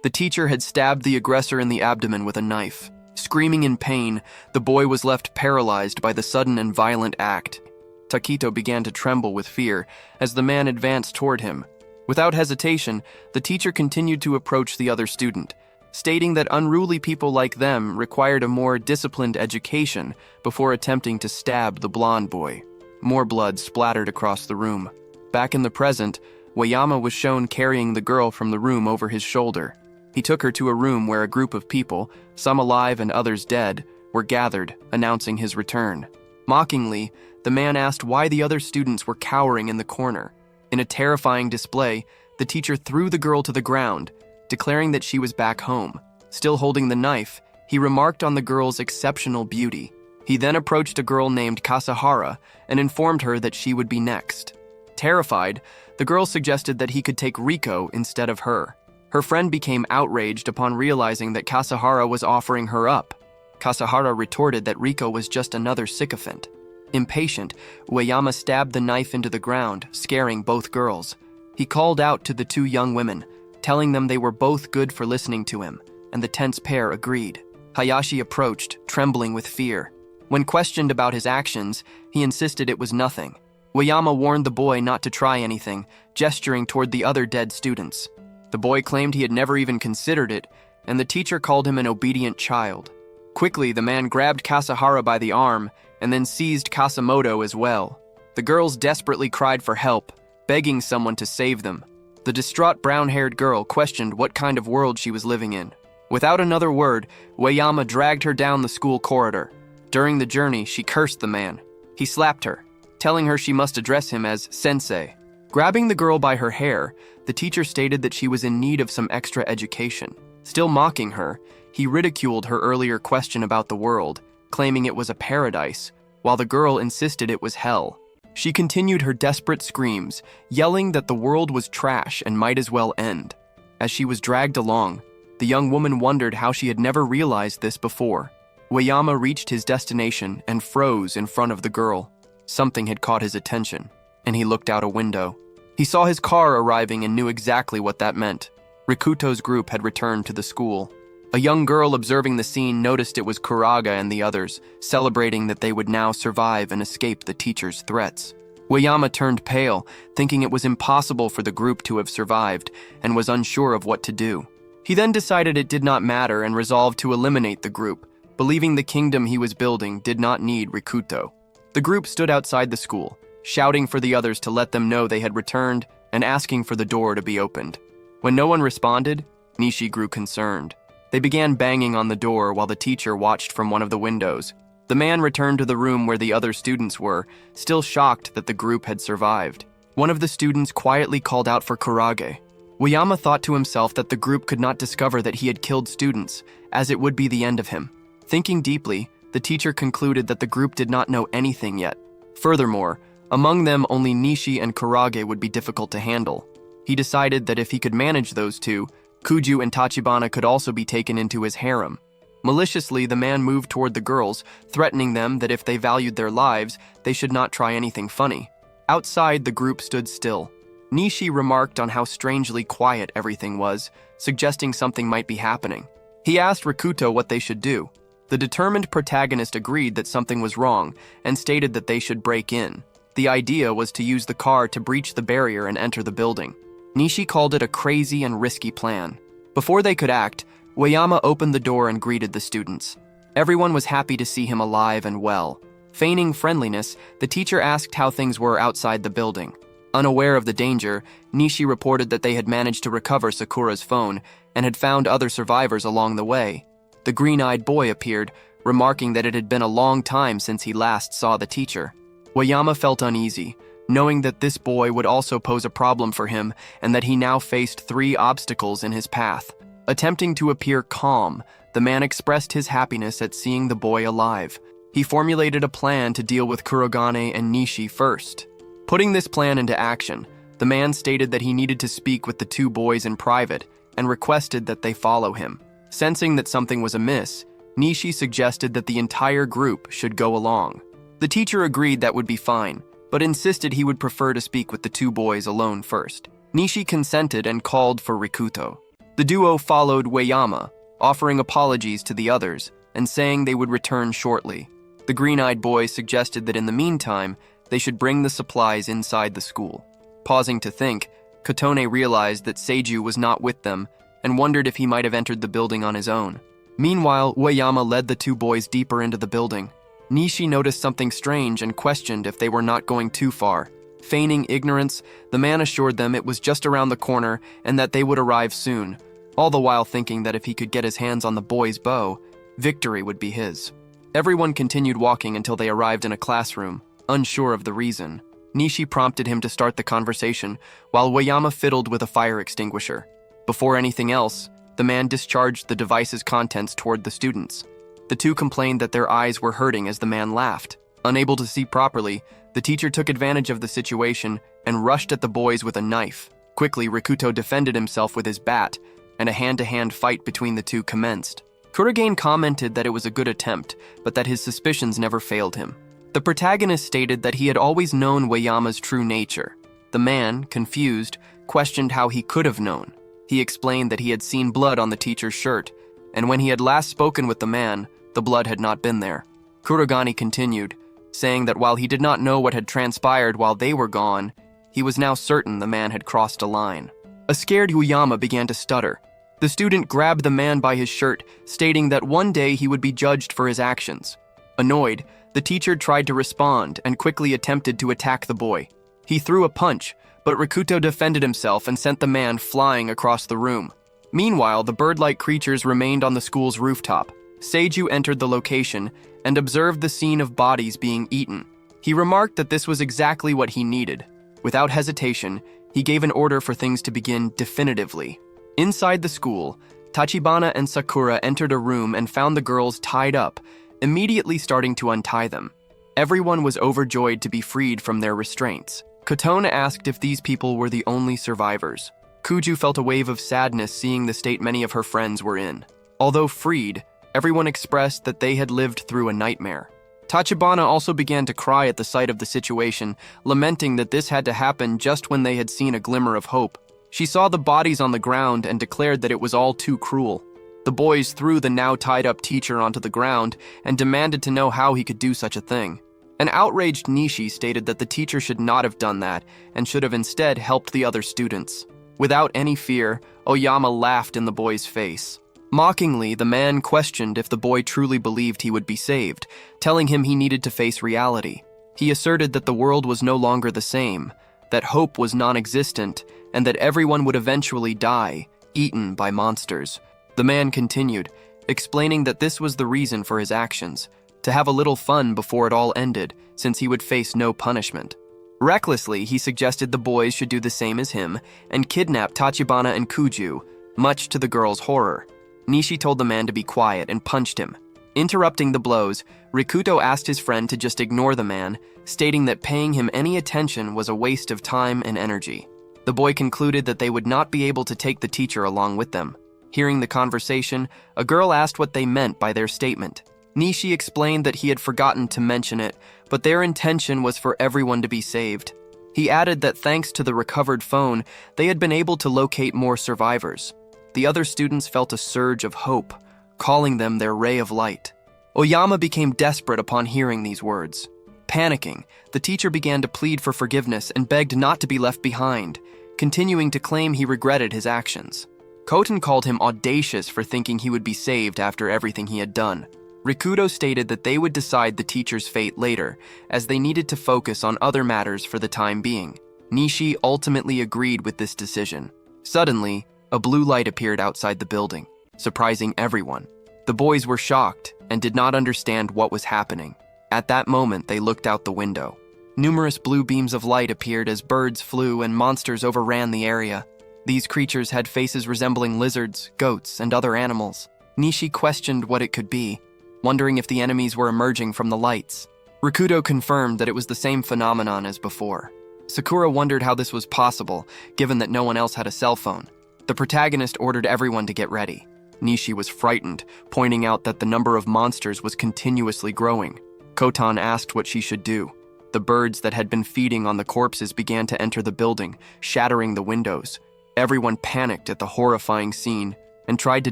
The teacher had stabbed the aggressor in the abdomen with a knife. Screaming in pain, the boy was left paralyzed by the sudden and violent act. Takedo began to tremble with fear as the man advanced toward him. Without hesitation, the teacher continued to approach the other student, stating that unruly people like them required a more disciplined education before attempting to stab the blonde boy. More blood splattered across the room. Back in the present, Ueyama was shown carrying the girl from the room over his shoulder. He took her to a room where a group of people, some alive and others dead, were gathered, announcing his return. Mockingly, the man asked why the other students were cowering in the corner. In a terrifying display, the teacher threw the girl to the ground, declaring that she was back home. Still holding the knife, he remarked on the girl's exceptional beauty. He then approached a girl named Kasahara and informed her that she would be next. Terrified, the girl suggested that he could take Riko instead of her. Her friend became outraged upon realizing that Kasahara was offering her up. Kasahara retorted that Riko was just another sycophant. Impatient, Ueyama stabbed the knife into the ground, scaring both girls. He called out to the two young women, telling them they were both good for listening to him, and the tense pair agreed. Hayashi approached, trembling with fear. When questioned about his actions, he insisted it was nothing. Ueyama warned the boy not to try anything, gesturing toward the other dead students. The boy claimed he had never even considered it, and the teacher called him an obedient child. Quickly, the man grabbed Kasahara by the arm and then seized Kasamoto as well. The girls desperately cried for help, begging someone to save them. The distraught brown-haired girl questioned what kind of world she was living in. Without another word, Ueyama dragged her down the school corridor. During the journey, she cursed the man. He slapped her, telling her she must address him as sensei. Grabbing the girl by her hair, the teacher stated that she was in need of some extra education. Still mocking her, he ridiculed her earlier question about the world, claiming it was a paradise, while the girl insisted it was hell. She continued her desperate screams, yelling that the world was trash and might as well end. As she was dragged along, the young woman wondered how she had never realized this before. Ueyama reached his destination and froze in front of the girl. Something had caught his attention. and he looked out a window. He saw his car arriving and knew exactly what that meant. Rikuto's group had returned to the school. A young girl observing the scene noticed it was Kuraga and the others, celebrating that they would now survive and escape the teacher's threats. Ueyama turned pale, thinking it was impossible for the group to have survived, and was unsure of what to do. He then decided it did not matter and resolved to eliminate the group, believing the kingdom he was building did not need Rikuto. The group stood outside the school, shouting for the others to let them know they had returned and asking for the door to be opened. When no one responded, Nishi grew concerned. They began banging on the door while the teacher watched from one of the windows. The man returned to the room where the other students were, still shocked that the group had survived. One of the students quietly called out for Kurage. Ueyama thought to himself that the group could not discover that he had killed students, as it would be the end of him. Thinking deeply, the teacher concluded that the group did not know anything yet. Furthermore, among them only Nishi and Kurage would be difficult to handle. He decided that if he could manage those two, Kuju and Tachibana could also be taken into his harem. Maliciously, the man moved toward the girls, threatening them that if they valued their lives, they should not try anything funny. Outside, the group stood still. Nishi remarked on how strangely quiet everything was, suggesting something might be happening. He asked Rikuto what they should do. The determined protagonist agreed that something was wrong and stated that they should break in. The idea was to use the car to breach the barrier and enter the building. Nishi called it a crazy and risky plan. Before they could act, Ueyama opened the door and greeted the students. Everyone was happy to see him alive and well. Feigning friendliness, the teacher asked how things were outside the building. Unaware of the danger, Nishi reported that they had managed to recover Sakura's phone and had found other survivors along the way. The green-eyed boy appeared, remarking that it had been a long time since he last saw the teacher. Ueyama felt uneasy, knowing that this boy would also pose a problem for him and that he now faced 3 obstacles in his path. Attempting to appear calm, the man expressed his happiness at seeing the boy alive. He formulated a plan to deal with Kurogane and Nishi first. Putting this plan into action, the man stated that he needed to speak with the 2 boys in private and requested that they follow him. Sensing that something was amiss, Nishi suggested that the entire group should go along. The teacher agreed that would be fine, but insisted he would prefer to speak with the 2 boys alone first. Nishi consented and called for Rikuto. The duo followed Ueyama, offering apologies to the others and saying they would return shortly. The green-eyed boy suggested that in the meantime, they should bring the supplies inside the school. Pausing to think, Kotone realized that Seiju was not with them and wondered if he might have entered the building on his own. Meanwhile, Ueyama led the 2 boys deeper into the building. Nishi noticed something strange and questioned if they were not going too far. Feigning ignorance, the man assured them it was just around the corner and that they would arrive soon, all the while thinking that if he could get his hands on the boy's bow, victory would be his. Everyone continued walking until they arrived in a classroom, unsure of the reason. Nishi prompted him to start the conversation, while Ueyama fiddled with a fire extinguisher. Before anything else, the man discharged the device's contents toward the students. The 2 complained that their eyes were hurting as the man laughed. Unable to see properly, the teacher took advantage of the situation and rushed at the boys with a knife. Quickly, Rikuto defended himself with his bat, and a hand-to-hand fight between the 2 commenced. Kurogane commented that it was a good attempt, but that his suspicions never failed him. The protagonist stated that he had always known Ueyama's true nature. The man, confused, questioned how he could have known. He explained that he had seen blood on the teacher's shirt, and when he had last spoken with the man, the blood had not been there. Kurogane continued, saying that while he did not know what had transpired while they were gone, he was now certain the man had crossed a line. A scared Ueyama began to stutter. The student grabbed the man by his shirt, stating that one day he would be judged for his actions. Annoyed, the teacher tried to respond and quickly attempted to attack the boy. He threw a punch, but Rikuto defended himself and sent the man flying across the room. Meanwhile, the bird-like creatures remained on the school's rooftop. Seiju entered the location and observed the scene of bodies being eaten. He remarked that this was exactly what he needed. Without hesitation, he gave an order for things to begin definitively. Inside the school, Tachibana and Sakura entered a room and found the girls tied up, immediately starting to untie them. Everyone was overjoyed to be freed from their restraints. Kotone asked if these people were the only survivors. Kuju felt a wave of sadness seeing the state many of her friends were in. Although freed, everyone expressed that they had lived through a nightmare. Tachibana also began to cry at the sight of the situation, lamenting that this had to happen just when they had seen a glimmer of hope. She saw the bodies on the ground and declared that it was all too cruel. The boys threw the now tied-up teacher onto the ground and demanded to know how he could do such a thing. An outraged Nishi stated that the teacher should not have done that and should have instead helped the other students. Without any fear, Oyama laughed in the boy's face. Mockingly, the man questioned if the boy truly believed he would be saved, telling him he needed to face reality. He asserted that the world was no longer the same, that hope was non-existent, and that everyone would eventually die, eaten by monsters. The man continued, explaining that this was the reason for his actions, to have a little fun before it all ended, since he would face no punishment. Recklessly, he suggested the boys should do the same as him and kidnap Tachibana and Kuju, much to the girl's horror. Nishi told the man to be quiet and punched him. Interrupting the blows, Rikuto asked his friend to just ignore the man, stating that paying him any attention was a waste of time and energy. The boy concluded that they would not be able to take the teacher along with them. Hearing the conversation, a girl asked what they meant by their statement. Nishi explained that he had forgotten to mention it, but their intention was for everyone to be saved. He added that thanks to the recovered phone, they had been able to locate more survivors. The other students felt a surge of hope, calling them their ray of light. Oyama became desperate upon hearing these words. Panicking, the teacher began to plead for forgiveness and begged not to be left behind, continuing to claim he regretted his actions. Koten called him audacious for thinking he would be saved after everything he had done. Rikudo stated that they would decide the teacher's fate later, as they needed to focus on other matters for the time being. Nishi ultimately agreed with this decision. Suddenly, a blue light appeared outside the building, surprising everyone. The boys were shocked and did not understand what was happening. At that moment, they looked out the window. Numerous blue beams of light appeared as birds flew and monsters overran the area. These creatures had faces resembling lizards, goats, and other animals. Nishi questioned what it could be, wondering if the enemies were emerging from the lights. Rikudo confirmed that it was the same phenomenon as before. Sakura wondered how this was possible, given that no one else had a cell phone. The protagonist ordered everyone to get ready. Nishi was frightened, pointing out that the number of monsters was continuously growing. Kotan asked what she should do. The birds that had been feeding on the corpses began to enter the building, shattering the windows. Everyone panicked at the horrifying scene and tried to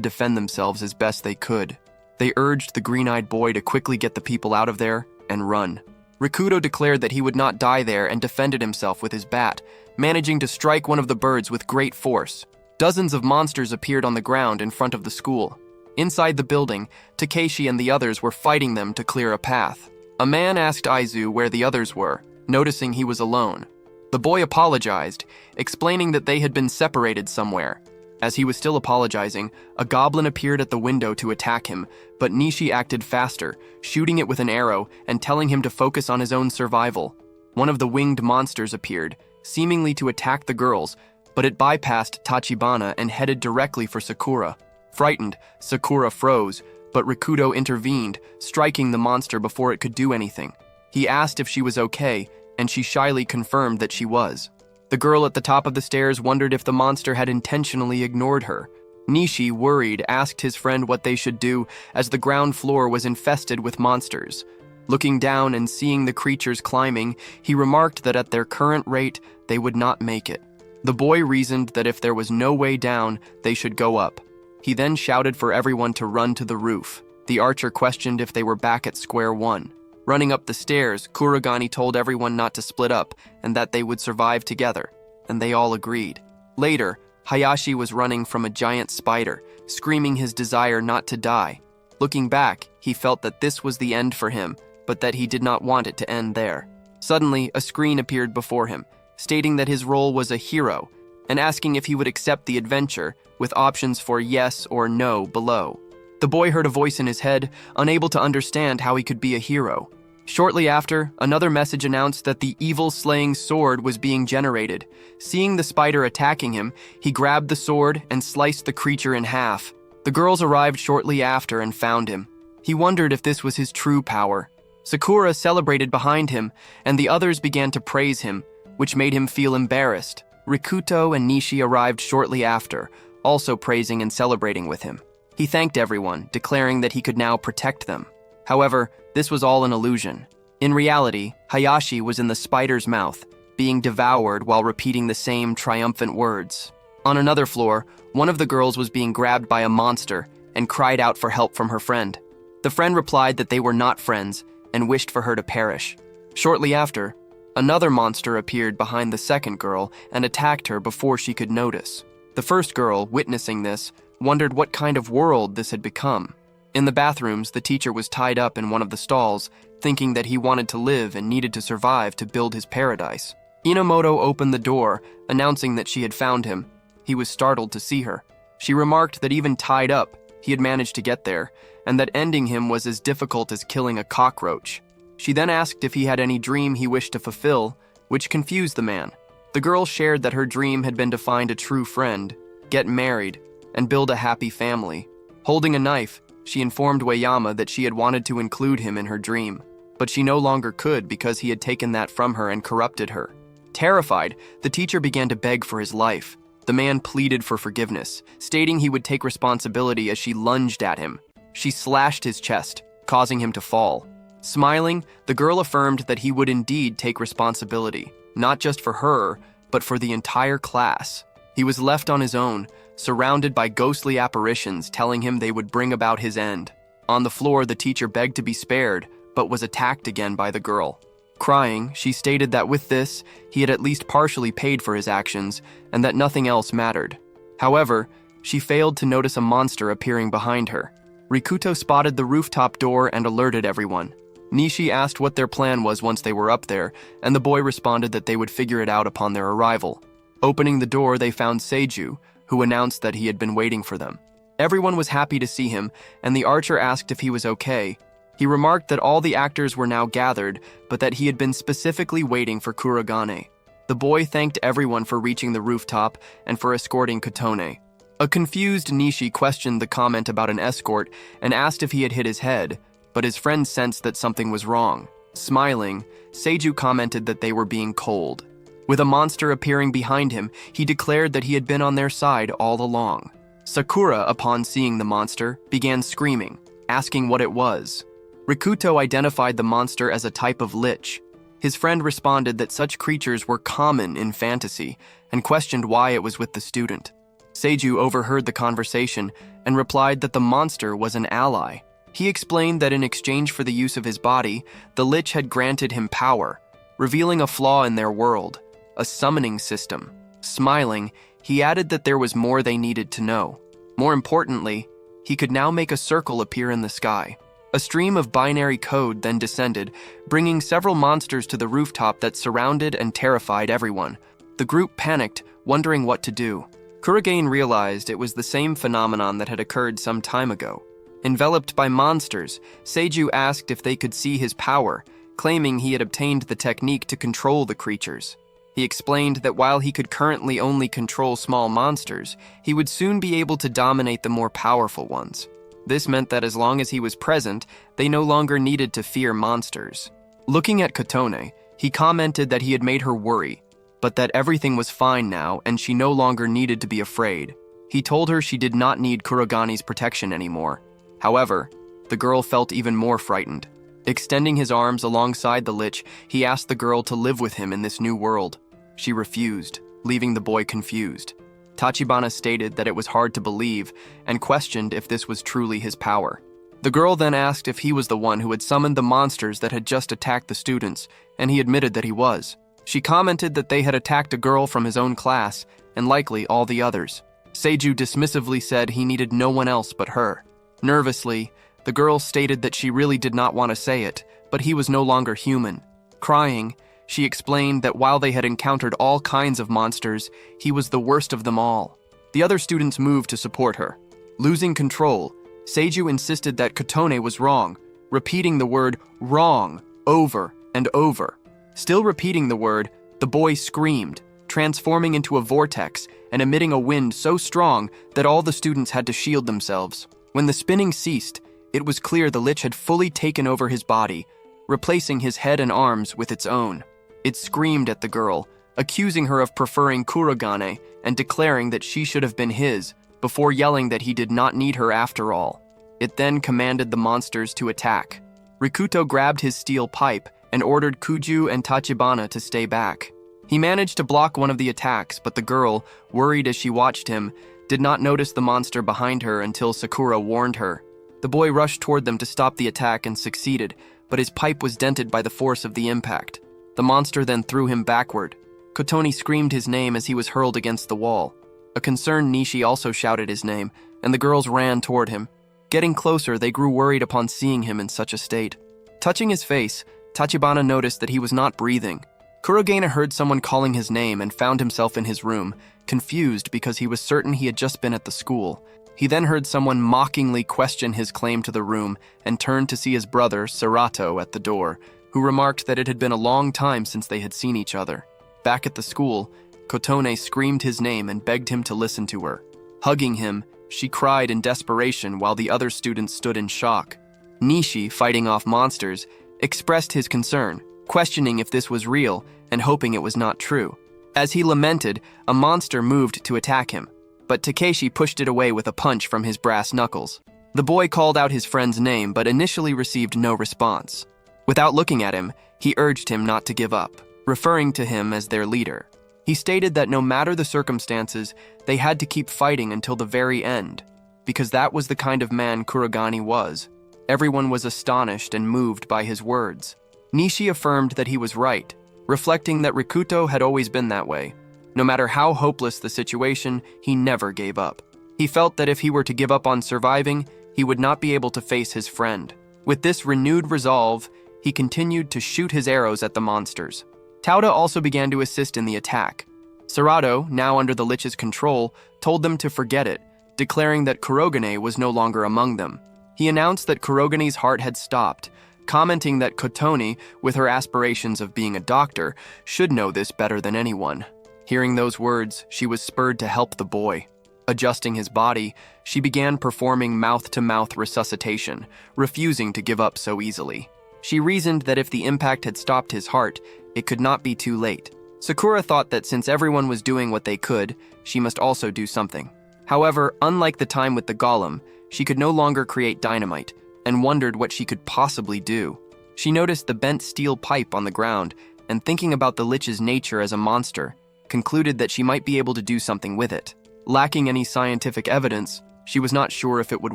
defend themselves as best they could. They urged the green-eyed boy to quickly get the people out of there and run. Rikudo declared that he would not die there and defended himself with his bat, managing to strike one of the birds with great force. Dozens of monsters appeared on the ground in front of the school. Inside the building, Takeshi and the others were fighting them to clear a path. A man asked Aizu where the others were, noticing he was alone. The boy apologized, explaining that they had been separated somewhere. As he was still apologizing, a goblin appeared at the window to attack him, but Nishi acted faster, shooting it with an arrow and telling him to focus on his own survival. One of the winged monsters appeared, seemingly to attack the girls, but it bypassed Tachibana and headed directly for Sakura. Frightened, Sakura froze, but Rikudo intervened, striking the monster before it could do anything. He asked if she was okay, and she shyly confirmed that she was. The girl at the top of the stairs wondered if the monster had intentionally ignored her. Nishi, worried, asked his friend what they should do, as the ground floor was infested with monsters. Looking down and seeing the creatures climbing, he remarked that at their current rate, they would not make it. The boy reasoned that if there was no way down, they should go up. He then shouted for everyone to run to the roof. The archer questioned if they were back at square one. Running up the stairs, Kurogane told everyone not to split up and that they would survive together, and they all agreed. Later, Hayashi was running from a giant spider, screaming his desire not to die. Looking back, he felt that this was the end for him, but that he did not want it to end there. Suddenly, a screen appeared before him, stating that his role was a hero, and asking if he would accept the adventure, with options for yes or no below. The boy heard a voice in his head, unable to understand how he could be a hero. Shortly after, another message announced that the evil-slaying sword was being generated. Seeing the spider attacking him, he grabbed the sword and sliced the creature in half. The girls arrived shortly after and found him. He wondered if this was his true power. Sakura celebrated behind him, and the others began to praise him, which made him feel embarrassed. Rikuto and Nishi arrived shortly after, also praising and celebrating with him. He thanked everyone, declaring that he could now protect them. However, this was all an illusion. In reality, Hayashi was in the spider's mouth, being devoured while repeating the same triumphant words. On another floor, one of the girls was being grabbed by a monster and cried out for help from her friend. The friend replied that they were not friends and wished for her to perish. Shortly after, another monster appeared behind the second girl and attacked her before she could notice. The first girl, witnessing this, wondered what kind of world this had become. In the bathrooms, the teacher was tied up in one of the stalls, thinking that he wanted to live and needed to survive to build his paradise. Inamoto opened the door, announcing that she had found him. He was startled to see her. She remarked that even tied up, he had managed to get there, and that ending him was as difficult as killing a cockroach. She then asked if he had any dream he wished to fulfill, which confused the man. The girl shared that her dream had been to find a true friend, get married, and build a happy family. Holding a knife, she informed Ueyama that she had wanted to include him in her dream, but she no longer could because he had taken that from her and corrupted her. Terrified, the teacher began to beg for his life. The man pleaded for forgiveness, stating he would take responsibility as she lunged at him. She slashed his chest, causing him to fall. Smiling, the girl affirmed that he would indeed take responsibility, not just for her, but for the entire class. He was left on his own, surrounded by ghostly apparitions telling him they would bring about his end. On the floor, the teacher begged to be spared, but was attacked again by the girl. Crying, she stated that with this, he had at least partially paid for his actions, and that nothing else mattered. However, she failed to notice a monster appearing behind her. Rikuto spotted the rooftop door and alerted everyone. Nishi asked what their plan was once they were up there, and the boy responded that they would figure it out upon their arrival. Opening the door, they found Seiju, who announced that he had been waiting for them. Everyone was happy to see him, and the archer asked if he was okay. He remarked that all the actors were now gathered, but that he had been specifically waiting for Kurogane. The boy thanked everyone for reaching the rooftop and for escorting Kotone. A confused Nishi questioned the comment about an escort and asked if he had hit his head, but his friend sensed that something was wrong. Smiling, Seiju commented that they were being cold. With a monster appearing behind him, he declared that he had been on their side all along. Sakura, upon seeing the monster, began screaming, asking what it was. Rikuto identified the monster as a type of lich. His friend responded that such creatures were common in fantasy and questioned why it was with the student. Seiju overheard the conversation and replied that the monster was an ally. He explained that in exchange for the use of his body, the lich had granted him power, revealing a flaw in their world, a summoning system. Smiling, he added that there was more they needed to know. More importantly, he could now make a circle appear in the sky. A stream of binary code then descended, bringing several monsters to the rooftop that surrounded and terrified everyone. The group panicked, wondering what to do. Kurogane realized it was the same phenomenon that had occurred some time ago. Enveloped by monsters, Seiju asked if they could see his power, claiming he had obtained the technique to control the creatures. He explained that while he could currently only control small monsters, he would soon be able to dominate the more powerful ones. This meant that as long as he was present, they no longer needed to fear monsters. Looking at Kotone, he commented that he had made her worry, but that everything was fine now and she no longer needed to be afraid. He told her she did not need Kurogane's protection anymore. However, the girl felt even more frightened. Extending his arms alongside the lich, he asked the girl to live with him in this new world. She refused, leaving the boy confused. Tachibana stated that it was hard to believe and questioned if this was truly his power. The girl then asked if he was the one who had summoned the monsters that had just attacked the students, and he admitted that he was. She commented that they had attacked a girl from his own class, and likely all the others. Seiju dismissively said he needed no one else but her. Nervously, the girl stated that she really did not want to say it, but he was no longer human. Crying, she explained that while they had encountered all kinds of monsters, he was the worst of them all. The other students moved to support her. Losing control, Seiju insisted that Kotone was wrong, repeating the word wrong over and over. Still repeating the word, the boy screamed, transforming into a vortex and emitting a wind so strong that all the students had to shield themselves. When the spinning ceased, it was clear the lich had fully taken over his body, replacing his head and arms with its own. It screamed at the girl, accusing her of preferring Kurogane and declaring that she should have been his, before yelling that he did not need her after all. It then commanded the monsters to attack. Rikuto grabbed his steel pipe and ordered Kuju and Tachibana to stay back. He managed to block one of the attacks, but the girl, worried as she watched him, did not notice the monster behind her until Sakura warned her. The boy rushed toward them to stop the attack and succeeded, but his pipe was dented by the force of the impact. The monster then threw him backward. Kotone screamed his name as he was hurled against the wall. A concerned Nishi also shouted his name, and the girls ran toward him. Getting closer, they grew worried upon seeing him in such a state. Touching his face, Tachibana noticed that he was not breathing. Kurogane heard someone calling his name and found himself in his room, confused because he was certain he had just been at the school. He then heard someone mockingly question his claim to the room and turned to see his brother, Serato, at the door, who remarked that it had been a long time since they had seen each other. Back at the school, Kotone screamed his name and begged him to listen to her. Hugging him, she cried in desperation while the other students stood in shock. Nishi, fighting off monsters, expressed his concern, questioning if this was real and hoping it was not true. As he lamented, a monster moved to attack him, but Takeshi pushed it away with a punch from his brass knuckles. The boy called out his friend's name but initially received no response. Without looking at him, he urged him not to give up, referring to him as their leader. He stated that no matter the circumstances, they had to keep fighting until the very end, because that was the kind of man Kurogane was. Everyone was astonished and moved by his words. Nishi affirmed that he was right, reflecting that Rikuto had always been that way. No matter how hopeless the situation, he never gave up. He felt that if he were to give up on surviving, he would not be able to face his friend. With this renewed resolve, he continued to shoot his arrows at the monsters. Tauda also began to assist in the attack. Serato, now under the Lich's control, told them to forget it, declaring that Kurogane was no longer among them. He announced that Kurogane's heart had stopped, commenting that Kotone, with her aspirations of being a doctor, should know this better than anyone. Hearing those words, she was spurred to help the boy. Adjusting his body, she began performing mouth-to-mouth resuscitation, refusing to give up so easily. She reasoned that if the impact had stopped his heart, it could not be too late. Sakura thought that since everyone was doing what they could, she must also do something. However, unlike the time with the golem, she could no longer create dynamite, and wondered what she could possibly do. She noticed the bent steel pipe on the ground, and thinking about the Lich's nature as a monster, concluded that she might be able to do something with it. Lacking any scientific evidence, she was not sure if it would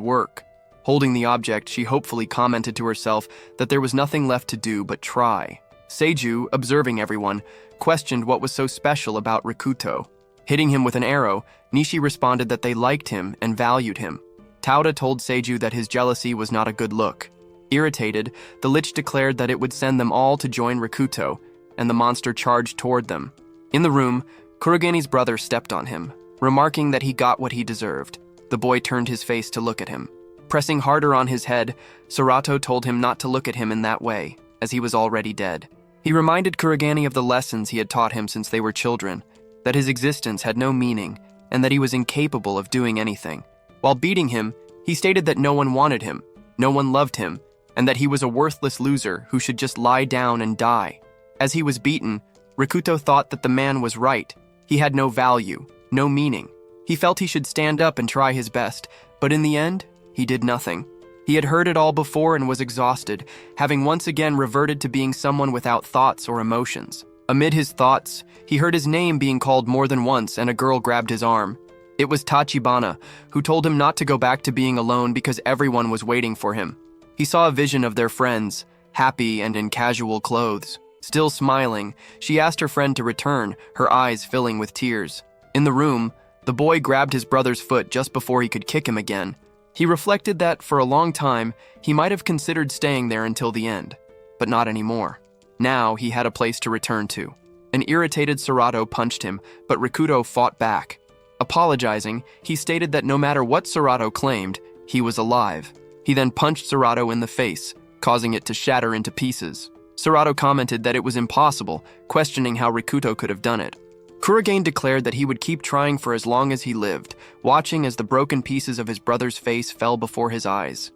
work. Holding the object, she hopefully commented to herself that there was nothing left to do but try. Seiju, observing everyone, questioned what was so special about Rikuto. Hitting him with an arrow, Nishi responded that they liked him and valued him. Tauda told Seiju that his jealousy was not a good look. Irritated, the Lich declared that it would send them all to join Rikuto, and the monster charged toward them. In the room, Kurogane's brother stepped on him, remarking that he got what he deserved. The boy turned his face to look at him. Pressing harder on his head, Serato told him not to look at him in that way, as he was already dead. He reminded Kurogane of the lessons he had taught him since they were children, that his existence had no meaning, and that he was incapable of doing anything. While beating him, he stated that no one wanted him, no one loved him, and that he was a worthless loser who should just lie down and die. As he was beaten, Rikuto thought that the man was right. He had no value, no meaning. He felt he should stand up and try his best, but in the end, he did nothing. He had heard it all before and was exhausted, having once again reverted to being someone without thoughts or emotions. Amid his thoughts, he heard his name being called more than once and a girl grabbed his arm. It was Tachibana, who told him not to go back to being alone because everyone was waiting for him. He saw a vision of their friends, happy and in casual clothes. Still smiling, she asked her friend to return, her eyes filling with tears. In the room, the boy grabbed his brother's foot just before he could kick him again. He reflected that, for a long time, he might have considered staying there until the end, but not anymore. Now he had a place to return to. An irritated Serato punched him, but Rikuto fought back. Apologizing, he stated that no matter what Serato claimed, he was alive. He then punched Serato in the face, causing it to shatter into pieces. Serato commented that it was impossible, questioning how Rikuto could have done it. Kurogane declared that he would keep trying for as long as he lived, watching as the broken pieces of his brother's face fell before his eyes.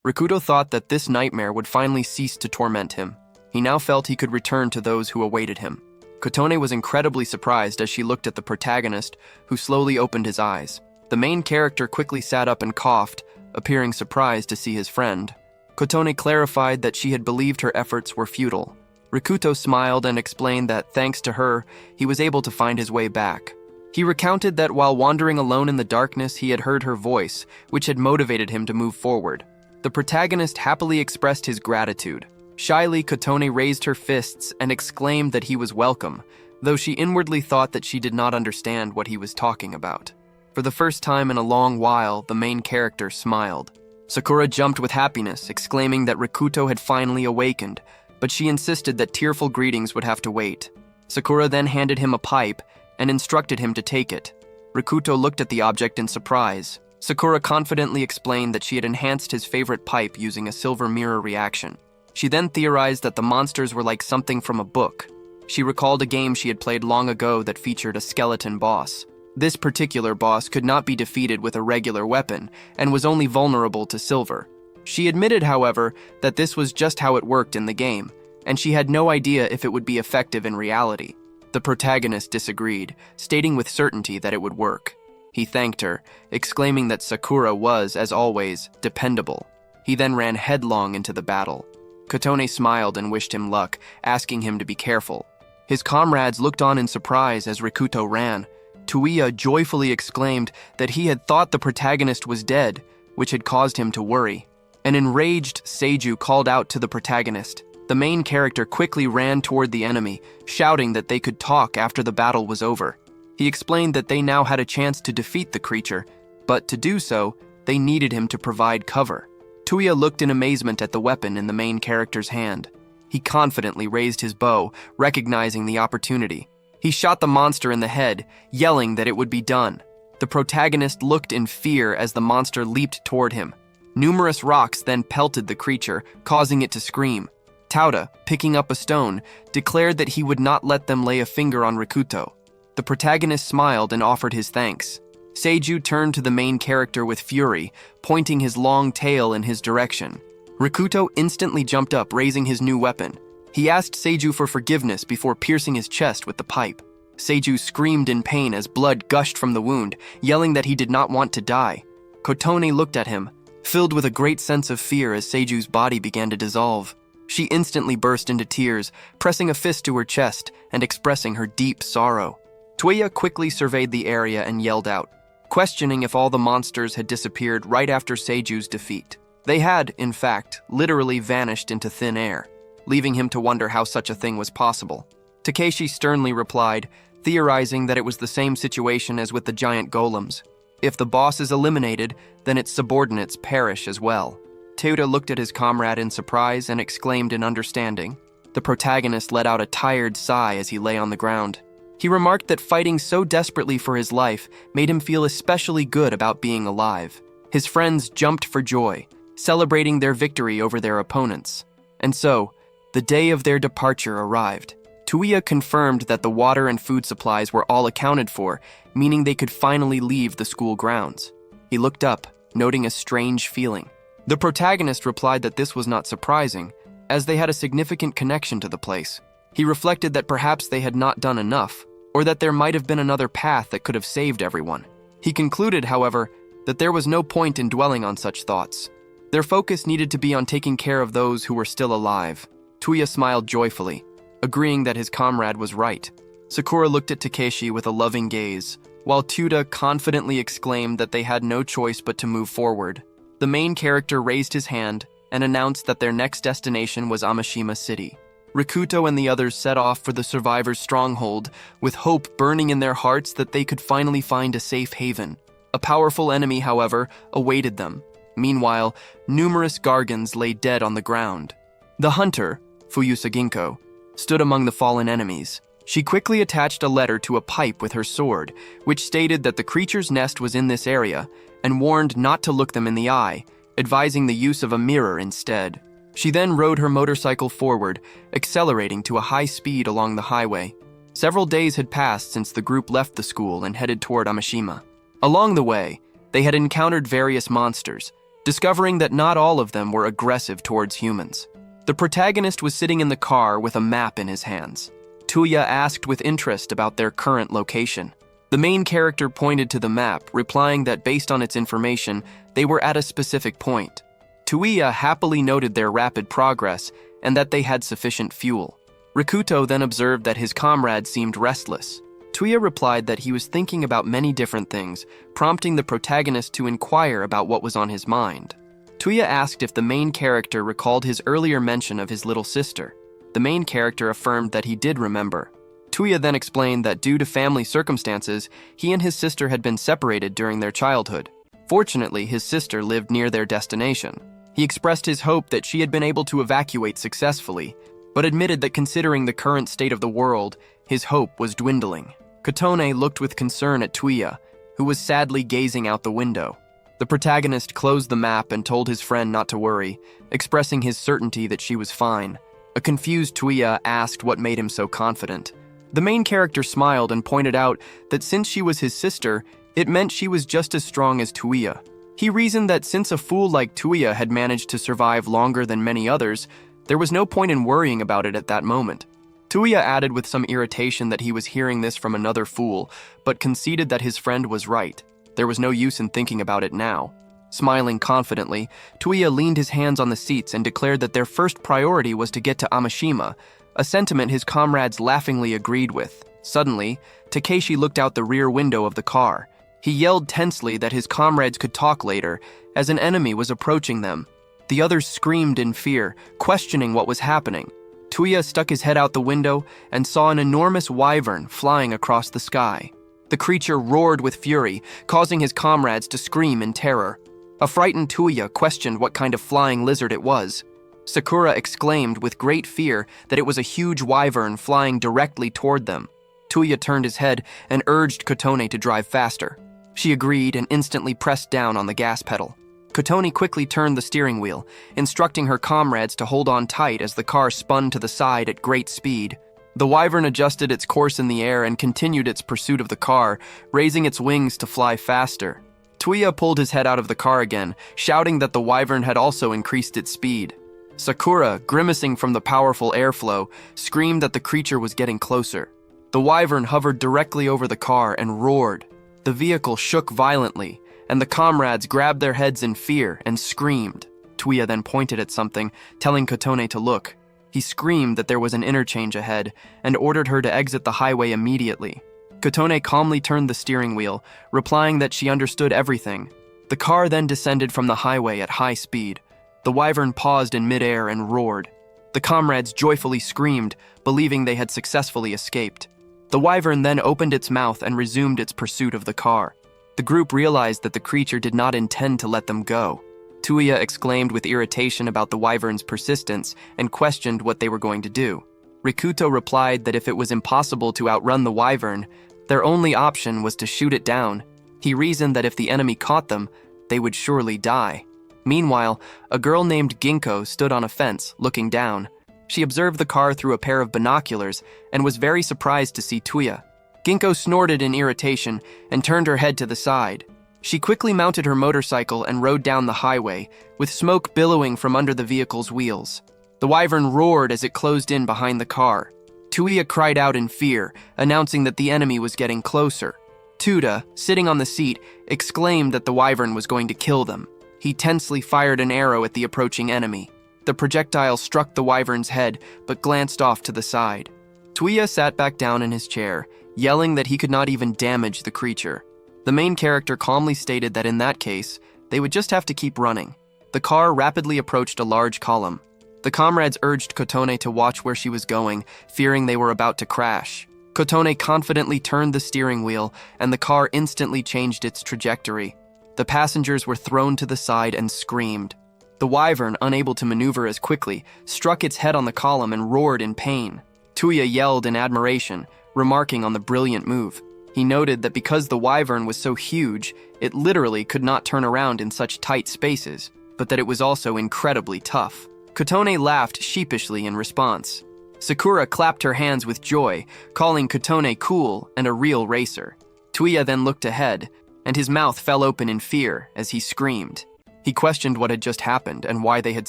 Rikuto thought that this nightmare would finally cease to torment him. He now felt he could return to those who awaited him. Kotone was incredibly surprised as she looked at the protagonist, who slowly opened his eyes. The main character quickly sat up and coughed, appearing surprised to see his friend. Kotone clarified that she had believed her efforts were futile. Rikuto smiled and explained that, thanks to her, he was able to find his way back. He recounted that while wandering alone in the darkness, he had heard her voice, which had motivated him to move forward. The protagonist happily expressed his gratitude. Shyly, Kotone raised her fists and exclaimed that he was welcome, though she inwardly thought that she did not understand what he was talking about. For the first time in a long while, the main character smiled. Sakura jumped with happiness, exclaiming that Rikuto had finally awakened, but she insisted that tearful greetings would have to wait. Sakura then handed him a pipe and instructed him to take it. Rikuto looked at the object in surprise. Sakura confidently explained that she had enhanced his favorite pipe using a silver mirror reaction. She then theorized that the monsters were like something from a book. She recalled a game she had played long ago that featured a skeleton boss. This particular boss could not be defeated with a regular weapon and was only vulnerable to silver. She admitted, however, that this was just how it worked in the game, and she had no idea if it would be effective in reality. The protagonist disagreed, stating with certainty that it would work. He thanked her, exclaiming that Sakura was, as always, dependable. He then ran headlong into the battle. Kotone smiled and wished him luck, asking him to be careful. His comrades looked on in surprise as Rikuto ran. Tuiya joyfully exclaimed that he had thought the protagonist was dead, which had caused him to worry. An enraged Seiju called out to the protagonist. The main character quickly ran toward the enemy, shouting that they could talk after the battle was over. He explained that they now had a chance to defeat the creature, but to do so, they needed him to provide cover. Tuiya looked in amazement at the weapon in the main character's hand. He confidently raised his bow, recognizing the opportunity. He shot the monster in the head, yelling that it would be done. The protagonist looked in fear as the monster leaped toward him. Numerous rocks then pelted the creature, causing it to scream. Tauda, picking up a stone, declared that he would not let them lay a finger on Rikuto. The protagonist smiled and offered his thanks. Seiju turned to the main character with fury, pointing his long tail in his direction. Rikuto instantly jumped up, raising his new weapon. He asked Seiju for forgiveness before piercing his chest with the pipe. Seiju screamed in pain as blood gushed from the wound, yelling that he did not want to die. Kotone looked at him, filled with a great sense of fear as Seiju's body began to dissolve. She instantly burst into tears, pressing a fist to her chest and expressing her deep sorrow. Tuiya quickly surveyed the area and yelled out, questioning if all the monsters had disappeared right after Seiju's defeat. They had, in fact, literally vanished into thin air, leaving him to wonder how such a thing was possible. Takeshi sternly replied, theorizing that it was the same situation as with the giant golems. If the boss is eliminated, then its subordinates perish as well. Teuta looked at his comrade in surprise and exclaimed in understanding. The protagonist let out a tired sigh as he lay on the ground. He remarked that fighting so desperately for his life made him feel especially good about being alive. His friends jumped for joy, celebrating their victory over their opponents. And so, the day of their departure arrived. Tuiya confirmed that the water and food supplies were all accounted for, meaning they could finally leave the school grounds. He looked up, noting a strange feeling. The protagonist replied that this was not surprising, as they had a significant connection to the place. He reflected that perhaps they had not done enough, or that there might have been another path that could have saved everyone. He concluded, however, that there was no point in dwelling on such thoughts. Their focus needed to be on taking care of those who were still alive. Tuiya smiled joyfully, agreeing that his comrade was right. Sakura looked at Takeshi with a loving gaze, while Tuda confidently exclaimed that they had no choice but to move forward. The main character raised his hand and announced that their next destination was Amashima City. Rikuto and the others set off for the survivors' stronghold, with hope burning in their hearts that they could finally find a safe haven. A powerful enemy, however, awaited them. Meanwhile, numerous Gargans lay dead on the ground. The hunter, Fuyusa Ginko, stood among the fallen enemies. She quickly attached a letter to a pipe with her sword, which stated that the creature's nest was in this area, and warned not to look them in the eye, advising the use of a mirror instead. She then rode her motorcycle forward, accelerating to a high speed along the highway. Several days had passed since the group left the school and headed toward Amashima. Along the way, they had encountered various monsters, discovering that not all of them were aggressive towards humans. The protagonist was sitting in the car with a map in his hands. Tuiya asked with interest about their current location. The main character pointed to the map, replying that based on its information, they were at a specific point. Tuiya happily noted their rapid progress and that they had sufficient fuel. Rikuto then observed that his comrade seemed restless. Tuiya replied that he was thinking about many different things, prompting the protagonist to inquire about what was on his mind. Tuiya asked if the main character recalled his earlier mention of his little sister. The main character affirmed that he did remember. Tuiya then explained that due to family circumstances, he and his sister had been separated during their childhood. Fortunately, his sister lived near their destination. He expressed his hope that she had been able to evacuate successfully, but admitted that considering the current state of the world, his hope was dwindling. Kotone looked with concern at Tuiya, who was sadly gazing out the window. The protagonist closed the map and told his friend not to worry, expressing his certainty that she was fine. A confused Tuiya asked what made him so confident. The main character smiled and pointed out that since she was his sister, it meant she was just as strong as Tuiya. He reasoned that since a fool like Tuiya had managed to survive longer than many others, there was no point in worrying about it at that moment. Tuiya added with some irritation that he was hearing this from another fool, but conceded that his friend was right. There was no use in thinking about it now. Smiling confidently, Tuiya leaned his hands on the seats and declared that their first priority was to get to Amishima, a sentiment his comrades laughingly agreed with. Suddenly, Takeshi looked out the rear window of the car. He yelled tensely that his comrades could talk later, as an enemy was approaching them. The others screamed in fear, questioning what was happening. Tuiya stuck his head out the window and saw an enormous wyvern flying across the sky. The creature roared with fury, causing his comrades to scream in terror. A frightened Tuiya questioned what kind of flying lizard it was. Sakura exclaimed with great fear that it was a huge wyvern flying directly toward them. Tuiya turned his head and urged Kotone to drive faster. She agreed and instantly pressed down on the gas pedal. Kotone quickly turned the steering wheel, instructing her comrades to hold on tight as the car spun to the side at great speed. The wyvern adjusted its course in the air and continued its pursuit of the car, raising its wings to fly faster. Tuiya pulled his head out of the car again, shouting that the wyvern had also increased its speed. Sakura, grimacing from the powerful airflow, screamed that the creature was getting closer. The wyvern hovered directly over the car and roared. The vehicle shook violently, and the comrades grabbed their heads in fear and screamed. Tuiya then pointed at something, telling Kotone to look. He screamed that there was an interchange ahead and ordered her to exit the highway immediately. Kotone calmly turned the steering wheel, replying that she understood everything. The car then descended from the highway at high speed. The wyvern paused in midair and roared. The comrades joyfully screamed, believing they had successfully escaped. The wyvern then opened its mouth and resumed its pursuit of the car. The group realized that the creature did not intend to let them go. Tuiya exclaimed with irritation about the wyvern's persistence and questioned what they were going to do. Rikuto replied that if it was impossible to outrun the wyvern, their only option was to shoot it down. He reasoned that if the enemy caught them, they would surely die. Meanwhile, a girl named Ginkgo stood on a fence, looking down. She observed the car through a pair of binoculars and was very surprised to see Tuiya. Ginkgo snorted in irritation and turned her head to the side. She quickly mounted her motorcycle and rode down the highway, with smoke billowing from under the vehicle's wheels. The wyvern roared as it closed in behind the car. Tuiya cried out in fear, announcing that the enemy was getting closer. Tuda, sitting on the seat, exclaimed that the wyvern was going to kill them. He tensely fired an arrow at the approaching enemy. The projectile struck the wyvern's head, but glanced off to the side. Tuiya sat back down in his chair, yelling that he could not even damage the creature. The main character calmly stated that in that case, they would just have to keep running. The car rapidly approached a large column. The comrades urged Kotone to watch where she was going, fearing they were about to crash. Kotone confidently turned the steering wheel, and the car instantly changed its trajectory. The passengers were thrown to the side and screamed. The wyvern, unable to maneuver as quickly, struck its head on the column and roared in pain. Tuiya yelled in admiration, remarking on the brilliant move. He noted that because the wyvern was so huge, it literally could not turn around in such tight spaces, but that it was also incredibly tough. Kotone laughed sheepishly in response. Sakura clapped her hands with joy, calling Kotone cool and a real racer. Tuiya then looked ahead, and his mouth fell open in fear as he screamed. He questioned what had just happened and why they had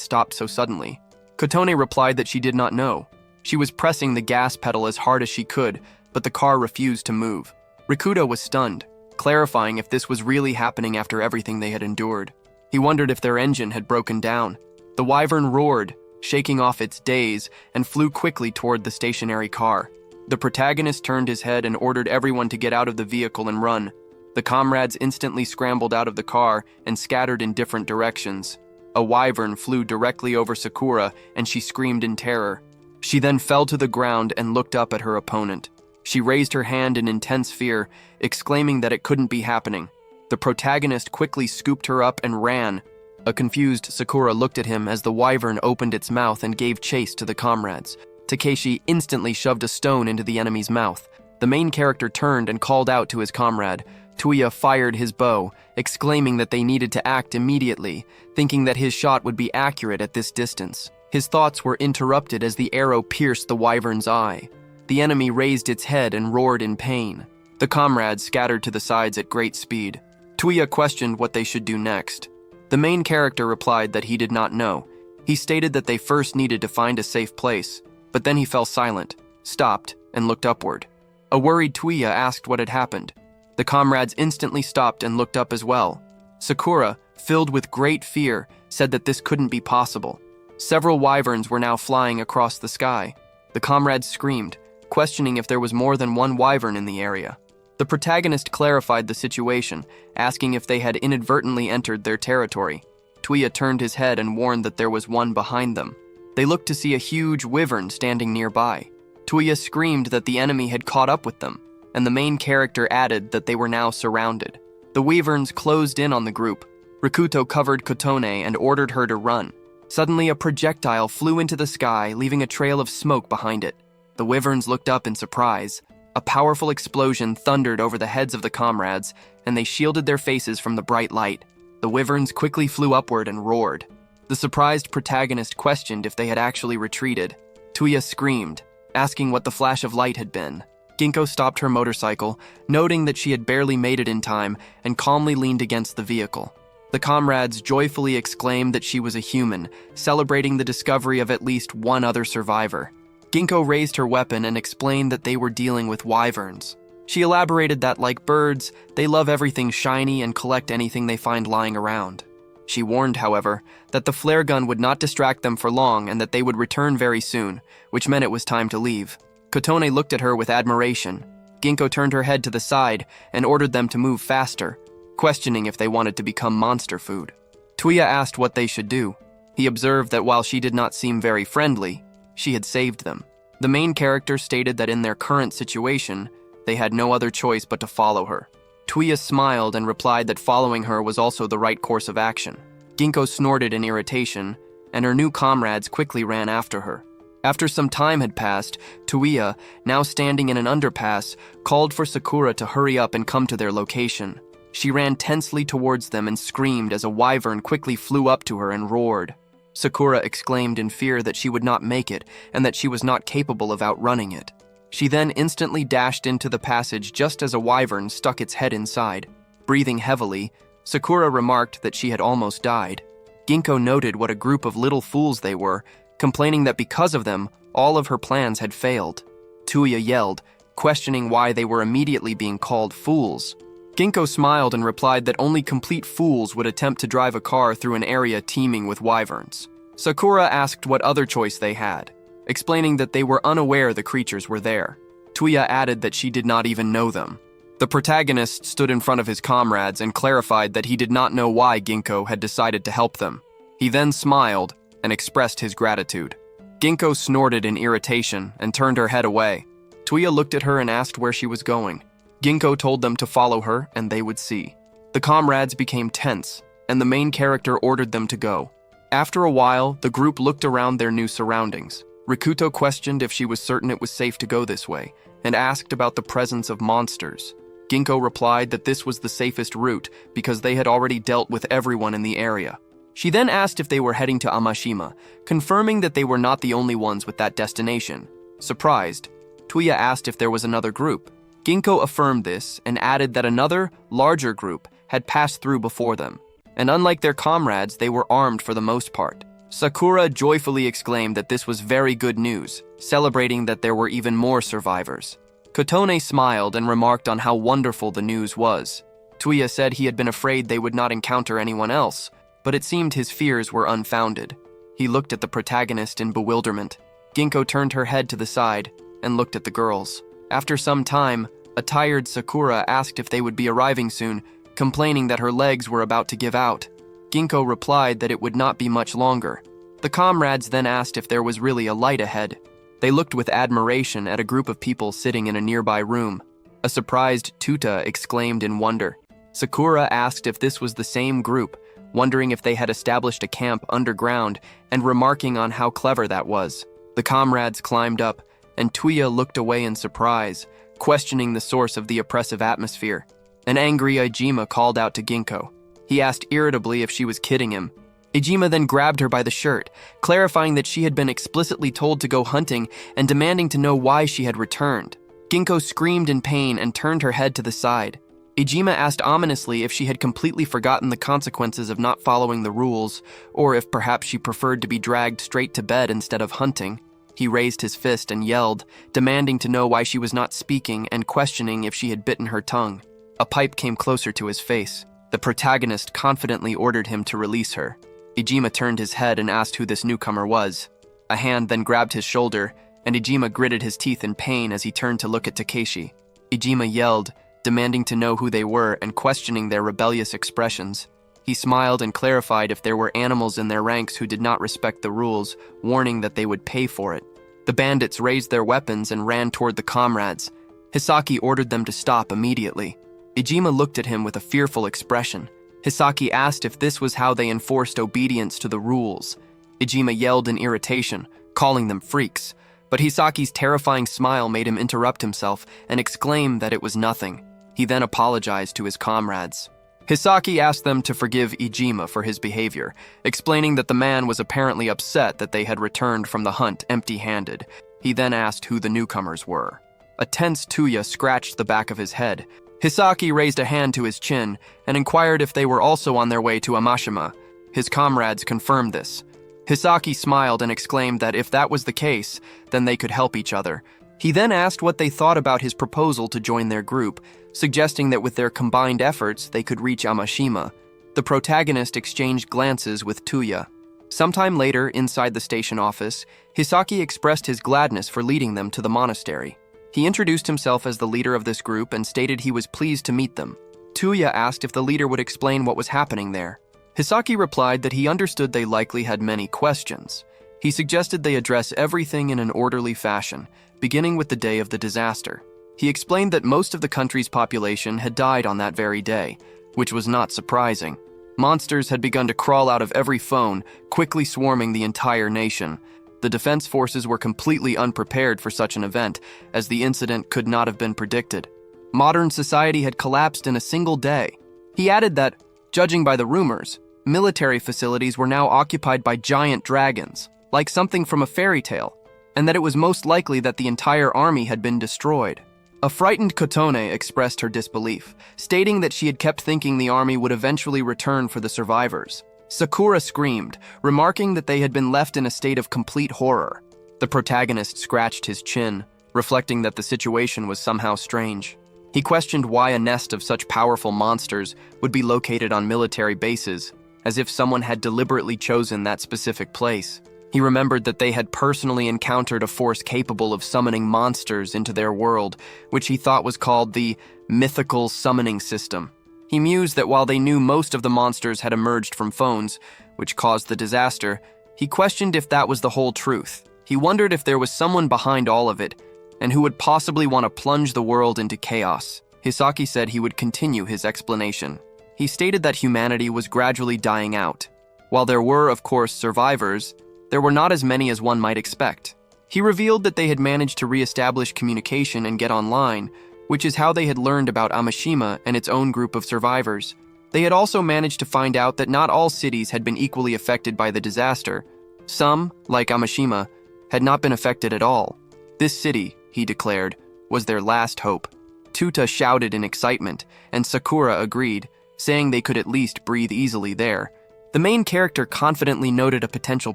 stopped so suddenly. Kotone replied that she did not know. She was pressing the gas pedal as hard as she could, but the car refused to move. Rikuto was stunned, clarifying if this was really happening after everything they had endured. He wondered if their engine had broken down. The wyvern roared, shaking off its daze, and flew quickly toward the stationary car. The protagonist turned his head and ordered everyone to get out of the vehicle and run. The comrades instantly scrambled out of the car and scattered in different directions. A wyvern flew directly over Sakura, and she screamed in terror. She then fell to the ground and looked up at her opponent. She raised her hand in intense fear, exclaiming that it couldn't be happening. The protagonist quickly scooped her up and ran. A confused Sakura looked at him as the wyvern opened its mouth and gave chase to the comrades. Takeshi instantly shoved a stone into the enemy's mouth. The main character turned and called out to his comrade. Tuya fired his bow, exclaiming that they needed to act immediately, thinking that his shot would be accurate at this distance. His thoughts were interrupted as the arrow pierced the wyvern's eye. The enemy raised its head and roared in pain. The comrades scattered to the sides at great speed. Tuya questioned what they should do next. The main character replied that he did not know. He stated that they first needed to find a safe place, but then he fell silent, stopped, and looked upward. A worried Tuya asked what had happened. The comrades instantly stopped and looked up as well. Sakura, filled with great fear, said that this couldn't be possible. Several wyverns were now flying across the sky. The comrades screamed, questioning if there was more than one wyvern in the area. The protagonist clarified the situation, asking if they had inadvertently entered their territory. Tuya turned his head and warned that there was one behind them. They looked to see a huge wyvern standing nearby. Tuya screamed that the enemy had caught up with them, and the main character added that they were now surrounded. The wyverns closed in on the group. Rikuto covered Kotone and ordered her to run. Suddenly, a projectile flew into the sky, leaving a trail of smoke behind it. The wyverns looked up in surprise. A powerful explosion thundered over the heads of the comrades, and they shielded their faces from the bright light. The wyverns quickly flew upward and roared. The surprised protagonist questioned if they had actually retreated. Tuya screamed, asking what the flash of light had been. Ginko stopped her motorcycle, noting that she had barely made it in time, and calmly leaned against the vehicle. The comrades joyfully exclaimed that she was a human, celebrating the discovery of at least one other survivor. Ginko raised her weapon and explained that they were dealing with wyverns. She elaborated that, like birds, they love everything shiny and collect anything they find lying around. She warned, however, that the flare gun would not distract them for long and that they would return very soon, which meant it was time to leave. Kotone looked at her with admiration. Ginko turned her head to the side and ordered them to move faster, questioning if they wanted to become monster food. Tuya asked what they should do. He observed that while she did not seem very friendly, she had saved them. The main character stated that in their current situation, they had no other choice but to follow her. Tuya smiled and replied that following her was also the right course of action. Ginko snorted in irritation, and her new comrades quickly ran after her. After some time had passed, Tuya, now standing in an underpass, called for Sakura to hurry up and come to their location. She ran tensely towards them and screamed as a wyvern quickly flew up to her and roared. Sakura exclaimed in fear that she would not make it and that she was not capable of outrunning it. She then instantly dashed into the passage just as a wyvern stuck its head inside. Breathing heavily, Sakura remarked that she had almost died. Ginko noted what a group of little fools they were, complaining that because of them, all of her plans had failed. Tuya yelled, questioning why they were immediately being called fools. Ginko smiled and replied that only complete fools would attempt to drive a car through an area teeming with wyverns. Sakura asked what other choice they had, explaining that they were unaware the creatures were there. Tuya added that she did not even know them. The protagonist stood in front of his comrades and clarified that he did not know why Ginko had decided to help them. He then smiled and expressed his gratitude. Ginko snorted in irritation and turned her head away. Tuya looked at her and asked where she was going. Ginko told them to follow her and they would see. The comrades became tense, and the main character ordered them to go. After a while, the group looked around their new surroundings. Rikuto questioned if she was certain it was safe to go this way, and asked about the presence of monsters. Ginko replied that this was the safest route because they had already dealt with everyone in the area. She then asked if they were heading to Amashima, confirming that they were not the only ones with that destination. Surprised, Tuya asked if there was another group. Ginko affirmed this and added that another, larger group had passed through before them, and unlike their comrades, they were armed for the most part. Sakura joyfully exclaimed that this was very good news, celebrating that there were even more survivors. Kotone smiled and remarked on how wonderful the news was. Tuya said he had been afraid they would not encounter anyone else, but it seemed his fears were unfounded. He looked at the protagonist in bewilderment. Ginkgo turned her head to the side and looked at the girls. After some time, a tired Sakura asked if they would be arriving soon, complaining that her legs were about to give out. Ginkgo replied that it would not be much longer. The comrades then asked if there was really a light ahead. They looked with admiration at a group of people sitting in a nearby room. A surprised Tuta exclaimed in wonder. Sakura asked if this was the same group, wondering if they had established a camp underground and remarking on how clever that was. The comrades climbed up, and Tuya looked away in surprise, questioning the source of the oppressive atmosphere. An angry Ijima called out to Ginkgo. He asked irritably if she was kidding him. Ijima then grabbed her by the shirt, clarifying that she had been explicitly told to go hunting and demanding to know why she had returned. Ginkgo screamed in pain and turned her head to the side. Ijima asked ominously if she had completely forgotten the consequences of not following the rules, or if perhaps she preferred to be dragged straight to bed instead of hunting. He raised his fist and yelled, demanding to know why she was not speaking and questioning if she had bitten her tongue. A pipe came closer to his face. The protagonist confidently ordered him to release her. Ijima turned his head and asked who this newcomer was. A hand then grabbed his shoulder, and Ijima gritted his teeth in pain as he turned to look at Takeshi. Ijima yelled, demanding to know who they were and questioning their rebellious expressions. He smiled and clarified if there were animals in their ranks who did not respect the rules, warning that they would pay for it. The bandits raised their weapons and ran toward the comrades. Hisaki ordered them to stop immediately. Ijima looked at him with a fearful expression. Hisaki asked if this was how they enforced obedience to the rules. Ijima yelled in irritation, calling them freaks, but Hisaki's terrifying smile made him interrupt himself and exclaim that it was nothing. He then apologized to his comrades. Hisaki asked them to forgive Ijima for his behavior, explaining that the man was apparently upset that they had returned from the hunt empty-handed. He then asked who the newcomers were. A tense Tuya scratched the back of his head. Hisaki raised a hand to his chin and inquired if they were also on their way to Amashima. His comrades confirmed this. Hisaki smiled and exclaimed that if that was the case, then they could help each other. He then asked what they thought about his proposal to join their group, suggesting that with their combined efforts, they could reach Amashima. The protagonist exchanged glances with Tuya. Sometime later, inside the station office, Hisaki expressed his gladness for leading them to the monastery. He introduced himself as the leader of this group and stated he was pleased to meet them. Tuya asked if the leader would explain what was happening there. Hisaki replied that he understood they likely had many questions. He suggested they address everything in an orderly fashion, beginning with the day of the disaster. He explained that most of the country's population had died on that very day, which was not surprising. Monsters had begun to crawl out of every phone, quickly swarming the entire nation. The defense forces were completely unprepared for such an event, as the incident could not have been predicted. Modern society had collapsed in a single day. He added that, judging by the rumors, military facilities were now occupied by giant dragons, like something from a fairy tale, and that it was most likely that the entire army had been destroyed. A frightened Kotone expressed her disbelief, stating that she had kept thinking the army would eventually return for the survivors. Sakura screamed, remarking that they had been left in a state of complete horror. The protagonist scratched his chin, reflecting that the situation was somehow strange. He questioned why a nest of such powerful monsters would be located on military bases, as if someone had deliberately chosen that specific place. He remembered that they had personally encountered a force capable of summoning monsters into their world, which he thought was called the mythical summoning system. He mused that while they knew most of the monsters had emerged from phones, which caused the disaster, he questioned if that was the whole truth. He wondered if there was someone behind all of it, and who would possibly want to plunge the world into chaos. Hisaki said he would continue his explanation. He stated that humanity was gradually dying out. While there were, of course, survivors, there were not as many as one might expect. He revealed that they had managed to re-establish communication and get online, which is how they had learned about Amashima and its own group of survivors. They had also managed to find out that not all cities had been equally affected by the disaster. Some, like Amashima, had not been affected at all. This city, he declared, was their last hope. Tuta shouted in excitement, and Sakura agreed, saying they could at least breathe easily there. The main character confidently noted a potential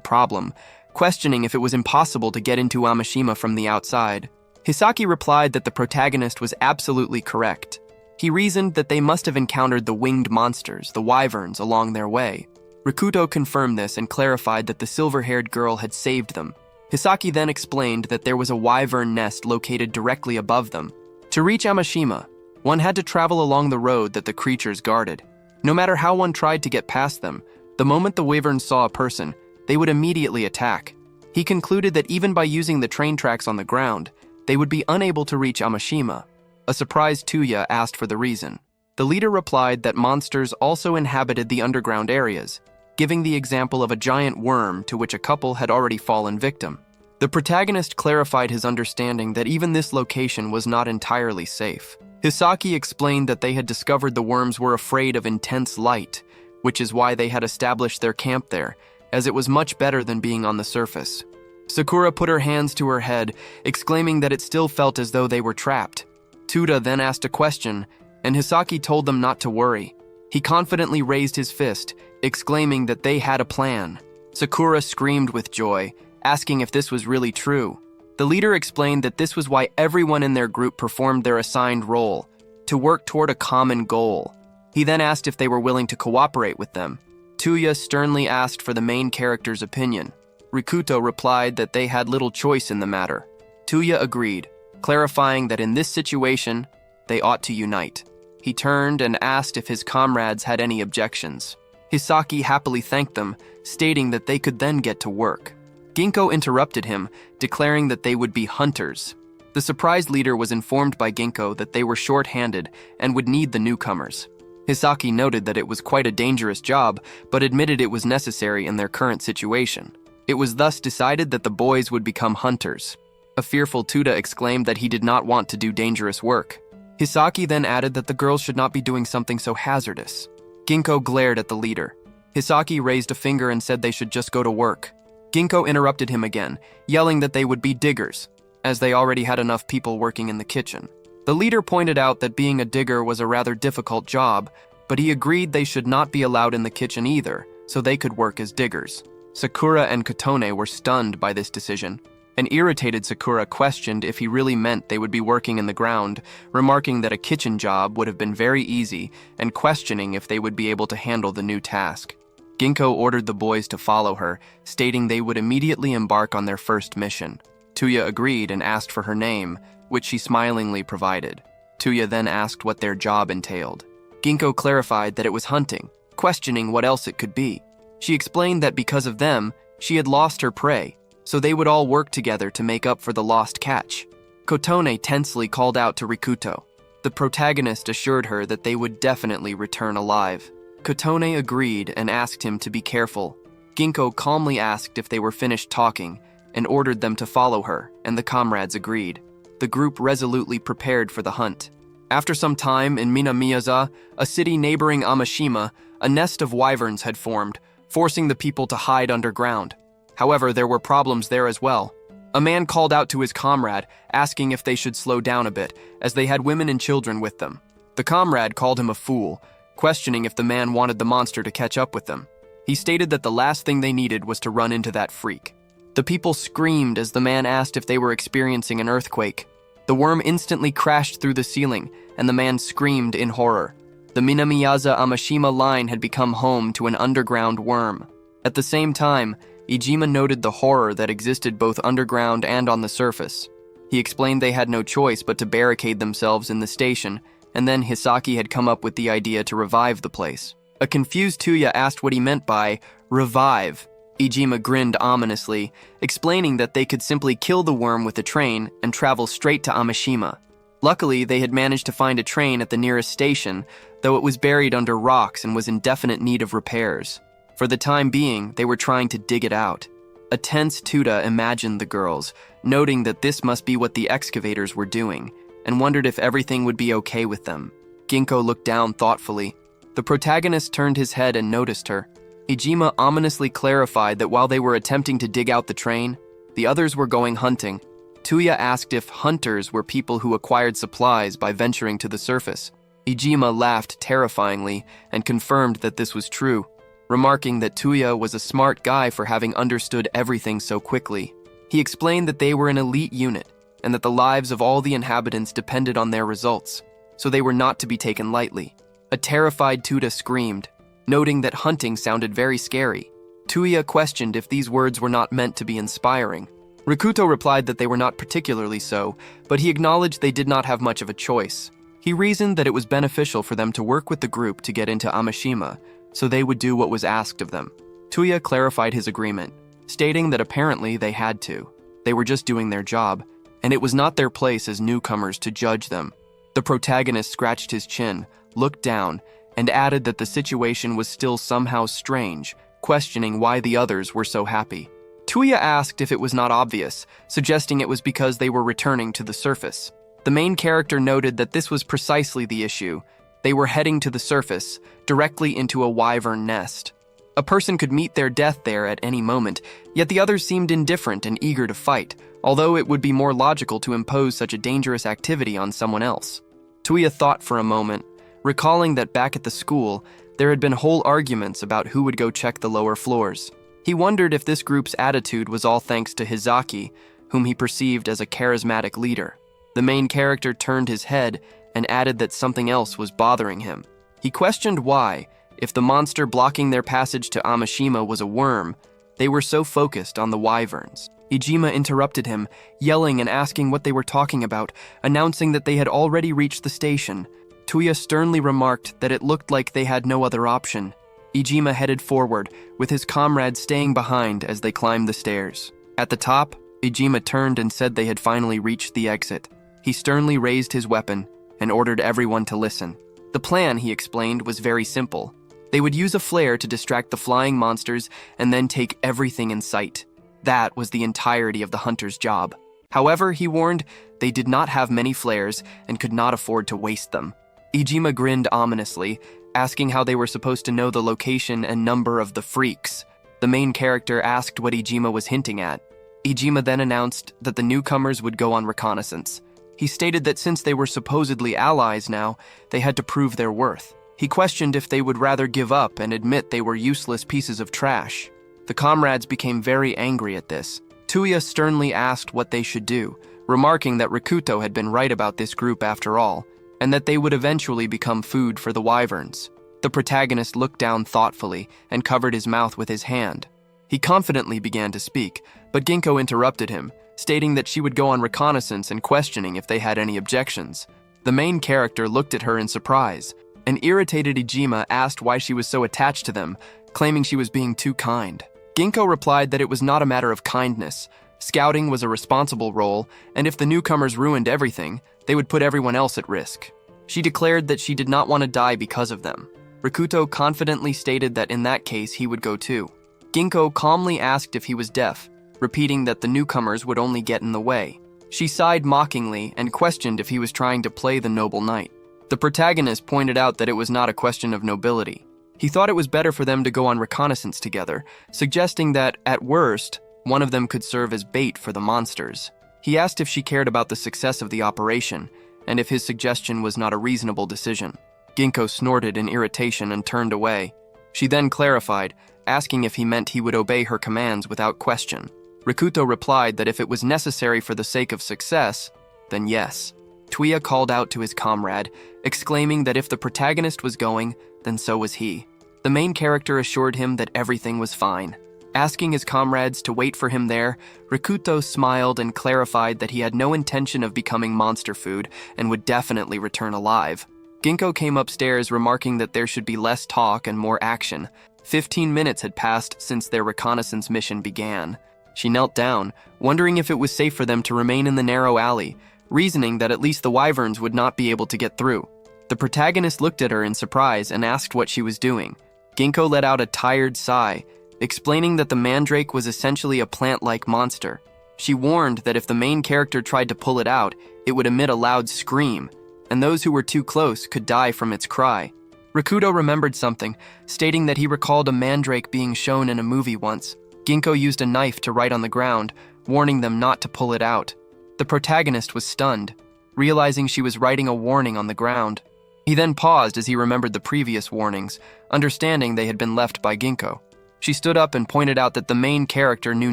problem, questioning if it was impossible to get into Amashima from the outside. Hisaki replied that the protagonist was absolutely correct. He reasoned that they must have encountered the winged monsters, the wyverns, along their way. Rikuto confirmed this and clarified that the silver-haired girl had saved them. Hisaki then explained that there was a wyvern nest located directly above them. To reach Amashima, one had to travel along the road that the creatures guarded. No matter how one tried to get past them, the moment the wyverns saw a person, they would immediately attack. He concluded that even by using the train tracks on the ground, they would be unable to reach Amashima. A surprised Tuya asked for the reason. The leader replied that monsters also inhabited the underground areas, giving the example of a giant worm to which a couple had already fallen victim. The protagonist clarified his understanding that even this location was not entirely safe. Hisaki explained that they had discovered the worms were afraid of intense light, which is why they had established their camp there, as it was much better than being on the surface. Sakura put her hands to her head, exclaiming that it still felt as though they were trapped. Tuda then asked a question, and Hisaki told them not to worry. He confidently raised his fist, exclaiming that they had a plan. Sakura screamed with joy, asking if this was really true. The leader explained that this was why everyone in their group performed their assigned role, to work toward a common goal. He then asked if they were willing to cooperate with them. Tuya sternly asked for the main character's opinion. Rikuto replied that they had little choice in the matter. Tuya agreed, clarifying that in this situation, they ought to unite. He turned and asked if his comrades had any objections. Hisaki happily thanked them, stating that they could then get to work. Ginkgo interrupted him, declaring that they would be hunters. The surprised leader was informed by Ginkgo that they were short-handed and would need the newcomers. Hisaki noted that it was quite a dangerous job, but admitted it was necessary in their current situation. It was thus decided that the boys would become hunters. A fearful Tuda exclaimed that he did not want to do dangerous work. Hisaki then added that the girls should not be doing something so hazardous. Ginkgo glared at the leader. Hisaki raised a finger and said they should just go to work. Ginkgo interrupted him again, yelling that they would be diggers, as they already had enough people working in the kitchen. The leader pointed out that being a digger was a rather difficult job, but he agreed they should not be allowed in the kitchen either, so they could work as diggers. Sakura and Kotone were stunned by this decision. An irritated Sakura questioned if he really meant they would be working in the ground, remarking that a kitchen job would have been very easy and questioning if they would be able to handle the new task. Ginkgo ordered the boys to follow her, stating they would immediately embark on their first mission. Tuya agreed and asked for her name, which she smilingly provided. Tuya then asked what their job entailed. Ginkgo clarified that it was hunting, questioning what else it could be. She explained that because of them, she had lost her prey, so they would all work together to make up for the lost catch. Kotone tensely called out to Rikuto. The protagonist assured her that they would definitely return alive. Kotone agreed and asked him to be careful. Ginkgo calmly asked if they were finished talking and ordered them to follow her, and the comrades agreed. The group resolutely prepared for the hunt. After some time in Minamiyaza, a city neighboring Amashima, a nest of wyverns had formed, forcing the people to hide underground. However, there were problems there as well. A man called out to his comrade, asking if they should slow down a bit, as they had women and children with them. The comrade called him a fool, questioning if the man wanted the monster to catch up with them. He stated that the last thing they needed was to run into that freak. The people screamed as the man asked if they were experiencing an earthquake. The worm instantly crashed through the ceiling, and the man screamed in horror. The Minamiyaza Amashima line had become home to an underground worm. At the same time, Ijima noted the horror that existed both underground and on the surface. He explained they had no choice but to barricade themselves in the station, and then Hisaki had come up with the idea to revive the place. A confused Tuya asked what he meant by revive. Ijima grinned ominously, explaining that they could simply kill the worm with a train and travel straight to Amashima. Luckily, they had managed to find a train at the nearest station, though it was buried under rocks and was in definite need of repairs. For the time being, they were trying to dig it out. A tense Tuda imagined the girls, noting that this must be what the excavators were doing, and wondered if everything would be okay with them. Ginkgo looked down thoughtfully. The protagonist turned his head and noticed her. Ijima ominously clarified that while they were attempting to dig out the train, the others were going hunting. Tuya asked if hunters were people who acquired supplies by venturing to the surface. Ijima laughed terrifyingly and confirmed that this was true, remarking that Tuya was a smart guy for having understood everything so quickly. He explained that they were an elite unit and that the lives of all the inhabitants depended on their results, so they were not to be taken lightly. A terrified Tuda screamed. noting that hunting sounded very scary. Tuya questioned if these words were not meant to be inspiring. Rikuto replied that they were not particularly so, but he acknowledged they did not have much of a choice. He reasoned that it was beneficial for them to work with the group to get into Amashima, so they would do what was asked of them. Tuya clarified his agreement, stating that apparently they had to. They were just doing their job, and it was not their place as newcomers to judge them. The protagonist scratched his chin, looked down, and added that the situation was still somehow strange, questioning why the others were so happy. Tuya asked if it was not obvious, suggesting it was because they were returning to the surface. The main character noted that this was precisely the issue. They were heading to the surface, directly into a wyvern nest. A person could meet their death there at any moment, yet the others seemed indifferent and eager to fight, although it would be more logical to impose such a dangerous activity on someone else. Tuya thought for a moment, recalling that back at the school, there had been whole arguments about who would go check the lower floors. He wondered if this group's attitude was all thanks to Hizaki, whom he perceived as a charismatic leader. The main character turned his head and added that something else was bothering him. He questioned why, if the monster blocking their passage to Amashima was a worm, they were so focused on the wyverns. Ijima interrupted him, yelling and asking what they were talking about, announcing that they had already reached the station. Tuya sternly remarked that it looked like they had no other option. Ijima headed forward, with his comrades staying behind as they climbed the stairs. At the top, Ijima turned and said they had finally reached the exit. He sternly raised his weapon and ordered everyone to listen. The plan, he explained, was very simple. They would use a flare to distract the flying monsters and then take everything in sight. That was the entirety of the hunter's job. However, he warned, they did not have many flares and could not afford to waste them. Ijima grinned ominously, asking how they were supposed to know the location and number of the freaks. The main character asked what Ijima was hinting at. Ijima then announced that the newcomers would go on reconnaissance. He stated that since they were supposedly allies now, they had to prove their worth. He questioned if they would rather give up and admit they were useless pieces of trash. The comrades became very angry at this. Tuya sternly asked what they should do, remarking that Rikuto had been right about this group after all, and that they would eventually become food for the wyverns. The protagonist looked down thoughtfully and covered his mouth with his hand. He confidently began to speak, but Ginkgo interrupted him, stating that she would go on reconnaissance and questioning if they had any objections. The main character looked at her in surprise. An irritated Ijima asked why she was so attached to them, claiming she was being too kind. Ginkgo replied that it was not a matter of kindness. Scouting was a responsible role, and if the newcomers ruined everything, they would put everyone else at risk. She declared that she did not want to die because of them. Rikuto confidently stated that in that case he would go too. Ginkgo calmly asked if he was deaf, repeating that the newcomers would only get in the way. She sighed mockingly and questioned if he was trying to play the noble knight. The protagonist pointed out that it was not a question of nobility. He thought it was better for them to go on reconnaissance together, suggesting that, at worst, one of them could serve as bait for the monsters. He asked if she cared about the success of the operation, and if his suggestion was not a reasonable decision. Ginkgo snorted in irritation and turned away. She then clarified, asking if he meant he would obey her commands without question. Rikuto replied that if it was necessary for the sake of success, then yes. Tuya called out to his comrade, exclaiming that if the protagonist was going, then so was he. The main character assured him that everything was fine. Asking his comrades to wait for him there, Rikuto smiled and clarified that he had no intention of becoming monster food and would definitely return alive. Ginkgo came upstairs remarking that there should be less talk and more action. 15 minutes had passed since their reconnaissance mission began. She knelt down, wondering if it was safe for them to remain in the narrow alley, reasoning that at least the wyverns would not be able to get through. The protagonist looked at her in surprise and asked what she was doing. Ginkgo let out a tired sigh, explaining that the mandrake was essentially a plant-like monster. She warned that if the main character tried to pull it out, it would emit a loud scream, and those who were too close could die from its cry. Rikuto remembered something, stating that he recalled a mandrake being shown in a movie once. Ginkgo used a knife to write on the ground, warning them not to pull it out. The protagonist was stunned, realizing she was writing a warning on the ground. He then paused as he remembered the previous warnings, understanding they had been left by Ginkgo. She stood up and pointed out that the main character knew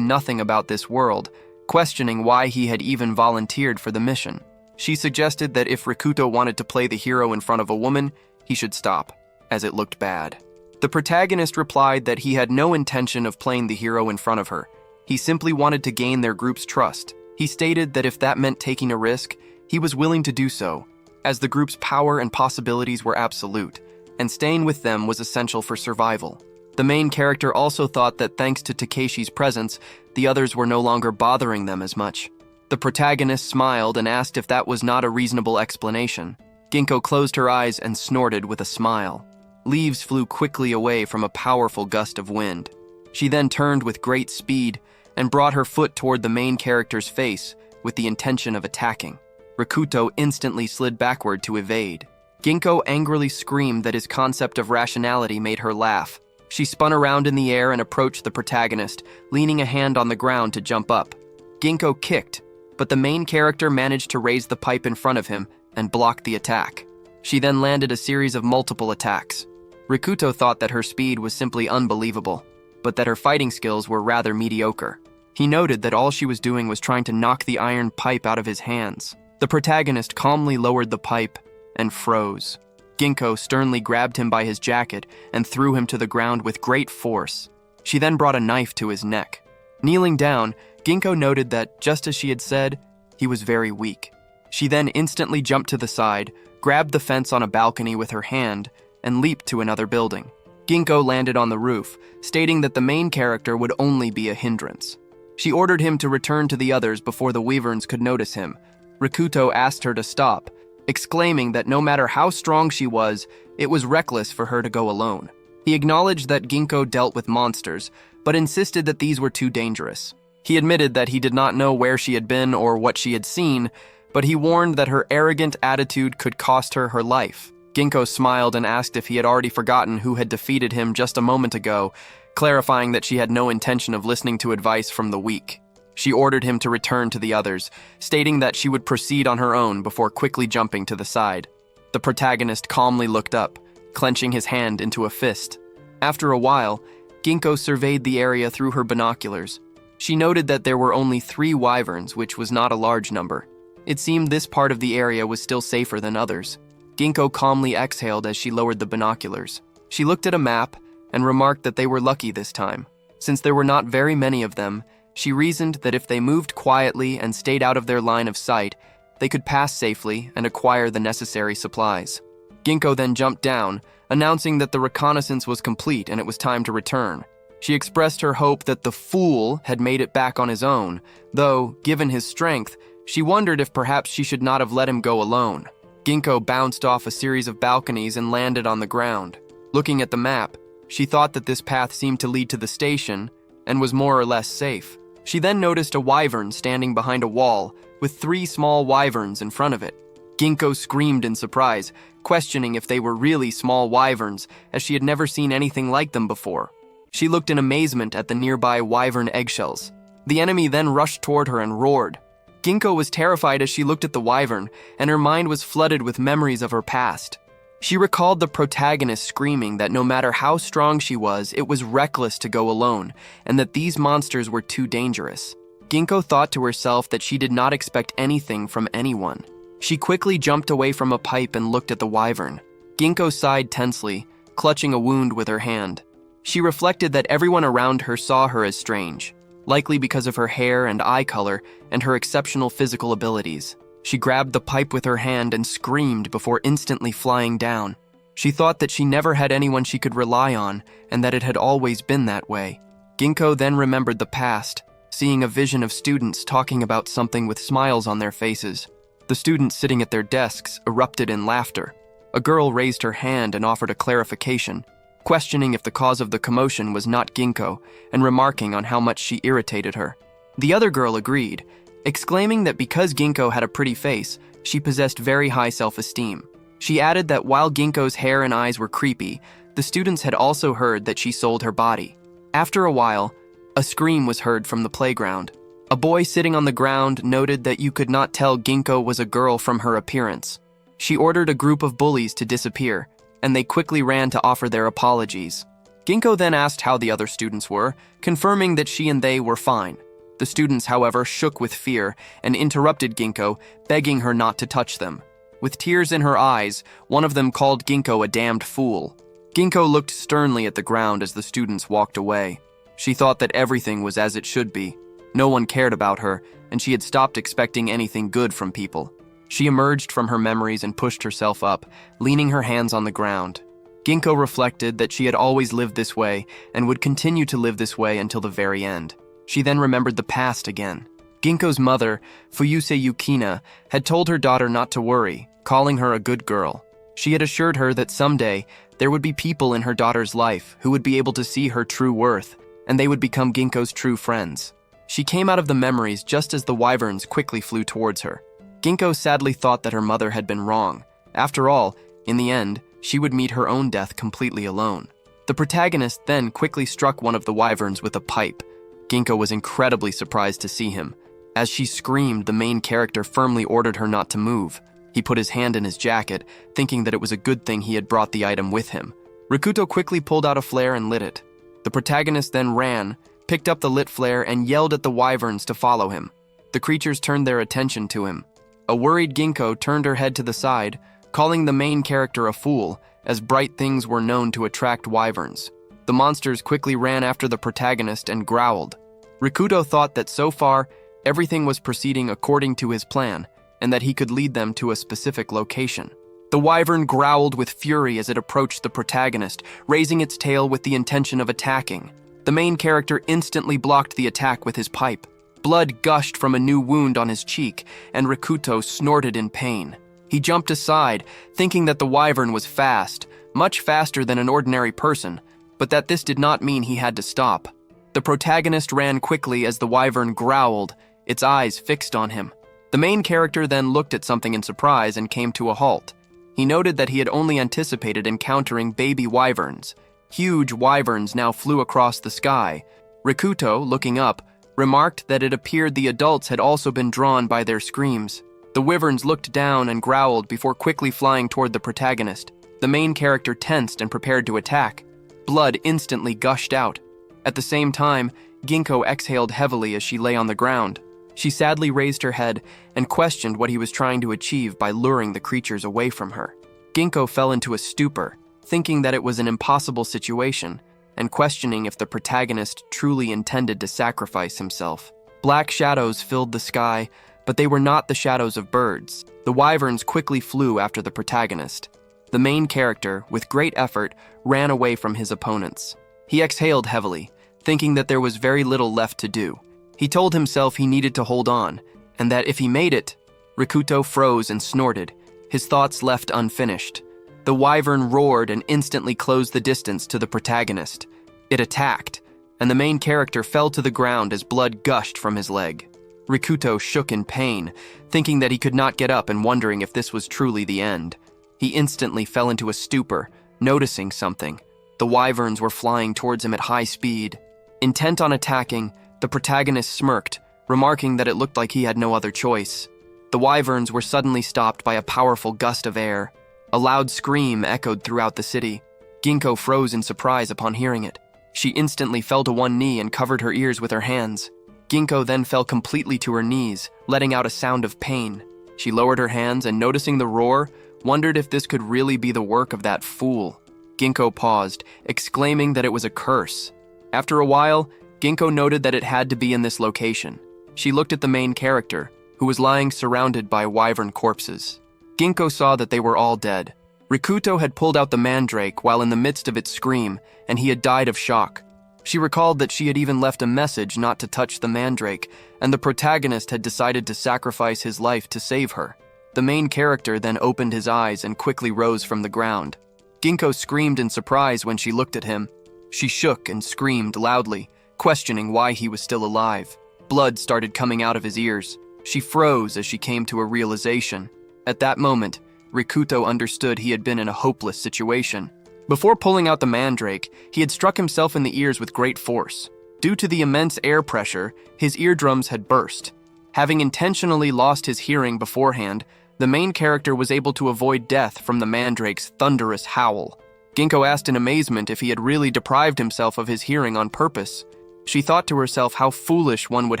nothing about this world, questioning why he had even volunteered for the mission. She suggested that if Rikuto wanted to play the hero in front of a woman, he should stop, as it looked bad. The protagonist replied that he had no intention of playing the hero in front of her. He simply wanted to gain their group's trust. He stated that if that meant taking a risk, he was willing to do so, as the group's power and possibilities were absolute, and staying with them was essential for survival. The main character also thought that thanks to Takeshi's presence, the others were no longer bothering them as much. The protagonist smiled and asked if that was not a reasonable explanation. Ginko closed her eyes and snorted with a smile. Leaves flew quickly away from a powerful gust of wind. She then turned with great speed and brought her foot toward the main character's face with the intention of attacking. Rikuto instantly slid backward to evade. Ginko angrily screamed that his concept of rationality made her laugh. She spun around in the air and approached the protagonist, leaning a hand on the ground to jump up. Ginko kicked, but the main character managed to raise the pipe in front of him and block the attack. She then landed a series of multiple attacks. Rikuto thought that her speed was simply unbelievable, but that her fighting skills were rather mediocre. He noted that all she was doing was trying to knock the iron pipe out of his hands. The protagonist calmly lowered the pipe and froze. Ginko sternly grabbed him by his jacket and threw him to the ground with great force. She then brought a knife to his neck. Kneeling down, Ginko noted that, just as she had said, he was very weak. She then instantly jumped to the side, grabbed the fence on a balcony with her hand, and leaped to another building. Ginko landed on the roof, stating that the main character would only be a hindrance. She ordered him to return to the others before the Wyverns could notice him. Rikuto asked her to stop, exclaiming that no matter how strong she was, it was reckless for her to go alone. He acknowledged that Ginko dealt with monsters, but insisted that these were too dangerous. He admitted that he did not know where she had been or what she had seen, but he warned that her arrogant attitude could cost her her life. Ginko smiled and asked if he had already forgotten who had defeated him just a moment ago, clarifying that she had no intention of listening to advice from the weak. She ordered him to return to the others, stating that she would proceed on her own before quickly jumping to the side. The protagonist calmly looked up, clenching his hand into a fist. After a while, Ginko surveyed the area through her binoculars. She noted that there were only 3 wyverns, which was not a large number. It seemed this part of the area was still safer than others. Ginko calmly exhaled as she lowered the binoculars. She looked at a map and remarked that they were lucky this time. Since there were not very many of them, she reasoned that if they moved quietly and stayed out of their line of sight, they could pass safely and acquire the necessary supplies. Ginko then jumped down, announcing that the reconnaissance was complete and it was time to return. She expressed her hope that the fool had made it back on his own, though, given his strength, she wondered if perhaps she should not have let him go alone. Ginko bounced off a series of balconies and landed on the ground. Looking at the map, she thought that this path seemed to lead to the station and was more or less safe. She then noticed a wyvern standing behind a wall with 3 small wyverns in front of it. Ginko screamed in surprise, questioning if they were really small wyverns, as she had never seen anything like them before. She looked in amazement at the nearby wyvern eggshells. The enemy then rushed toward her and roared. Ginko was terrified as she looked at the wyvern, and her mind was flooded with memories of her past. She recalled the protagonist screaming that no matter how strong she was, it was reckless to go alone, and that these monsters were too dangerous. Ginko thought to herself that she did not expect anything from anyone. She quickly jumped away from a pipe and looked at the wyvern. Ginko sighed tensely, clutching a wound with her hand. She reflected that everyone around her saw her as strange, likely because of her hair and eye color and her exceptional physical abilities. She grabbed the pipe with her hand and screamed before instantly flying down. She thought that she never had anyone she could rely on and that it had always been that way. Ginko then remembered the past, seeing a vision of students talking about something with smiles on their faces. The students sitting at their desks erupted in laughter. A girl raised her hand and offered a clarification, questioning if the cause of the commotion was not Ginko and remarking on how much she irritated her. The other girl agreed, exclaiming that because Ginko had a pretty face, she possessed very high self-esteem. She added that while Ginko's hair and eyes were creepy, the students had also heard that she sold her body. After a while, a scream was heard from the playground. A boy sitting on the ground noted that you could not tell Ginko was a girl from her appearance. She ordered a group of bullies to disappear, and they quickly ran to offer their apologies. Ginko then asked how the other students were, confirming that she and they were fine. The students, however, shook with fear and interrupted Ginko, begging her not to touch them. With tears in her eyes, one of them called Ginko a damned fool. Ginkgo looked sternly at the ground as the students walked away. She thought that everything was as it should be. No one cared about her, and she had stopped expecting anything good from people. She emerged from her memories and pushed herself up, leaning her hands on the ground. Ginkgo reflected that she had always lived this way and would continue to live this way until the very end. She then remembered the past again. Ginkgo's mother, Fuyuse Yukina, had told her daughter not to worry, calling her a good girl. She had assured her that someday there would be people in her daughter's life who would be able to see her true worth, and they would become Ginkgo's true friends. She came out of the memories just as the wyverns quickly flew towards her. Ginkgo sadly thought that her mother had been wrong. After all, in the end, she would meet her own death completely alone. The protagonist then quickly struck one of the wyverns with a pipe. Ginkgo was incredibly surprised to see him. As she screamed, the main character firmly ordered her not to move. He put his hand in his jacket, thinking that it was a good thing he had brought the item with him. Rikuto quickly pulled out a flare and lit it. The protagonist then ran, picked up the lit flare, and yelled at the wyverns to follow him. The creatures turned their attention to him. A worried Ginkgo turned her head to the side, calling the main character a fool, as bright things were known to attract wyverns. The monsters quickly ran after the protagonist and growled. Rikuto thought that so far, everything was proceeding according to his plan, and that he could lead them to a specific location. The wyvern growled with fury as it approached the protagonist, raising its tail with the intention of attacking. The main character instantly blocked the attack with his pipe. Blood gushed from a new wound on his cheek, and Rikuto snorted in pain. He jumped aside, thinking that the wyvern was fast, much faster than an ordinary person, but that this did not mean he had to stop. The protagonist ran quickly as the wyvern growled, its eyes fixed on him. The main character then looked at something in surprise and came to a halt. He noted that he had only anticipated encountering baby wyverns. Huge wyverns now flew across the sky. Rikuto, looking up, remarked that it appeared the adults had also been drawn by their screams. The wyverns looked down and growled before quickly flying toward the protagonist. The main character tensed and prepared to attack. Blood instantly gushed out. At the same time, Ginkgo exhaled heavily as she lay on the ground. She sadly raised her head and questioned what he was trying to achieve by luring the creatures away from her. Ginkgo fell into a stupor, thinking that it was an impossible situation, and questioning if the protagonist truly intended to sacrifice himself. Black shadows filled the sky, but they were not the shadows of birds. The wyverns quickly flew after the protagonist. The main character, with great effort, ran away from his opponents. He exhaled heavily, thinking that there was very little left to do. He told himself he needed to hold on, and that if he made it... Rikuto froze and snorted, his thoughts left unfinished. The wyvern roared and instantly closed the distance to the protagonist. It attacked, and the main character fell to the ground as blood gushed from his leg. Rikuto shook in pain, thinking that he could not get up and wondering if this was truly the end. He instantly fell into a stupor, noticing something. The wyverns were flying towards him at high speed. Intent on attacking, the protagonist smirked, remarking that it looked like he had no other choice. The wyverns were suddenly stopped by a powerful gust of air. A loud scream echoed throughout the city. Ginkgo froze in surprise upon hearing it. She instantly fell to one knee and covered her ears with her hands. Ginkgo then fell completely to her knees, letting out a sound of pain. She lowered her hands and, noticing the roar, wondered if this could really be the work of that fool. Ginkgo paused, exclaiming that it was a curse. After a while, Ginkgo noted that it had to be in this location. She looked at the main character, who was lying surrounded by wyvern corpses. Ginkgo saw that they were all dead. Rikuto had pulled out the mandrake while in the midst of its scream, and he had died of shock. She recalled that she had even left a message not to touch the mandrake, and the protagonist had decided to sacrifice his life to save her. The main character then opened his eyes and quickly rose from the ground. Ginkgo screamed in surprise when she looked at him. She shook and screamed loudly, questioning why he was still alive. Blood started coming out of his ears. She froze as she came to a realization. At that moment, Rikuto understood he had been in a hopeless situation. Before pulling out the mandrake, he had struck himself in the ears with great force. Due to the immense air pressure, his eardrums had burst. Having intentionally lost his hearing beforehand, the main character was able to avoid death from the mandrake's thunderous howl. Ginkgo asked in amazement if he had really deprived himself of his hearing on purpose. She thought to herself how foolish one would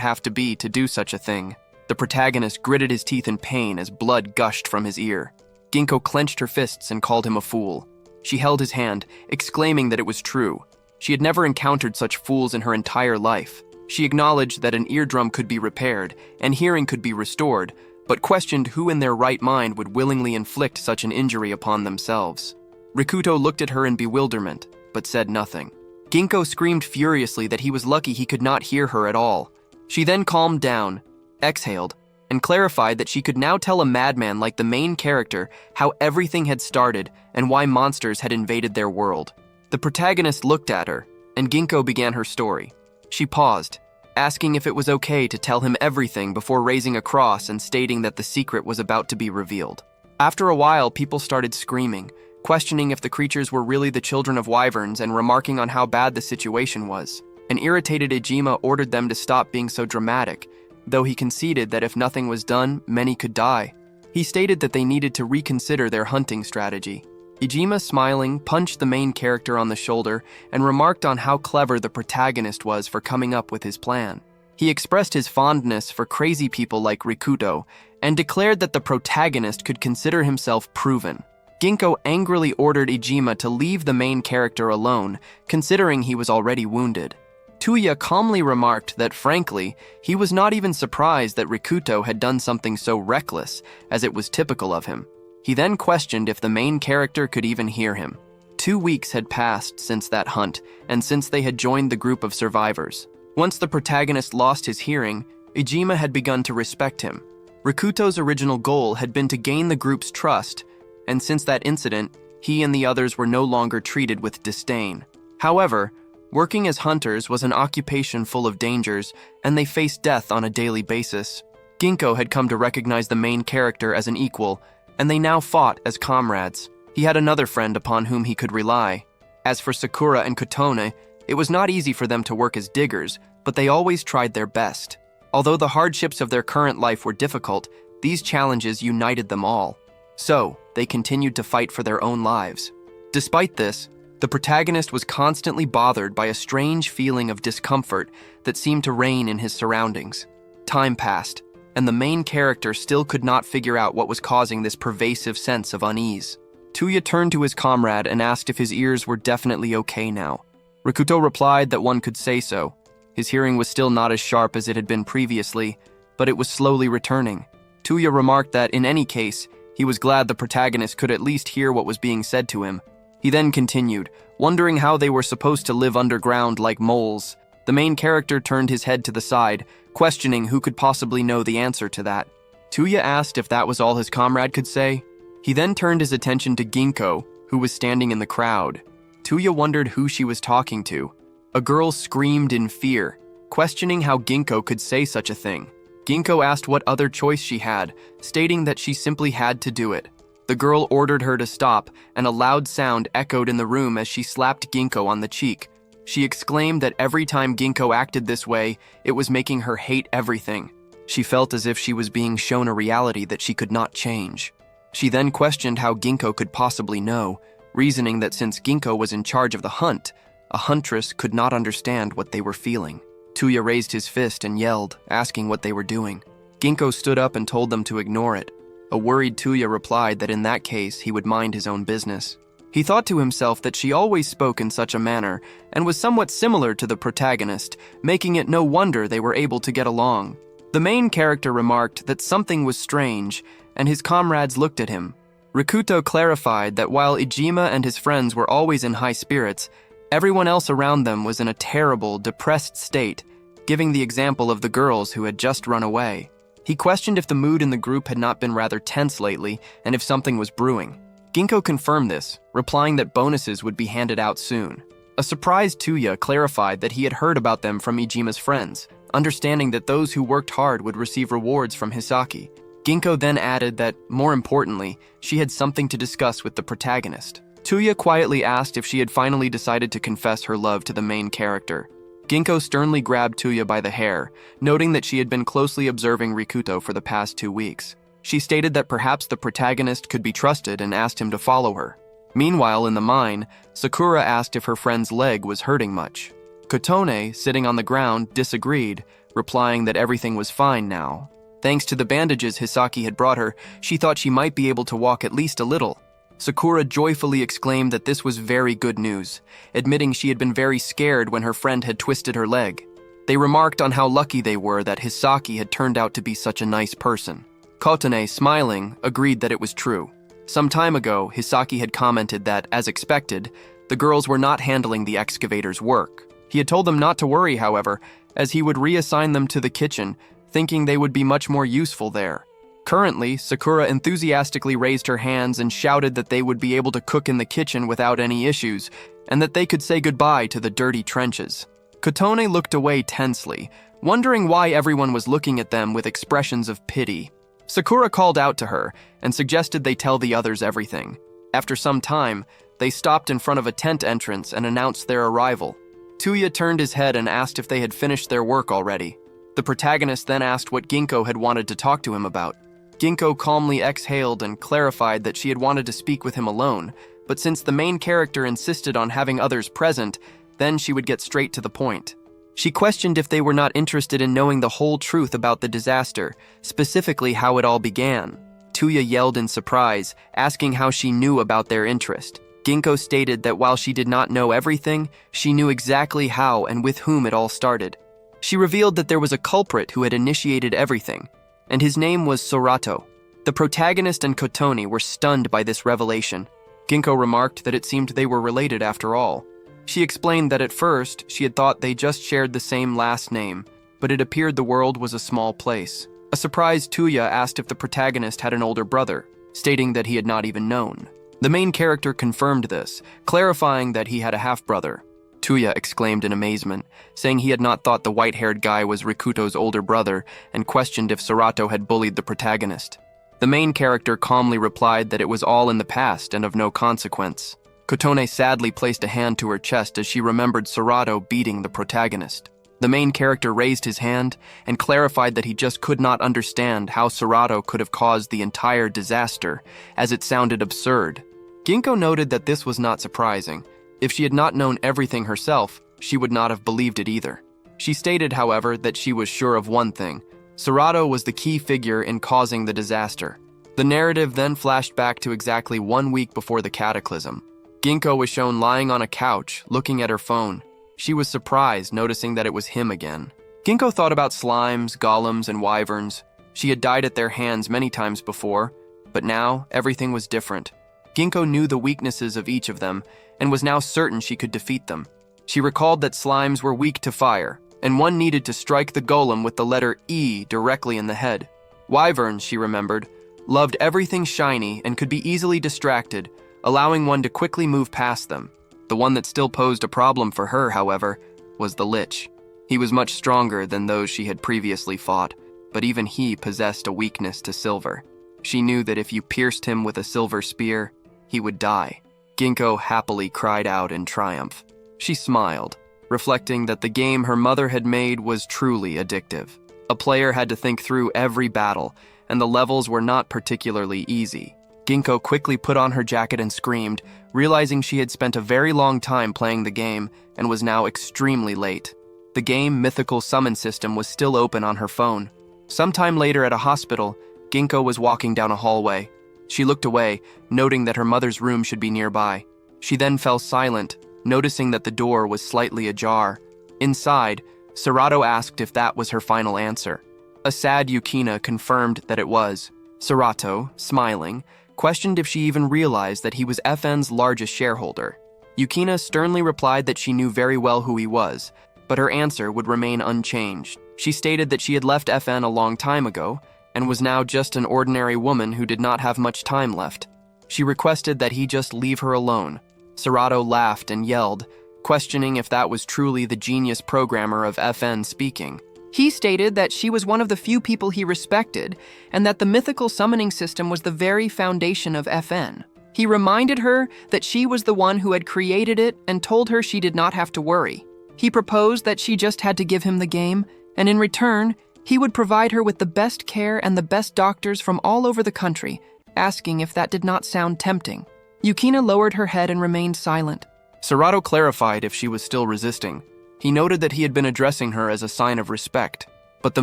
have to be to do such a thing. The protagonist gritted his teeth in pain as blood gushed from his ear. Ginkgo clenched her fists and called him a fool. She held his hand, exclaiming that it was true. She had never encountered such fools in her entire life. She acknowledged that an eardrum could be repaired and hearing could be restored, but questioned who in their right mind would willingly inflict such an injury upon themselves. Rikuto looked at her in bewilderment, but said nothing. Ginkgo screamed furiously that he was lucky he could not hear her at all. She then calmed down, exhaled, and clarified that she could now tell a madman like the main character how everything had started and why monsters had invaded their world. The protagonist looked at her, and Ginkgo began her story. She paused, asking if it was okay to tell him everything before raising a cross and stating that the secret was about to be revealed. After a while, people started screaming, questioning if the creatures were really the children of wyverns and remarking on how bad the situation was. An irritated Ijima ordered them to stop being so dramatic, though he conceded that if nothing was done, many could die. He stated that they needed to reconsider their hunting strategy. Ijima, smiling, punched the main character on the shoulder and remarked on how clever the protagonist was for coming up with his plan. He expressed his fondness for crazy people like Rikuto and declared that the protagonist could consider himself proven. Ginkgo angrily ordered Ijima to leave the main character alone, considering he was already wounded. Tuya calmly remarked that, frankly, he was not even surprised that Rikuto had done something so reckless, as it was typical of him. He then questioned if the main character could even hear him. 2 weeks had passed since that hunt, and since they had joined the group of survivors. Once the protagonist lost his hearing, Ijima had begun to respect him. Rikuto's original goal had been to gain the group's trust, and since that incident, he and the others were no longer treated with disdain. However, working as hunters was an occupation full of dangers, and they faced death on a daily basis. Ginkgo had come to recognize the main character as an equal, and they now fought as comrades. He had another friend upon whom he could rely. As for Sakura and Kotone, it was not easy for them to work as diggers, but they always tried their best. Although the hardships of their current life were difficult, these challenges united them all. So, they continued to fight for their own lives. Despite this, the protagonist was constantly bothered by a strange feeling of discomfort that seemed to reign in his surroundings. Time passed, and the main character still could not figure out what was causing this pervasive sense of unease. Tuya turned to his comrade and asked if his ears were definitely okay now. Rikuto replied that one could say so. His hearing was still not as sharp as it had been previously, but it was slowly returning. Tuya remarked that, in any case, he was glad the protagonist could at least hear what was being said to him. He then continued, wondering how they were supposed to live underground like moles. The main character turned his head to the side, questioning who could possibly know the answer to that. Tuya asked if that was all his comrade could say. He then turned his attention to Ginkgo, who was standing in the crowd. Tuya wondered who she was talking to. A girl screamed in fear, questioning how Ginkgo could say such a thing. Ginkgo asked what other choice she had, stating that she simply had to do it. The girl ordered her to stop, and a loud sound echoed in the room as she slapped Ginkgo on the cheek. She exclaimed that every time Ginkgo acted this way, it was making her hate everything. She felt as if she was being shown a reality that she could not change. She then questioned how Ginkgo could possibly know, reasoning that since Ginkgo was in charge of the hunt, a huntress could not understand what they were feeling. Tuya raised his fist and yelled, asking what they were doing. Ginkgo stood up and told them to ignore it. A worried Tuya replied that in that case he would mind his own business. He thought to himself that she always spoke in such a manner and was somewhat similar to the protagonist, making it no wonder they were able to get along. The main character remarked that something was strange, and his comrades looked at him. Rikuto clarified that while Ijima and his friends were always in high spirits, everyone else around them was in a terrible, depressed state, giving the example of the girls who had just run away. He questioned if the mood in the group had not been rather tense lately and if something was brewing. Ginkgo confirmed this, replying that bonuses would be handed out soon. A surprised Tuya clarified that he had heard about them from Ijima's friends, understanding that those who worked hard would receive rewards from Hisaki. Ginkgo then added that, more importantly, she had something to discuss with the protagonist. Tuya quietly asked if she had finally decided to confess her love to the main character. Ginkgo sternly grabbed Tuya by the hair, noting that she had been closely observing Rikuto for the past 2 weeks. She stated that perhaps the protagonist could be trusted and asked him to follow her. Meanwhile, in the mine, Sakura asked if her friend's leg was hurting much. Kotone, sitting on the ground, disagreed, replying that everything was fine now. Thanks to the bandages Hisaki had brought her, she thought she might be able to walk at least a little. Sakura joyfully exclaimed that this was very good news, admitting she had been very scared when her friend had twisted her leg. They remarked on how lucky they were that Hisaki had turned out to be such a nice person. Kotane, smiling, agreed that it was true. Some time ago, Hisaki had commented that, as expected, the girls were not handling the excavator's work. He had told them not to worry, however, as he would reassign them to the kitchen, thinking they would be much more useful there. Currently, Sakura enthusiastically raised her hands and shouted that they would be able to cook in the kitchen without any issues, and that they could say goodbye to the dirty trenches. Kotone looked away tensely, wondering why everyone was looking at them with expressions of pity. Sakura called out to her and suggested they tell the others everything. After some time, they stopped in front of a tent entrance and announced their arrival. Tuya turned his head and asked if they had finished their work already. The protagonist then asked what Ginkgo had wanted to talk to him about. Ginkgo calmly exhaled and clarified that she had wanted to speak with him alone, but since the main character insisted on having others present, then she would get straight to the point. She questioned if they were not interested in knowing the whole truth about the disaster, specifically how it all began. Tuya yelled in surprise, asking how she knew about their interest. Ginkgo stated that while she did not know everything, she knew exactly how and with whom it all started. She revealed that there was a culprit who had initiated everything, and his name was Sorato. The protagonist and Kotone were stunned by this revelation. Ginkgo remarked that it seemed they were related after all. She explained that at first, she had thought they just shared the same last name, but it appeared the world was a small place. A surprised Tuya asked if the protagonist had an older brother, stating that he had not even known. The main character confirmed this, clarifying that he had a half-brother. Tuya exclaimed in amazement, saying he had not thought the white-haired guy was Rikuto's older brother and questioned if Sorato had bullied the protagonist. The main character calmly replied that it was all in the past and of no consequence. Kotone sadly placed a hand to her chest as she remembered Sorato beating the protagonist. The main character raised his hand and clarified that he just could not understand how Sorato could have caused the entire disaster, as it sounded absurd. Ginkgo noted that this was not surprising. If she had not known everything herself, she would not have believed it either. She stated, however, that she was sure of one thing. Sorato was the key figure in causing the disaster. The narrative then flashed back to exactly 1 week before the cataclysm. Ginkgo was shown lying on a couch, looking at her phone. She was surprised, noticing that it was him again. Ginkgo thought about slimes, golems, and wyverns. She had died at their hands many times before, but now everything was different. Ginkgo knew the weaknesses of each of them, and was now certain she could defeat them. She recalled that slimes were weak to fire, and one needed to strike the golem with the letter E directly in the head. Wyverns, she remembered, loved everything shiny and could be easily distracted, allowing one to quickly move past them. The one that still posed a problem for her, however, was the Lich. He was much stronger than those she had previously fought, but even he possessed a weakness to silver. She knew that if you pierced him with a silver spear, he would die. Ginkgo happily cried out in triumph. She smiled, reflecting that the game her mother had made was truly addictive. A player had to think through every battle, and the levels were not particularly easy. Ginkgo quickly put on her jacket and screamed, realizing she had spent a very long time playing the game and was now extremely late. The game Mythical Summon System was still open on her phone. Sometime later at a hospital, Ginkgo was walking down a hallway. She looked away, noting that her mother's room should be nearby. She then fell silent, noticing that the door was slightly ajar. Inside, Sorato asked if that was her final answer. A sad Yukina confirmed that it was. Sorato, smiling, questioned if she even realized that he was FN's largest shareholder. Yukina sternly replied that she knew very well who he was, but her answer would remain unchanged. She stated that she had left FN a long time ago, and was now just an ordinary woman who did not have much time left. She requested that he just leave her alone. Sorato laughed and yelled, questioning if that was truly the genius programmer of FN speaking. He stated that she was one of the few people he respected, and that the mythical summoning system was the very foundation of FN. He reminded her that she was the one who had created it and told her she did not have to worry. He proposed that she just had to give him the game, and in return, he would provide her with the best care and the best doctors from all over the country, asking if that did not sound tempting. Yukina lowered her head and remained silent. Sorato clarified if she was still resisting. He noted that he had been addressing her as a sign of respect, but the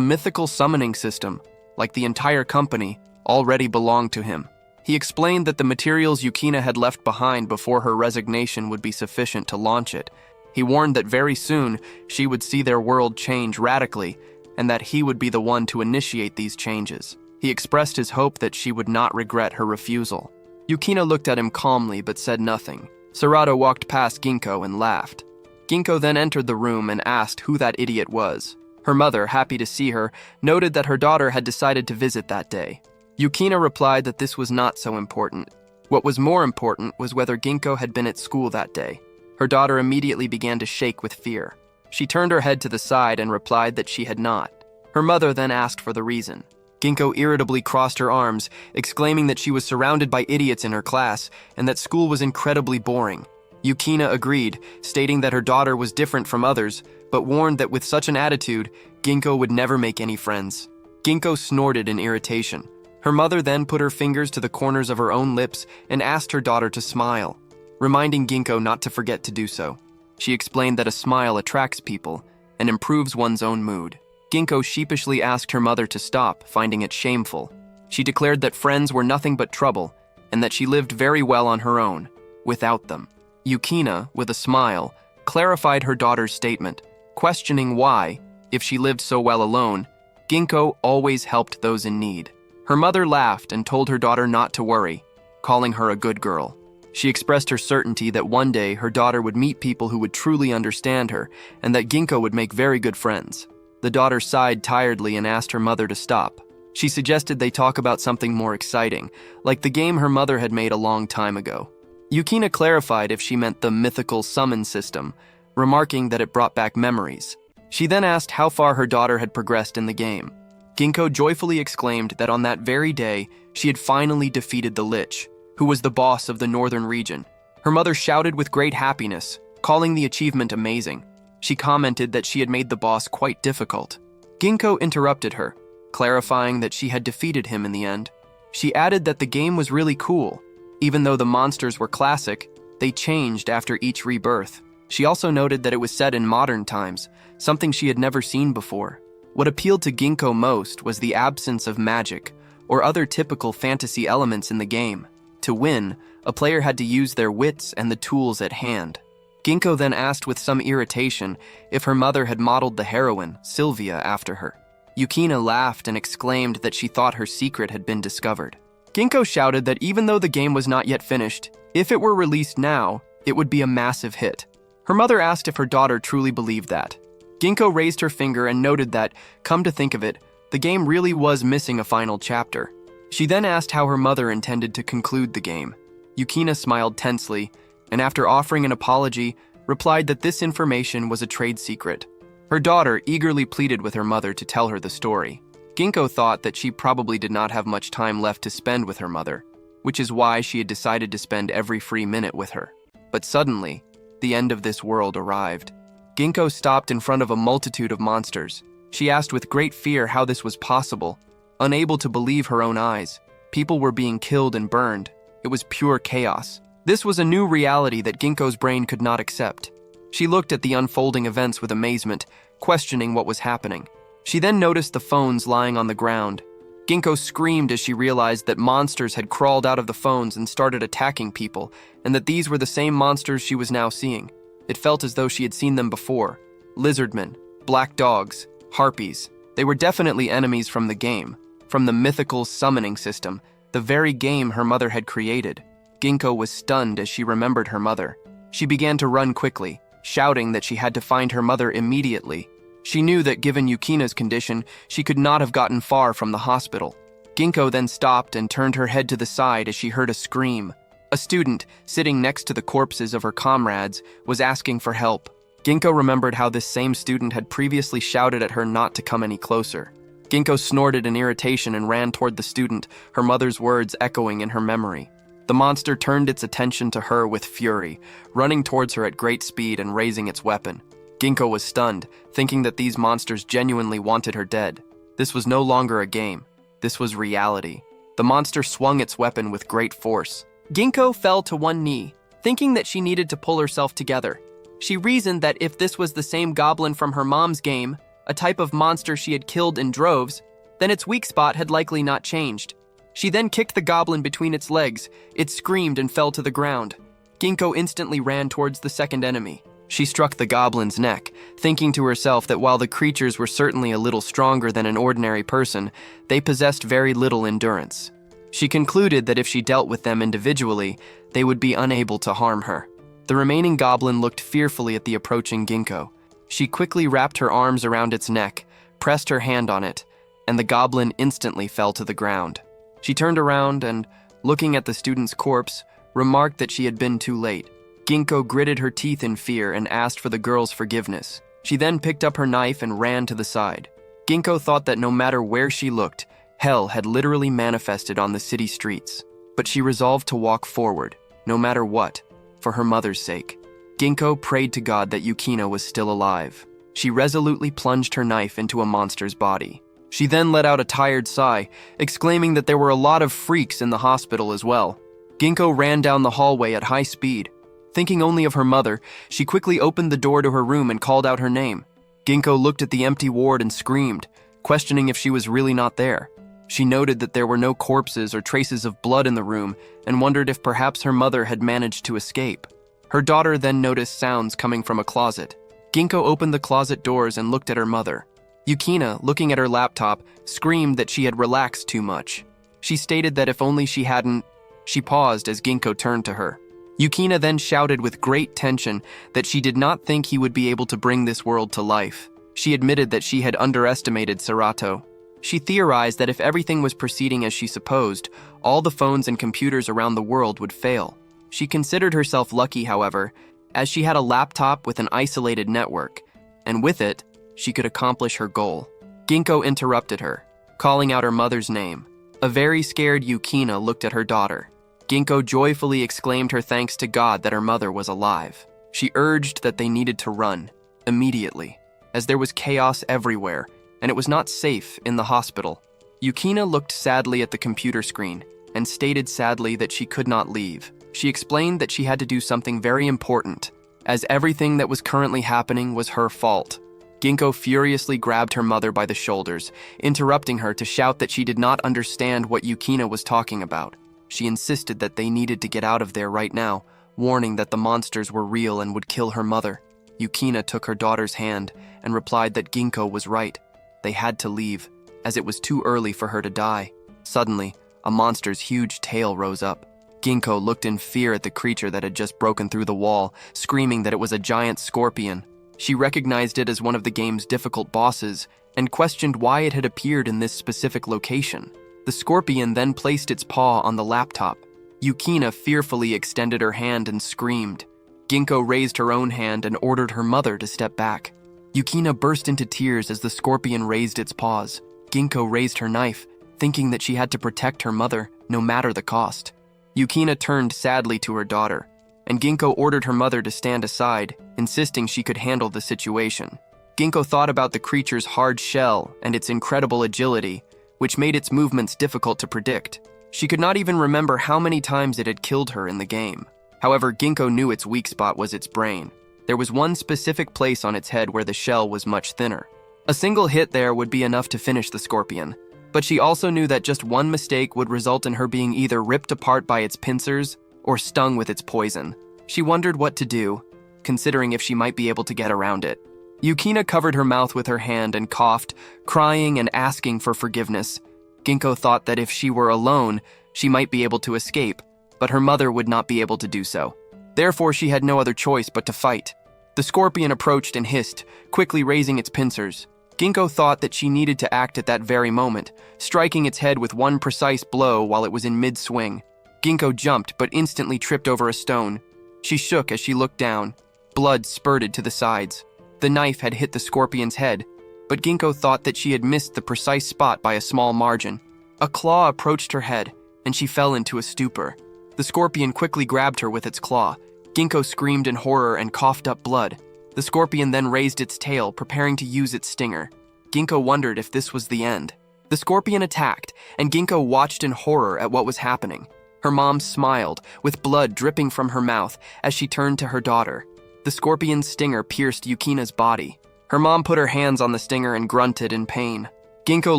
mythical summoning system, like the entire company, already belonged to him. He explained that the materials Yukina had left behind before her resignation would be sufficient to launch it. He warned that very soon she would see their world change radically, and that he would be the one to initiate these changes. He expressed his hope that she would not regret her refusal. Yukina looked at him calmly but said nothing. Sarada walked past Ginkgo and laughed. Ginkgo then entered the room and asked who that idiot was. Her mother, happy to see her, noted that her daughter had decided to visit that day. Yukina replied that this was not so important. What was more important was whether Ginkgo had been at school that day. Her daughter immediately began to shake with fear. She turned her head to the side and replied that she had not. Her mother then asked for the reason. Ginkgo irritably crossed her arms, exclaiming that she was surrounded by idiots in her class and that school was incredibly boring. Yukina agreed, stating that her daughter was different from others, but warned that with such an attitude, Ginkgo would never make any friends. Ginkgo snorted in irritation. Her mother then put her fingers to the corners of her own lips and asked her daughter to smile, reminding Ginkgo not to forget to do so. She explained that a smile attracts people and improves one's own mood. Ginkgo sheepishly asked her mother to stop, finding it shameful. She declared that friends were nothing but trouble and that she lived very well on her own, without them. Yukina, with a smile, clarified her daughter's statement, questioning why, if she lived so well alone, Ginkgo always helped those in need. Her mother laughed and told her daughter not to worry, calling her a good girl. She expressed her certainty that one day her daughter would meet people who would truly understand her and that Ginkgo would make very good friends. The daughter sighed tiredly and asked her mother to stop. She suggested they talk about something more exciting, like the game her mother had made a long time ago. Yukina clarified if she meant the mythical summon system, remarking that it brought back memories. She then asked how far her daughter had progressed in the game. Ginkgo joyfully exclaimed that on that very day, she had finally defeated the Lich, who was the boss of the northern region. Her mother shouted with great happiness, calling the achievement amazing. She commented that she had made the boss quite difficult. Ginkgo interrupted her, clarifying that she had defeated him in the end. She added that the game was really cool. Even though the monsters were classic, they changed after each rebirth. She also noted that it was set in modern times, something she had never seen before. What appealed to Ginkgo most was the absence of magic or other typical fantasy elements in the game. To win, a player had to use their wits and the tools at hand. Ginkgo then asked with some irritation if her mother had modeled the heroine, Sylvia, after her. Yukina laughed and exclaimed that she thought her secret had been discovered. Ginkgo shouted that even though the game was not yet finished, if it were released now, it would be a massive hit. Her mother asked if her daughter truly believed that. Ginkgo raised her finger and noted that, come to think of it, the game really was missing a final chapter. She then asked how her mother intended to conclude the game. Yukina smiled tensely, and after offering an apology, replied that this information was a trade secret. Her daughter eagerly pleaded with her mother to tell her the story. Ginkgo thought that she probably did not have much time left to spend with her mother, which is why she had decided to spend every free minute with her. But suddenly, the end of this world arrived. Ginkgo stopped in front of a multitude of monsters. She asked with great fear how this was possible. Unable to believe her own eyes, people were being killed and burned. It was pure chaos. This was a new reality that Ginkgo's brain could not accept. She looked at the unfolding events with amazement, questioning what was happening. She then noticed the phones lying on the ground. Ginkgo screamed as she realized that monsters had crawled out of the phones and started attacking people, and that these were the same monsters she was now seeing. It felt as though she had seen them before. Lizardmen, black dogs, harpies. They were definitely enemies from the game, from the mythical summoning system, the very game her mother had created. Ginkgo was stunned as she remembered her mother. She began to run quickly, shouting that she had to find her mother immediately. She knew that given Yukina's condition, she could not have gotten far from the hospital. Ginkgo then stopped and turned her head to the side as she heard a scream. A student, sitting next to the corpses of her comrades, was asking for help. Ginkgo remembered how this same student had previously shouted at her not to come any closer. Ginkgo snorted in irritation and ran toward the student, her mother's words echoing in her memory. The monster turned its attention to her with fury, running towards her at great speed and raising its weapon. Ginkgo was stunned, thinking that these monsters genuinely wanted her dead. This was no longer a game. This was reality. The monster swung its weapon with great force. Ginkgo fell to one knee, thinking that she needed to pull herself together. She reasoned that if this was the same goblin from her mom's game, a type of monster she had killed in droves, then its weak spot had likely not changed. She then kicked the goblin between its legs. It screamed and fell to the ground. Ginkgo instantly ran towards the second enemy. She struck the goblin's neck, thinking to herself that while the creatures were certainly a little stronger than an ordinary person, they possessed very little endurance. She concluded that if she dealt with them individually, they would be unable to harm her. The remaining goblin looked fearfully at the approaching Ginkgo. She quickly wrapped her arms around its neck, pressed her hand on it, and the goblin instantly fell to the ground. She turned around and, looking at the student's corpse, remarked that she had been too late. Ginkgo gritted her teeth in fear and asked for the girl's forgiveness. She then picked up her knife and ran to the side. Ginkgo thought that no matter where she looked, hell had literally manifested on the city streets. But she resolved to walk forward, no matter what, for her mother's sake. Ginkgo prayed to God that Yukina was still alive. She resolutely plunged her knife into a monster's body. She then let out a tired sigh, exclaiming that there were a lot of freaks in the hospital as well. Ginkgo ran down the hallway at high speed. Thinking only of her mother, she quickly opened the door to her room and called out her name. Ginkgo looked at the empty ward and screamed, questioning if she was really not there. She noted that there were no corpses or traces of blood in the room and wondered if perhaps her mother had managed to escape. Her daughter then noticed sounds coming from a closet. Ginkgo opened the closet doors and looked at her mother. Yukina, looking at her laptop, screamed that she had relaxed too much. She stated that if only she hadn't... She paused as Ginkgo turned to her. Yukina then shouted with great tension that she did not think he would be able to bring this world to life. She admitted that she had underestimated Serato. She theorized that if everything was proceeding as she supposed, all the phones and computers around the world would fail. She considered herself lucky, however, as she had a laptop with an isolated network, and with it, she could accomplish her goal. Ginkgo interrupted her, calling out her mother's name. A very scared Yukina looked at her daughter. Ginkgo joyfully exclaimed her thanks to God that her mother was alive. She urged that they needed to run, immediately, as there was chaos everywhere, and it was not safe in the hospital. Yukina looked sadly at the computer screen and stated sadly that she could not leave. She explained that she had to do something very important, as everything that was currently happening was her fault. Ginkgo furiously grabbed her mother by the shoulders, interrupting her to shout that she did not understand what Yukina was talking about. She insisted that they needed to get out of there right now, warning that the monsters were real and would kill her mother. Yukina took her daughter's hand and replied that Ginkgo was right. They had to leave, as it was too early for her to die. Suddenly, a monster's huge tail rose up. Ginkgo looked in fear at the creature that had just broken through the wall, screaming that it was a giant scorpion. She recognized it as one of the game's difficult bosses and questioned why it had appeared in this specific location. The scorpion then placed its paw on the laptop. Yukina fearfully extended her hand and screamed. Ginkgo raised her own hand and ordered her mother to step back. Yukina burst into tears as the scorpion raised its paws. Ginkgo raised her knife, thinking that she had to protect her mother, no matter the cost. Yukina turned sadly to her daughter, and Ginkgo ordered her mother to stand aside, insisting she could handle the situation. Ginkgo thought about the creature's hard shell and its incredible agility, which made its movements difficult to predict. She could not even remember how many times it had killed her in the game. However, Ginkgo knew its weak spot was its brain. There was one specific place on its head where the shell was much thinner. A single hit there would be enough to finish the scorpion, but she also knew that just one mistake would result in her being either ripped apart by its pincers or stung with its poison. She wondered what to do, considering if she might be able to get around it. Yukina covered her mouth with her hand and coughed, crying and asking for forgiveness. Ginkgo thought that if she were alone, she might be able to escape, but her mother would not be able to do so. Therefore, she had no other choice but to fight. The scorpion approached and hissed, quickly raising its pincers. Ginkgo thought that she needed to act at that very moment, striking its head with one precise blow while it was in mid-swing. Ginkgo jumped but instantly tripped over a stone. She shook as she looked down. Blood spurted to the sides. The knife had hit the scorpion's head, but Ginkgo thought that she had missed the precise spot by a small margin. A claw approached her head, and she fell into a stupor. The scorpion quickly grabbed her with its claw. Ginkgo screamed in horror and coughed up blood. The scorpion then raised its tail, preparing to use its stinger. Ginkgo wondered if this was the end. The scorpion attacked, and Ginkgo watched in horror at what was happening. Her mom smiled, with blood dripping from her mouth, as she turned to her daughter. The scorpion's stinger pierced Yukina's body. Her mom put her hands on the stinger and grunted in pain. Ginkgo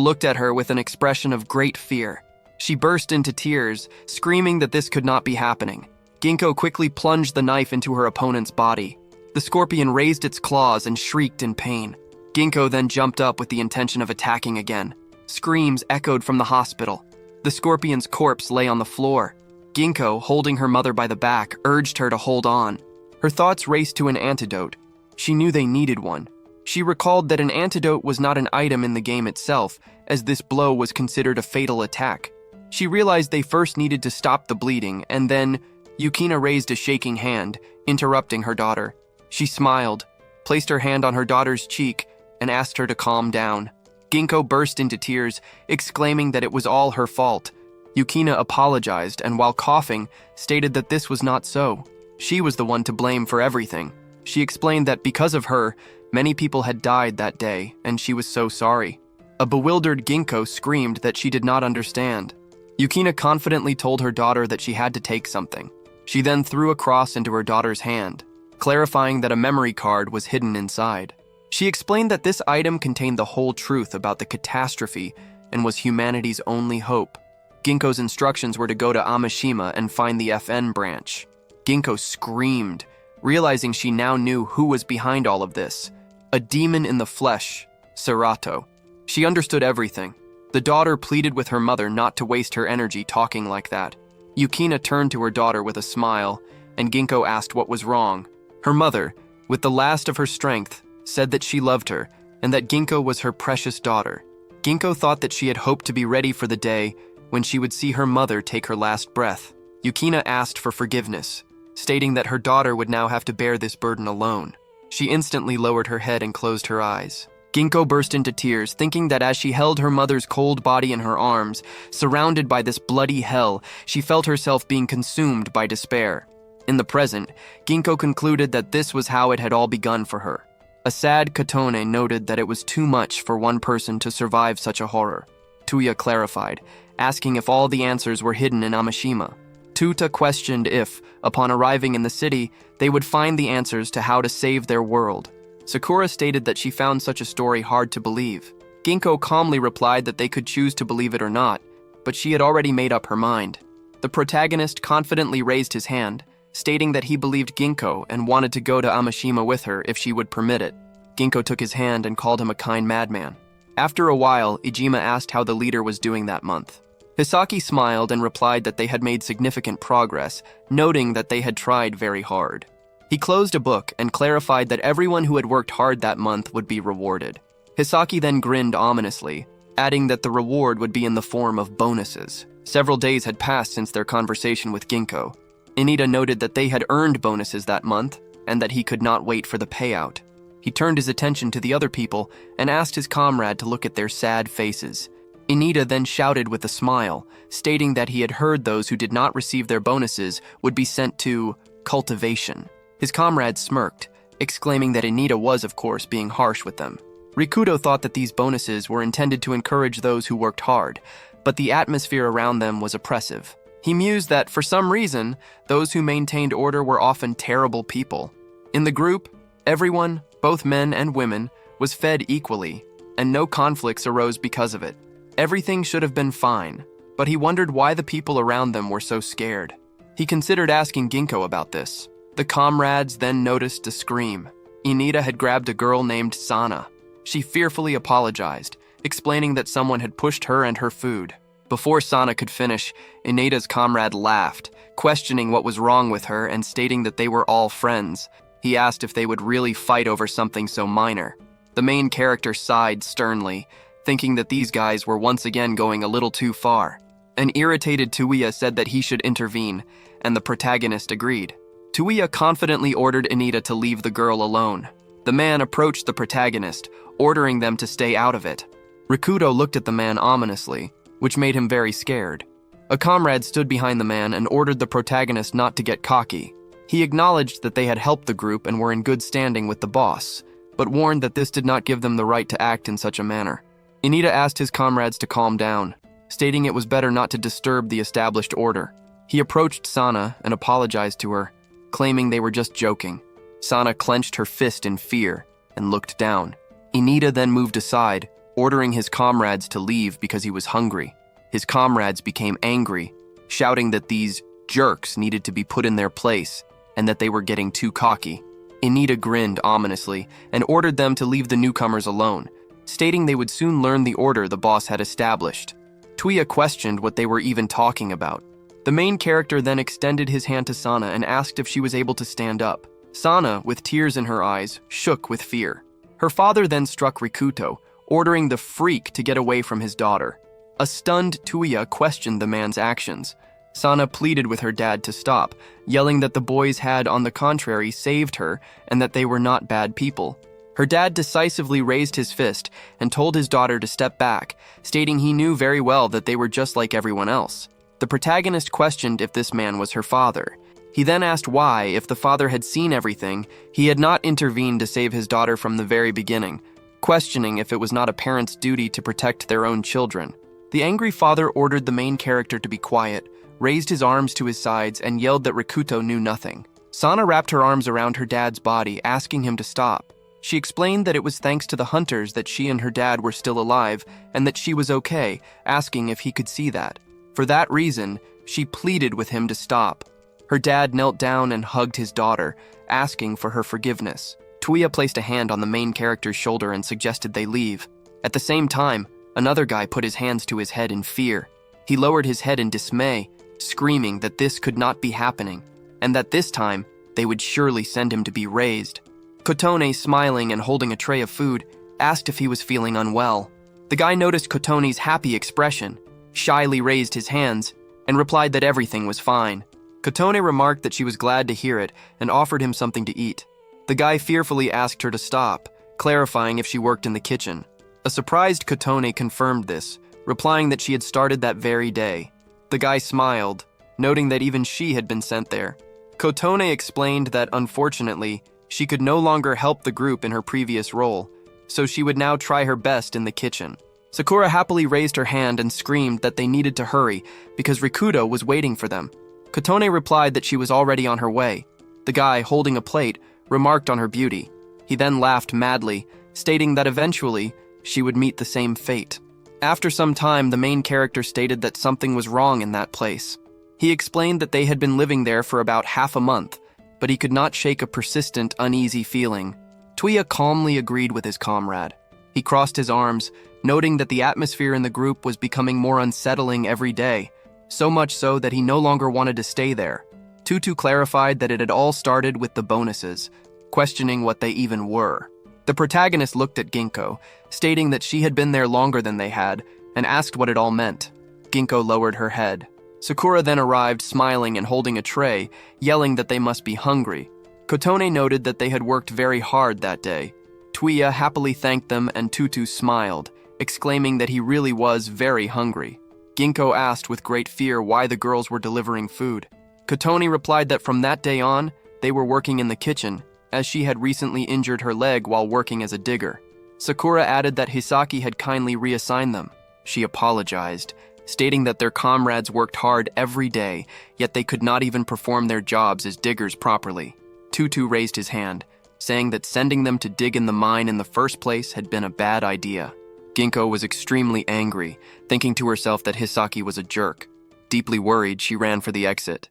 looked at her with an expression of great fear. She burst into tears, screaming that this could not be happening. Ginkgo quickly plunged the knife into her opponent's body. The scorpion raised its claws and shrieked in pain. Ginkgo then jumped up with the intention of attacking again. Screams echoed from the hospital. The scorpion's corpse lay on the floor. Ginkgo, holding her mother by the back, urged her to hold on. Her thoughts raced to an antidote. She knew they needed one. She recalled that an antidote was not an item in the game itself, as this blow was considered a fatal attack. She realized they first needed to stop the bleeding, and then Yukina raised a shaking hand, interrupting her daughter. She smiled, placed her hand on her daughter's cheek, and asked her to calm down. Ginkgo burst into tears, exclaiming that it was all her fault. Yukina apologized and, while coughing, stated that this was not so. She was the one to blame for everything. She explained that because of her, many people had died that day, and she was so sorry. A bewildered Ginkgo screamed that she did not understand. Yukina confidently told her daughter that she had to take something. She then threw a cross into her daughter's hand, clarifying that a memory card was hidden inside. She explained that this item contained the whole truth about the catastrophe and was humanity's only hope. Ginkgo's instructions were to go to Amishima and find the FN branch. Ginkgo screamed, realizing she now knew who was behind all of this. A demon in the flesh, Serato. She understood everything. The daughter pleaded with her mother not to waste her energy talking like that. Yukina turned to her daughter with a smile, and Ginkgo asked what was wrong. Her mother, with the last of her strength, said that she loved her and that Ginkgo was her precious daughter. Ginkgo thought that she had hoped to be ready for the day when she would see her mother take her last breath. Yukina asked for forgiveness, stating that her daughter would now have to bear this burden alone. She instantly lowered her head and closed her eyes. Ginkgo burst into tears, thinking that as she held her mother's cold body in her arms, surrounded by this bloody hell, she felt herself being consumed by despair. In the present, Ginkgo concluded that this was how it had all begun for her. A sad Katone noted that it was too much for one person to survive such a horror. Tuya clarified, asking if all the answers were hidden in Amishima. Tuta questioned if, upon arriving in the city, they would find the answers to how to save their world. Sakura stated that she found such a story hard to believe. Ginkgo calmly replied that they could choose to believe it or not, but she had already made up her mind. The protagonist confidently raised his hand, stating that he believed Ginkgo and wanted to go to Amishima with her if she would permit it. Ginkgo took his hand and called him a kind madman. After a while, Ijima asked how the leader was doing that month. Hisaki smiled and replied that they had made significant progress, noting that they had tried very hard. He closed a book and clarified that everyone who had worked hard that month would be rewarded. Hisaki then grinned ominously, adding that the reward would be in the form of bonuses. Several days had passed since their conversation with Ginkgo. Inida noted that they had earned bonuses that month and that he could not wait for the payout. He turned his attention to the other people and asked his comrade to look at their sad faces. Inida then shouted with a smile, stating that he had heard those who did not receive their bonuses would be sent to cultivation. His comrade smirked, exclaiming that Inida was, of course, being harsh with them. Rikudo thought that these bonuses were intended to encourage those who worked hard, but the atmosphere around them was oppressive. He mused that, for some reason, those who maintained order were often terrible people. In the group, everyone, both men and women, was fed equally, and no conflicts arose because of it. Everything should have been fine, but he wondered why the people around them were so scared. He considered asking Ginkgo about this. The comrades then noticed a scream. Inida had grabbed a girl named Sana. She fearfully apologized, explaining that someone had pushed her and her food. Before Sana could finish, Inida's comrade laughed, questioning what was wrong with her and stating that they were all friends. He asked if they would really fight over something so minor. The main character sighed sternly, thinking that these guys were once again going a little too far. An irritated Tuiya said that he should intervene, and the protagonist agreed. Tuiya confidently ordered Inida to leave the girl alone. The man approached the protagonist, ordering them to stay out of it. Rikudo looked at the man ominously, which made him very scared. A comrade stood behind the man and ordered the protagonist not to get cocky. He acknowledged that they had helped the group and were in good standing with the boss, but warned that this did not give them the right to act in such a manner. Inida asked his comrades to calm down, stating it was better not to disturb the established order. He approached Sana and apologized to her, claiming they were just joking. Sana clenched her fist in fear and looked down. Inida then moved aside, ordering his comrades to leave because he was hungry. His comrades became angry, shouting that these jerks needed to be put in their place and that they were getting too cocky. Inita grinned ominously and ordered them to leave the newcomers alone, stating they would soon learn the order the boss had established. Tuya questioned what they were even talking about. The main character then extended his hand to Sana and asked if she was able to stand up. Sana, with tears in her eyes, shook with fear. Her father then struck Rikuto, ordering the freak to get away from his daughter. A stunned Tuya questioned the man's actions. Sana pleaded with her dad to stop, yelling that the boys had, on the contrary, saved her and that they were not bad people. Her dad decisively raised his fist and told his daughter to step back, stating he knew very well that they were just like everyone else. The protagonist questioned if this man was her father. He then asked why, if the father had seen everything, he had not intervened to save his daughter from the very beginning, questioning if it was not a parent's duty to protect their own children. The angry father ordered the main character to be quiet, raised his arms to his sides, and yelled that Rikuto knew nothing. Sana wrapped her arms around her dad's body, asking him to stop. She explained that it was thanks to the hunters that she and her dad were still alive, and that she was okay, asking if he could see that. For that reason, she pleaded with him to stop. Her dad knelt down and hugged his daughter, asking for her forgiveness. Tuya placed a hand on the main character's shoulder and suggested they leave. At the same time, another guy put his hands to his head in fear. He lowered his head in dismay, screaming that this could not be happening, and that this time, they would surely send him to be raised. Kotone, smiling and holding a tray of food, asked if he was feeling unwell. The guy noticed Kotone's happy expression, shyly raised his hands, and replied that everything was fine. Kotone remarked that she was glad to hear it and offered him something to eat. The guy fearfully asked her to stop, clarifying if she worked in the kitchen. A surprised Kotone confirmed this, replying that she had started that very day. The guy smiled, noting that even she had been sent there. Kotone explained that, unfortunately, she could no longer help the group in her previous role, so she would now try her best in the kitchen. Sakura happily raised her hand and screamed that they needed to hurry because Rikuto was waiting for them. Kotone replied that she was already on her way. The guy, holding a plate, remarked on her beauty. He then laughed madly, stating that eventually she would meet the same fate. After some time, the main character stated that something was wrong in that place. He explained that they had been living there for about half a month, but he could not shake a persistent, uneasy feeling. Tuya calmly agreed with his comrade. He crossed his arms, noting that the atmosphere in the group was becoming more unsettling every day, so much so that he no longer wanted to stay there. Tutu clarified that it had all started with the bonuses, questioning what they even were. The protagonist looked at Ginkgo, stating that she had been there longer than they had, and asked what it all meant. Ginkgo lowered her head. Sakura then arrived, smiling and holding a tray, yelling that they must be hungry. Kotone noted that they had worked very hard that day. Tuya happily thanked them and Tutu smiled, exclaiming that he really was very hungry. Ginkgo asked with great fear why the girls were delivering food. Kotone replied that from that day on, they were working in the kitchen, as she had recently injured her leg while working as a digger. Sakura added that Hisaki had kindly reassigned them. She apologized, stating that their comrades worked hard every day, yet they could not even perform their jobs as diggers properly. Tutu raised his hand, saying that sending them to dig in the mine in the first place had been a bad idea. Ginkgo was extremely angry, thinking to herself that Hisaki was a jerk. Deeply worried, she ran for the exit.